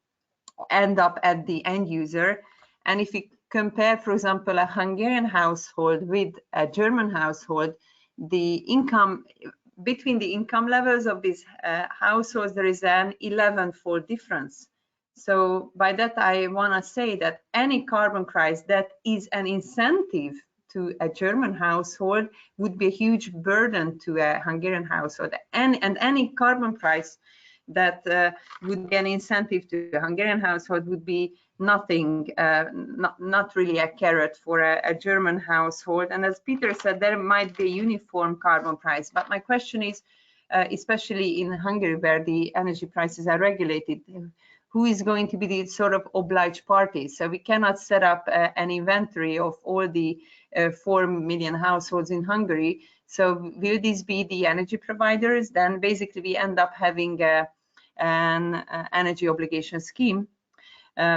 end up at the end user. And if we compare, for example, a Hungarian household with a German household, the income between the income levels of these households, there is an 11-fold difference. So by that, I want to say that any carbon price that is an incentive to a German household would be a huge burden to a Hungarian household. And any carbon price that would be an incentive to a Hungarian household would be nothing, not really a carrot for a German household. And as Peter said, there might be a uniform carbon price. But my question is, especially in Hungary, where the energy prices are regulated, who is going to be the sort of obliged parties? So we cannot set up an inventory of all the 4 million households in Hungary. So will these be the energy providers? Then basically we end up having an energy obligation scheme,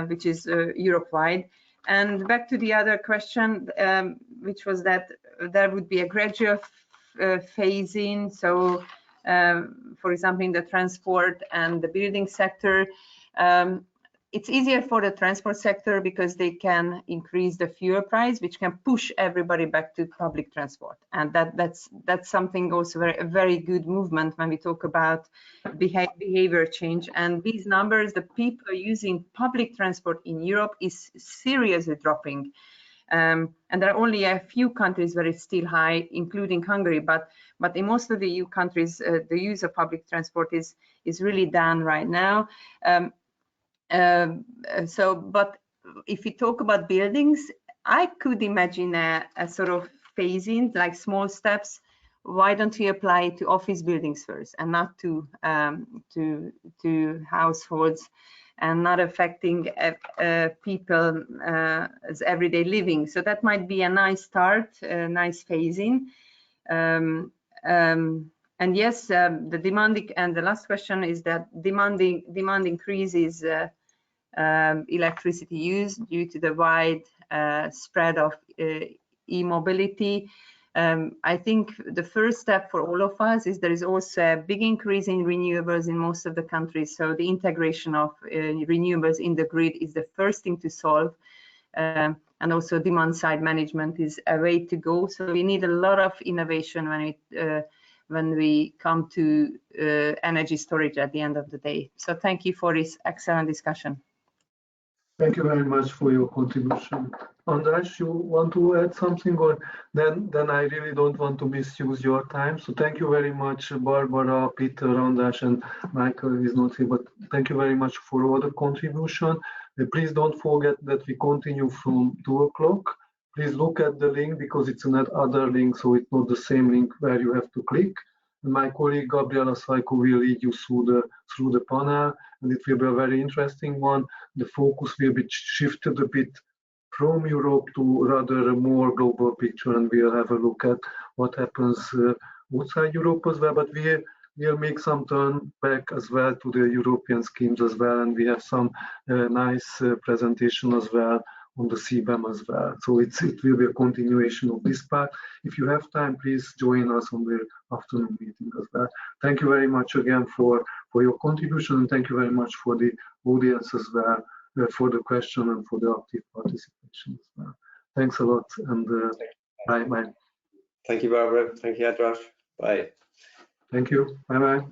which is Europe-wide. And back to the other question, which was that there would be a gradual phase-in. So, for example, in the transport and the building sector, it's easier for the transport sector because they can increase the fuel price, which can push everybody back to public transport, and that's something also a very good movement when we talk about behavior change. And these numbers, the people using public transport in Europe is seriously dropping, and there are only a few countries where it's still high, including Hungary, but in most of the EU countries the use of public transport is really down right now. But if we talk about buildings, I could imagine a sort of phasing, like small steps. Why don't we apply it to office buildings first and not to households, and not affecting people's everyday living? So that might be a nice start, a nice phasing. And yes, the demanding, and the last question is that demand increases electricity use due to the wide spread of e-mobility. I think the first step for all of us is there is also a big increase in renewables in most of the countries. So the integration of renewables in the grid is the first thing to solve. And also demand side management is a way to go. So we need a lot of innovation when we come to energy storage at the end of the day. So thank you for this excellent discussion. Thank you very much for your contribution. András, you want to add something, or then I really don't want to misuse your time. So thank you very much, Barbara, Peter, András, and Michael is not here, but thank you very much for all the contribution. Please don't forget that we continue from 2 o'clock. Please look at the link because it's another link, so it's not the same link where you have to click. And my colleague Gabriela Saiko will lead you through the panel, and it will be a very interesting one. The focus will be shifted a bit from Europe to rather a more global picture, and we'll have a look at what happens outside Europe as well. But we'll make some turn back as well to the European schemes as well, and we have some nice presentation as well on the CBAM as well. So it will be a continuation of this part. If you have time, please join us on the afternoon meeting as well. Thank you very much again for your contribution, and thank you very much for the audience as well, for the question and for the active participation as well. Thanks a lot, and bye. Thank you, Barbara. Thank you, András. Bye. Thank you. Bye.